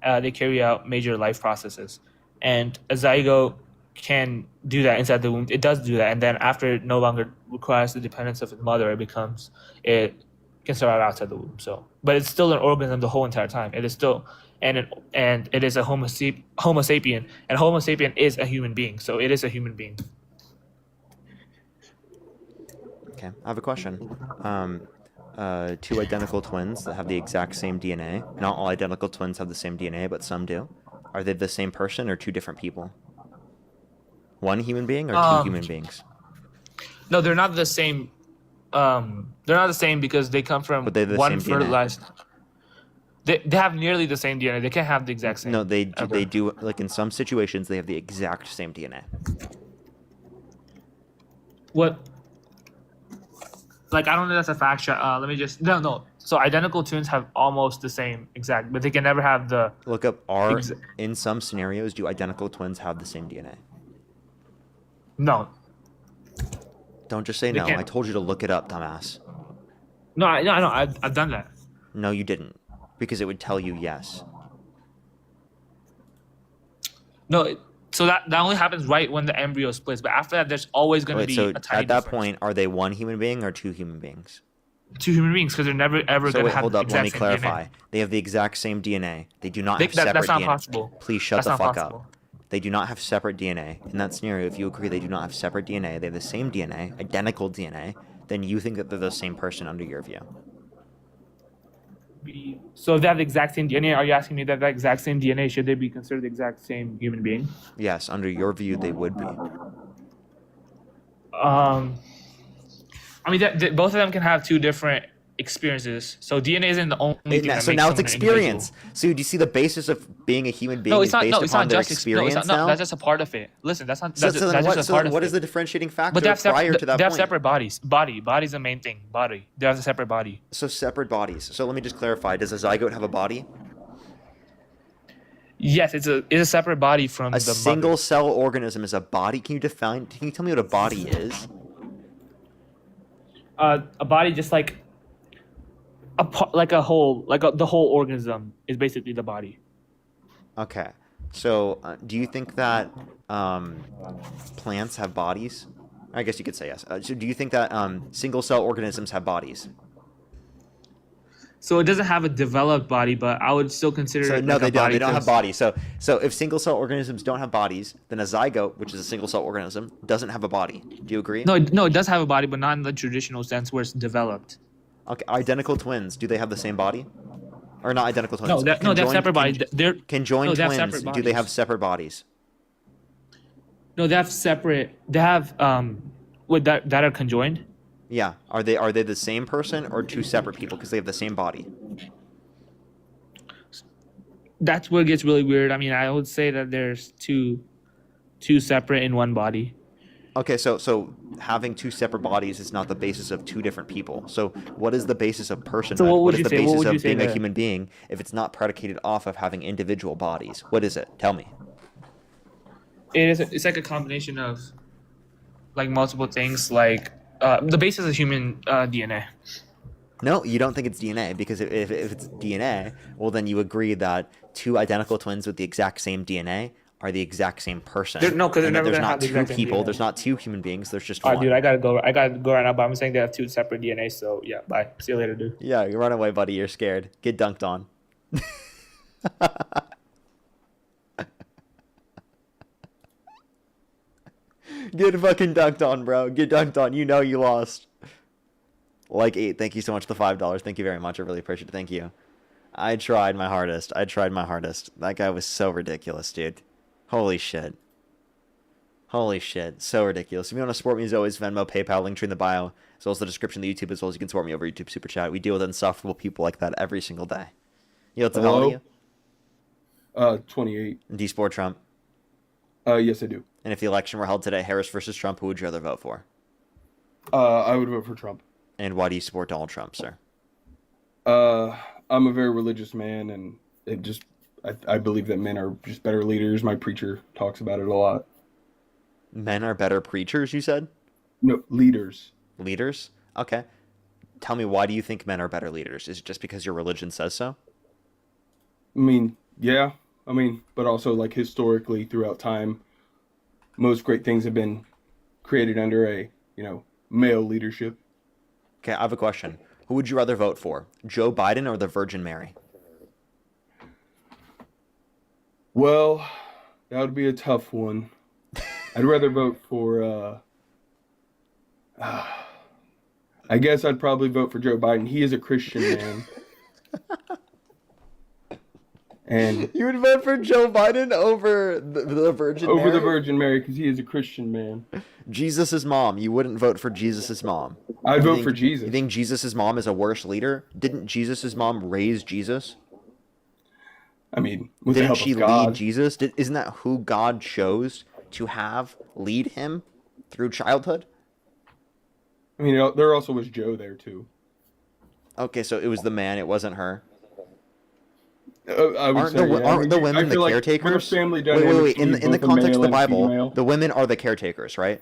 They carry out major life processes. And a zygote can do that inside the womb. It does do that. And then after it no longer requires the dependence of its mother, it can survive outside the womb. So, but it's still an organism the whole entire time. It is still, and it is a Homo sapien. And Homo sapien is a human being. So it is a human being. Okay, I have a question. Two identical twins that have the exact same DNA. Not all identical twins have the same DNA, but some do. Are they the same person or two different people? One human being or two human beings? No, they're not the same. They're not the same because they come from one fertilized. They have nearly the same DNA. They can't have the exact same. No, they do. Like in some situations, they have the exact same DNA. What? Like, I don't know if that's a fact. Let me just no. So identical twins have almost the same exact, but they can never have the. Look up in some scenarios, do identical twins have the same DNA? No. Don't just say no. I told you to look it up, dumbass. No, I've done that. No, you didn't, because it would tell you yes. No, so that only happens right when the embryo splits. But after that, there's always going to be a tiny at that difference. point, are they one human being or two human beings? Two human beings, because they're never ever going to have the exact let me same clarify. DNA. They have the exact same DNA. They do not have separate that's not DNA. possible. Please shut That's the not fuck possible. up. They do not have separate DNA. In that scenario, if you agree they do not have separate DNA, they have the same DNA, identical DNA, then you think that they're the same person under your view. So if they have the exact same DNA, are you asking me that exact same DNA, should they be considered the exact same human being? Yes, under your view, they would be. I mean, both of them can have two different experiences. So DNA isn't the only thing that So makes now it's someone an experience. individual. So do you see the basis of being a human being No, is it's not. based No, it's upon not their just experience no, it's not, now? no, that's just a part of it. Listen, that's not. That's, So that's just a part of what it. is the differentiating factor But they have prior to that they have point? separate bodies. Body's the main thing. Body. They have a separate body. So separate bodies. So let me just clarify. Does a zygote have a body? Yes, it's a separate body from A the single mother. cell organism is a body. Can you tell me what a body is? A body just like the whole organism is basically the body. Okay. So do you think that plants have bodies? I guess you could say yes. So do you think that single cell organisms have bodies? So it doesn't have a developed body, but I would still consider So it no, like they a don't. body. They don't have bodies. So if single cell organisms don't have bodies, then a zygote, which is a single cell organism, doesn't have a body. Do you agree? No, it does have a body, but not in the traditional sense where it's developed. Okay, identical twins. Do they have the same body? Or not identical twins? No, they have Conjoined- separate bodies. They're Conjoined no, they have twins. separate Do they have bodies. separate bodies? No, they have separate. They have with that are conjoined. Yeah. Are they the same person or two separate people because they have the same body? That's where it gets really weird. I mean, I would say that there's two separate in one body. Okay, so having two separate bodies is not the basis of two different people. So what is the basis of personhood? So what would is you the say? What basis would you of say being a there? human being if it's not predicated off of having individual bodies? What is it? Tell me. It's like a combination of like multiple things. Like the basis of human DNA. No, you don't think it's DNA because if it's DNA, well then you agree that two identical twins with the exact same DNA are the exact same person. No, because they're and that never there's gonna not have the two exact same people. DNA. There's not two human beings. There's just All right, one. dude, I gotta go. I gotta go right now. But I'm saying they have two separate DNA. So yeah, bye. See you later, dude. Yeah, you run away, buddy. You're scared. Get dunked on. Get fucking dunked on, bro. Get dunked on. You know you lost. Like 8. Thank you so much for the $5. Thank you very much. I really appreciate it. Thank you. I tried my hardest. That guy was so ridiculous, dude. Holy shit. Holy shit. So ridiculous. If you want to support me, as always, Venmo, PayPal, link tree in the bio, as well as the description of the YouTube, as well as you can support me over YouTube Super Chat. We deal with insufferable people like that every single day. You know what's the value? 28. Do you support Trump? Yes, I do. And if the election were held today, Harris versus Trump, who would you rather vote for? I would vote for Trump. And why do you support Donald Trump, sir? I'm a very religious man, and I believe that men are just better leaders. My preacher talks about it a lot. Men are better preachers, you said? No, leaders. Leaders? Okay. Tell me, why do you think men are better leaders? Is it just because your religion says so? I mean, yeah. But also, like, historically, throughout time, most great things have been created under a, male leadership. Okay, I have a question. Who would you rather vote for? Joe Biden or the Virgin Mary? Well, that would be a tough one. I'd rather vote for, I guess I'd probably vote for Joe Biden. He is a Christian man. And you would vote for Joe Biden over the Virgin Mary? Over the Virgin Mary, because he is a Christian man. Jesus' mom. You wouldn't vote for Jesus' mom. I'd vote for Jesus. You think Jesus' mom is a worse leader? Didn't Jesus' mom raise Jesus? I mean, with the Didn't help she of God. lead Jesus? Isn't that who God chose to have lead him through childhood? I mean, there also was Joe there, too. Okay, so it was the man, it wasn't her. I would Aren't say, the, yeah. aren't the I women the feel like caretakers? with a family Wait, dynamic, In you the both a context of male the and a Bible, female. the women are the caretakers, right?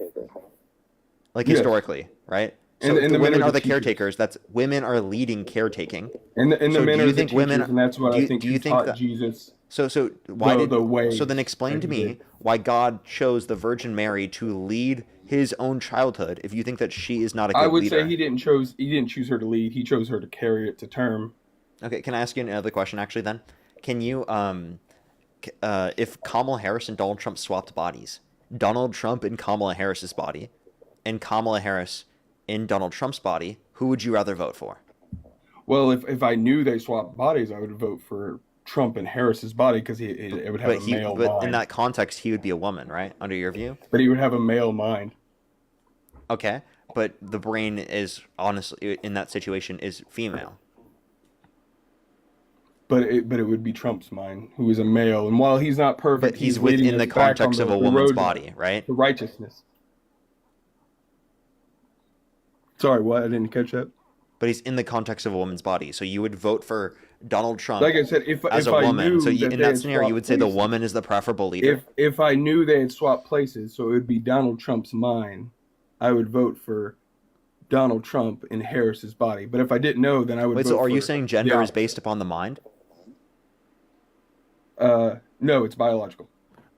Like Yes. historically, right? So And if the the men women are are the the caretakers. That's women are leading caretaking. And the So men do are you the think teachers, women? and that's what do you, I think do you he think taught that? Jesus. So why the way So then explain that to he me did. why God chose the Virgin Mary to lead his own childhood. If you think that she is not a good I would leader. say he didn't choose her to lead. He chose her to carry it to term. Okay, can I ask you another question? Actually, then, can you if Kamala Harris and Donald Trump swapped bodies, Donald Trump in Kamala Harris's body, and Kamala Harris in Donald Trump's body, who would you rather vote for? Well, if I knew they swapped bodies, I would vote for Trump and Harris's body because it would have a male But mind. in that context, he would be a woman, right? Under your view. But he would have a male mind. Okay, but the brain is honestly in that situation is female. But it would be Trump's mind, who is a male, and while he's not perfect, But he's leading within the us back on context of a the woman's road body, right? to righteousness. Sorry, what? I didn't catch that. But he's in the context of a woman's body, so you would vote for Donald Trump Like I said, if as if a I woman. knew So that in they that had scenario, you would swapped say the places- woman is the preferable leader. If I knew they had swapped places, so it would be Donald Trump's mind, I would vote for Donald Trump in Harris's body. But if I didn't know, then I would. Wait, vote so are you for saying the gender is opposite. based upon the mind? No, it's biological.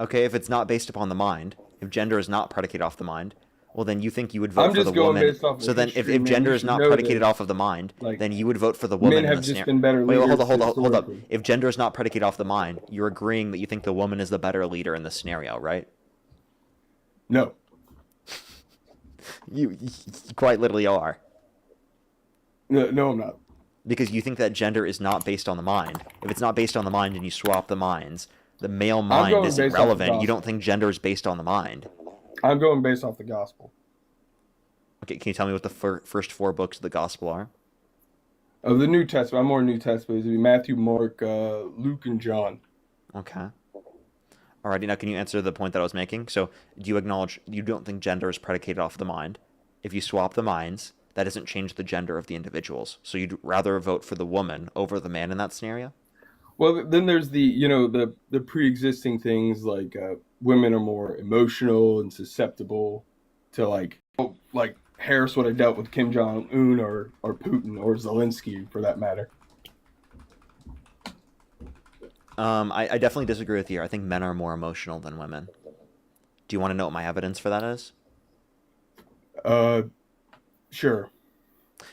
Okay, if it's not based upon the mind, if gender is not predicated off the mind, well, then you think you would vote I'm for just the going woman. based off of So then, history, if man. gender You is should not know predicated that, off of the mind, like, then you would vote for the woman. men in have the just scenario. been better Wait, hold leaders up, hold up. historically. If gender is not predicated off the mind, you're agreeing that you think the woman is the better leader in this scenario, right? No. You quite literally are. No, I'm not. Because you think that gender is not based on the mind. If it's not based on the mind and you swap the minds, the male mind going isn't based off the relevant. You gospel. don't think gender is based on the mind. I'm going based off the gospel. Okay, can you tell me what the first 4 books of the gospel are? Of the New Testament, I'm more New Testament. It'd be Matthew, Mark, Luke, and John. Okay. Alrighty, now can you answer the point that I was making? So, do you acknowledge you don't think gender is predicated off the mind? If you swap the minds, that doesn't change the gender of the individuals. So you'd rather vote for the woman over the man in that scenario? Well, then there's the pre-existing things like women are more emotional and susceptible to like Harris would have dealt with Kim Jong Un or Putin or Zelensky for that matter. I definitely disagree with you. I think men are more emotional than women. Do you want to know what my evidence for that is? Sure.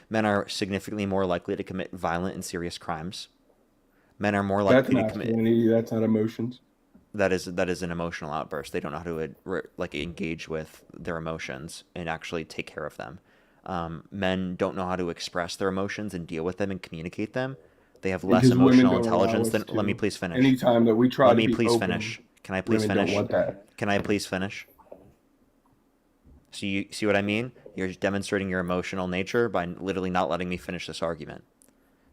Men are significantly more likely to commit violent and serious crimes. Men are more likely to commit. That's not emotions. That is an emotional outburst. They don't know how to engage with their emotions and actually take care of them. Men don't know how to express their emotions and deal with them and communicate them. They have less Because emotional intelligence than. Let me please finish. Anytime that we try Let to me be please open, finish. Can I please women finish? don't want that. Can I please finish? So you see what I mean? You're demonstrating your emotional nature by literally not letting me finish this argument.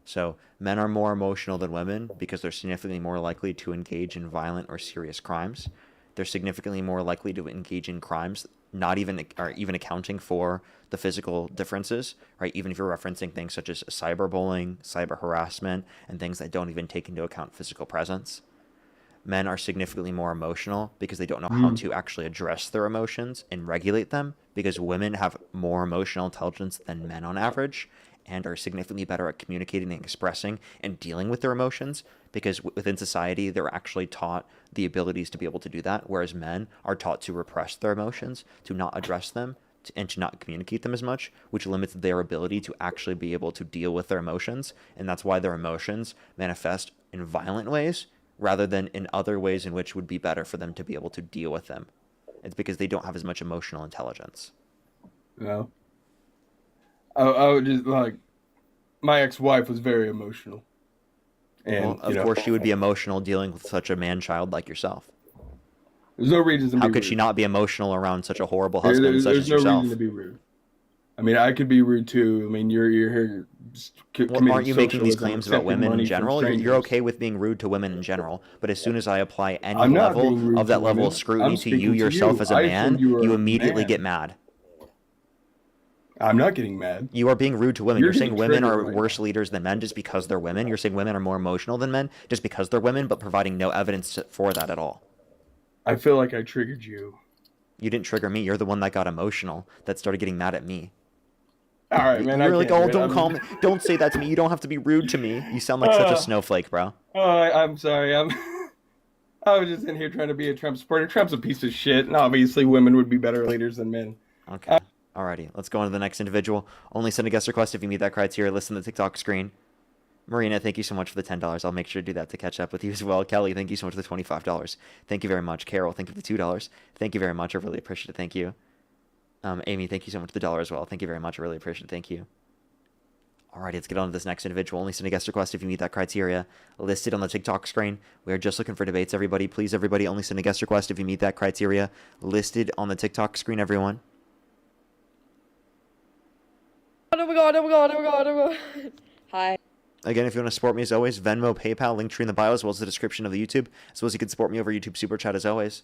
So men are more emotional than women because they're significantly more likely to engage in violent or serious crimes. They're significantly more likely to engage in crimes, not even accounting for the physical differences, right? Even if you're referencing things such as cyberbullying, cyber harassment, and things that don't even take into account physical presence. Men are significantly more emotional because they don't know how to actually address their emotions and regulate them, because women have more emotional intelligence than men on average and are significantly better at communicating and expressing and dealing with their emotions, because within society they're actually taught the abilities to be able to do that, whereas men are taught to repress their emotions, to not address them, and to not communicate them as much, which limits their ability to actually be able to deal with their emotions. And that's why their emotions manifest in violent ways rather than in other ways in which would be better for them to be able to deal with them. It's because they don't have as much emotional intelligence. No. I would just my ex-wife was very emotional. And well, of course she would be emotional dealing with such a man-child like yourself. There's no reason to be rude. How could she not be emotional around such a horrible husband such as yourself? There's no reason to be rude. I mean, I could be rude too. I mean, you're here well, aren't you making these claims about women in general? You're okay with being rude to women in general, but as soon as I apply any level of that level of scrutiny to you yourself as a man, you immediately get mad. I'm not getting mad. You are being rude to women. You're saying women are worse leaders than men just because they're women. You're saying women are more emotional than men just because they're women, but providing no evidence for that at all. I feel like I triggered you. You didn't trigger me. You're the one that got emotional, that started getting mad at me. All right, man. You're like, oh, don't call me. Don't say that to me. You don't have to be rude to me. You sound like such a snowflake, bro. I'm sorry. I was just in here trying to be a Trump supporter. Trump's a piece of shit, and obviously women would be better leaders than men. Okay. Alrighty. Let's go on to the next individual. Only send a guest request if you meet that criteria. Listen to the TikTok screen. Marina, thank you so much for the $10. I'll make sure to do that to catch up with you as well. Kelly, thank you so much for the $25. Thank you very much. Carol, thank you for the $2. Thank you very much. I really appreciate it. Thank you. Amy, thank you so much for the $1 as well. Thank you very much. I really appreciate it. Thank you. Alrighty, let's get on to this next individual. Only send a guest request if you meet that criteria listed on the TikTok screen. We are just looking for debates, everybody. Please, everybody, only send a guest request if you meet that criteria listed on the TikTok screen, everyone. Oh my god, oh my god, oh my god, oh my god. Hi. Again, if you want to support me as always, Venmo, PayPal, link tree in the bio, as well as the description of the YouTube, as well as you can support me over YouTube Super Chat as always.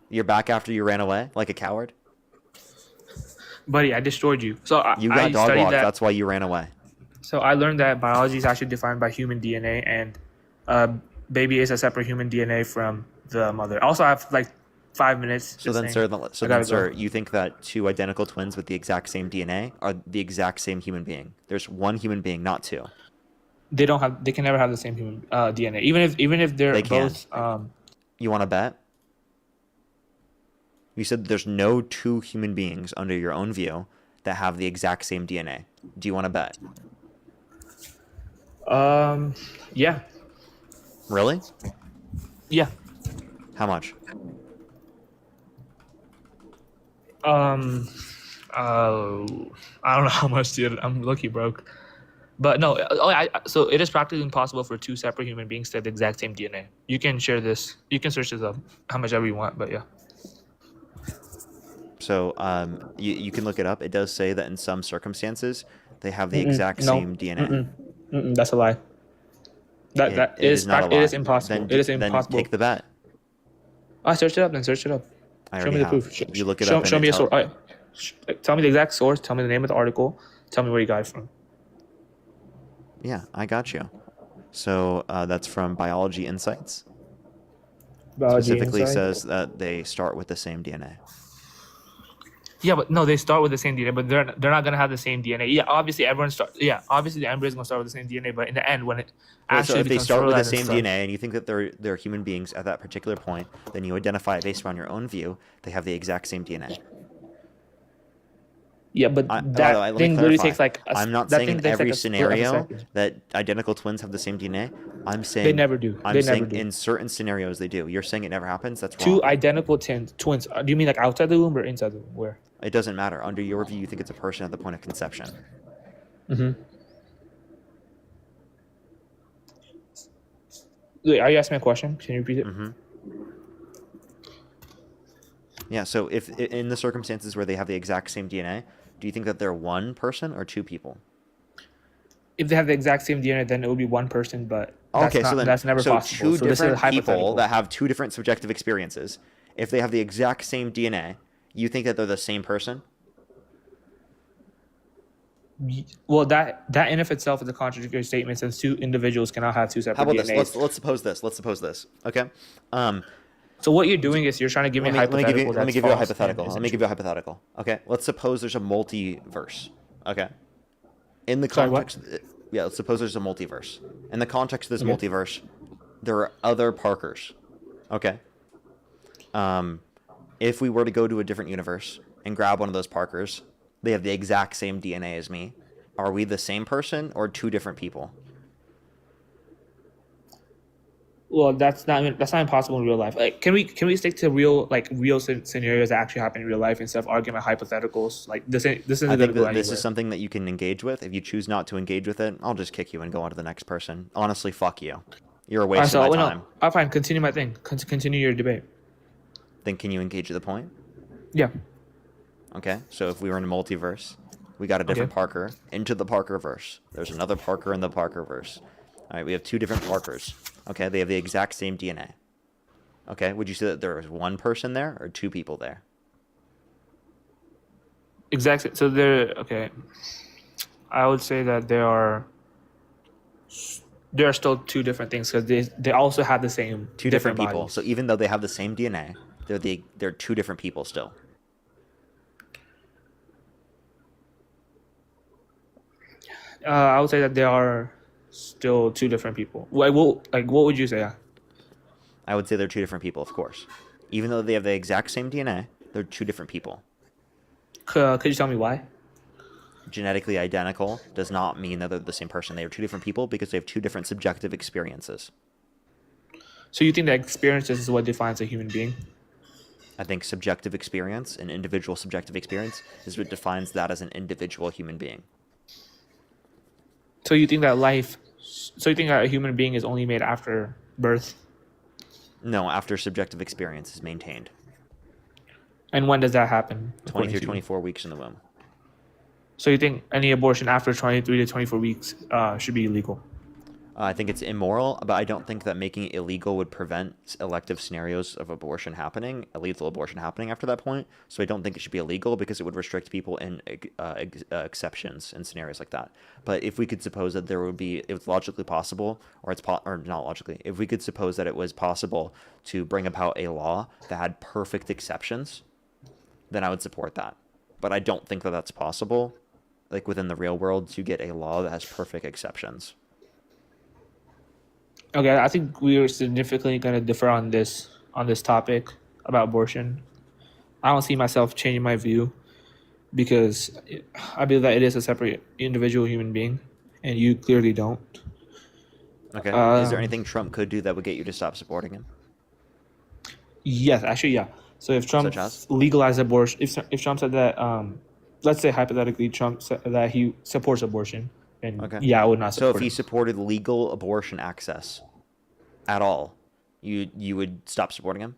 You're back after you ran away like a coward? Buddy, I destroyed you. So you got dog walked. That's why you ran away. So I learned that biology is actually defined by human DNA, and baby is a separate human DNA from the mother. Also, I have like 5 minutes. So then, sir, you think that two identical twins with the exact same DNA are the exact same human being? There's one human being, not two. They don't have. They can never have the same human DNA, even if they're both. You want to bet? You said there's no two human beings under your own view that have the exact same DNA. Do you want to bet? Yeah. Really? Yeah. How much? I Uh, I don't know how much, dude. I'm lucky broke. But no, so it is practically impossible for two separate human beings to have the exact same DNA. You can share this. You can search this up how much ever you want. But yeah. So you can look it up. It does say that in some circumstances they have the Mm-mm, exact no. same DNA. That's a lie. That It is not a it lie. is impossible. Then It is then impossible. take the bet. I searched it up. Then search it up. I Show already me the have. proof. You look it show, up. Show and me it a source. Tell me the exact source. Tell me the name of the article. Tell me where you got it from. Yeah, I got you. So that's from Biology Insights. Biology Specifically Insight. says that they start with the same DNA. Yeah, but no, they start with the same DNA, but they're not gonna have the same DNA. Yeah, obviously everyone start. Yeah, obviously the embryo is gonna start with the same DNA, but in the end, when it Right, so actually if they becomes start with the fertilized and same stuff, DNA and you think that they're human beings at that particular point, then you identify it based on your own view. They have the exact same DNA. yeah, but Let that me thing literally clarify. takes like I'm not that saying thing in takes like every a split of a scenario second. that identical twins have the same DNA. I'm saying They never do. I'm They saying never do. in certain scenarios they do. You're saying it never happens. That's Two wrong. identical twins. Do you mean like outside the womb or inside the womb? Where? It doesn't matter. Under your view, you think it's a person at the point of conception. Mm-hmm. Wait, are you asking me a question? Can you repeat it? Mm-hmm. Yeah. So if in the circumstances where they have the exact same DNA, do you think that they're one person or two people? If they have the exact same DNA, then it would be one person, but that's Okay, so then that's never possible. two So this is different people hypothetical. that have two different subjective experiences, if they have the exact same DNA, you think that they're the same person? Well, that in of itself is a contradictory statement, since two individuals cannot have two separate How about DNAs. this? Let's suppose this. Let's suppose this. Okay. So what you're doing is you're trying to give me a hypothetical. Let me give you a hypothetical. Let me give you a hypothetical. Okay. Let's suppose there's a multiverse. Okay. In the context, yeah. Let's suppose there's a multiverse. In the context of this multiverse, there are other Parkers. Okay. If we were to go to a different universe and grab one of those Parkers, they have the exact same DNA as me. Are we the same person or two different people? Well, that's not impossible in real life. Like, can we stick to real scenarios that actually happen in real life instead of arguing about hypotheticals? Like this isn't I gonna think go that this anywhere. is something that you can engage with. If you choose not to engage with it, I'll just kick you and go on to the next person. Honestly, fuck you. You're a waste of my time. I'm fine. Continue my thing. Continue your debate. Then can you engage the point? Yeah. Okay, so if we were in a multiverse, we got a different Parker into the Parkerverse. There's another Parker in the Parkerverse. All right, we have two different Parkers. Okay, they have the exact same DNA. Okay, would you say that there is one person there or two people there? Exactly. So okay. I would say that there are still two different things because they also have the same Two different people. bodies. So even though they have the same DNA, they're two different people still. I would say that there are still two different people. What would you say? I would say they're two different people, of course. Even though they have the exact same DNA, they're two different people. Could you tell me why? Genetically identical does not mean that they're the same person. They are two different people because they have two different subjective experiences. So you think that experiences is what defines a human being? I think subjective experience, an individual subjective experience, is what defines that as an individual human being. So you think that a human being is only made after birth? No, after subjective experience is maintained. And when does that happen? 23 to 24 weeks in the womb. So you think any abortion after 23 to 24 weeks should be illegal? I think it's immoral, but I don't think that making it illegal would prevent elective scenarios of abortion happening, a lethal abortion happening after that point. So I don't think it should be illegal because it would restrict people in exceptions in scenarios like that. But if we could suppose that it's logically possible, or not logically, if we could suppose that it was possible to bring about a law that had perfect exceptions, then I would support that. But I don't think that that's possible, like within the real world, to get a law that has perfect exceptions. Okay, I think we are significantly going to differ on this topic about abortion. I don't see myself changing my view because I believe that it is a separate individual human being, and you clearly don't. Okay. Is there anything Trump could do that would get you to stop supporting him? Yes, actually, yeah. So if Trump legalized abortion, if Trump said that let's say hypothetically Trump said that he supports abortion, and Okay. yeah, I would not So support if he him. supported legal abortion access at all, you would stop supporting him?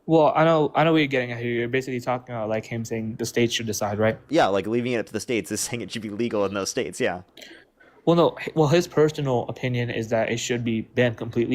Well, I know what you're getting at here. You're basically talking about like him saying the states should decide, right? Yeah, like leaving it up to the states is saying it should be legal in those states. Yeah. Well, no. Well, his personal opinion is that it should be banned completely.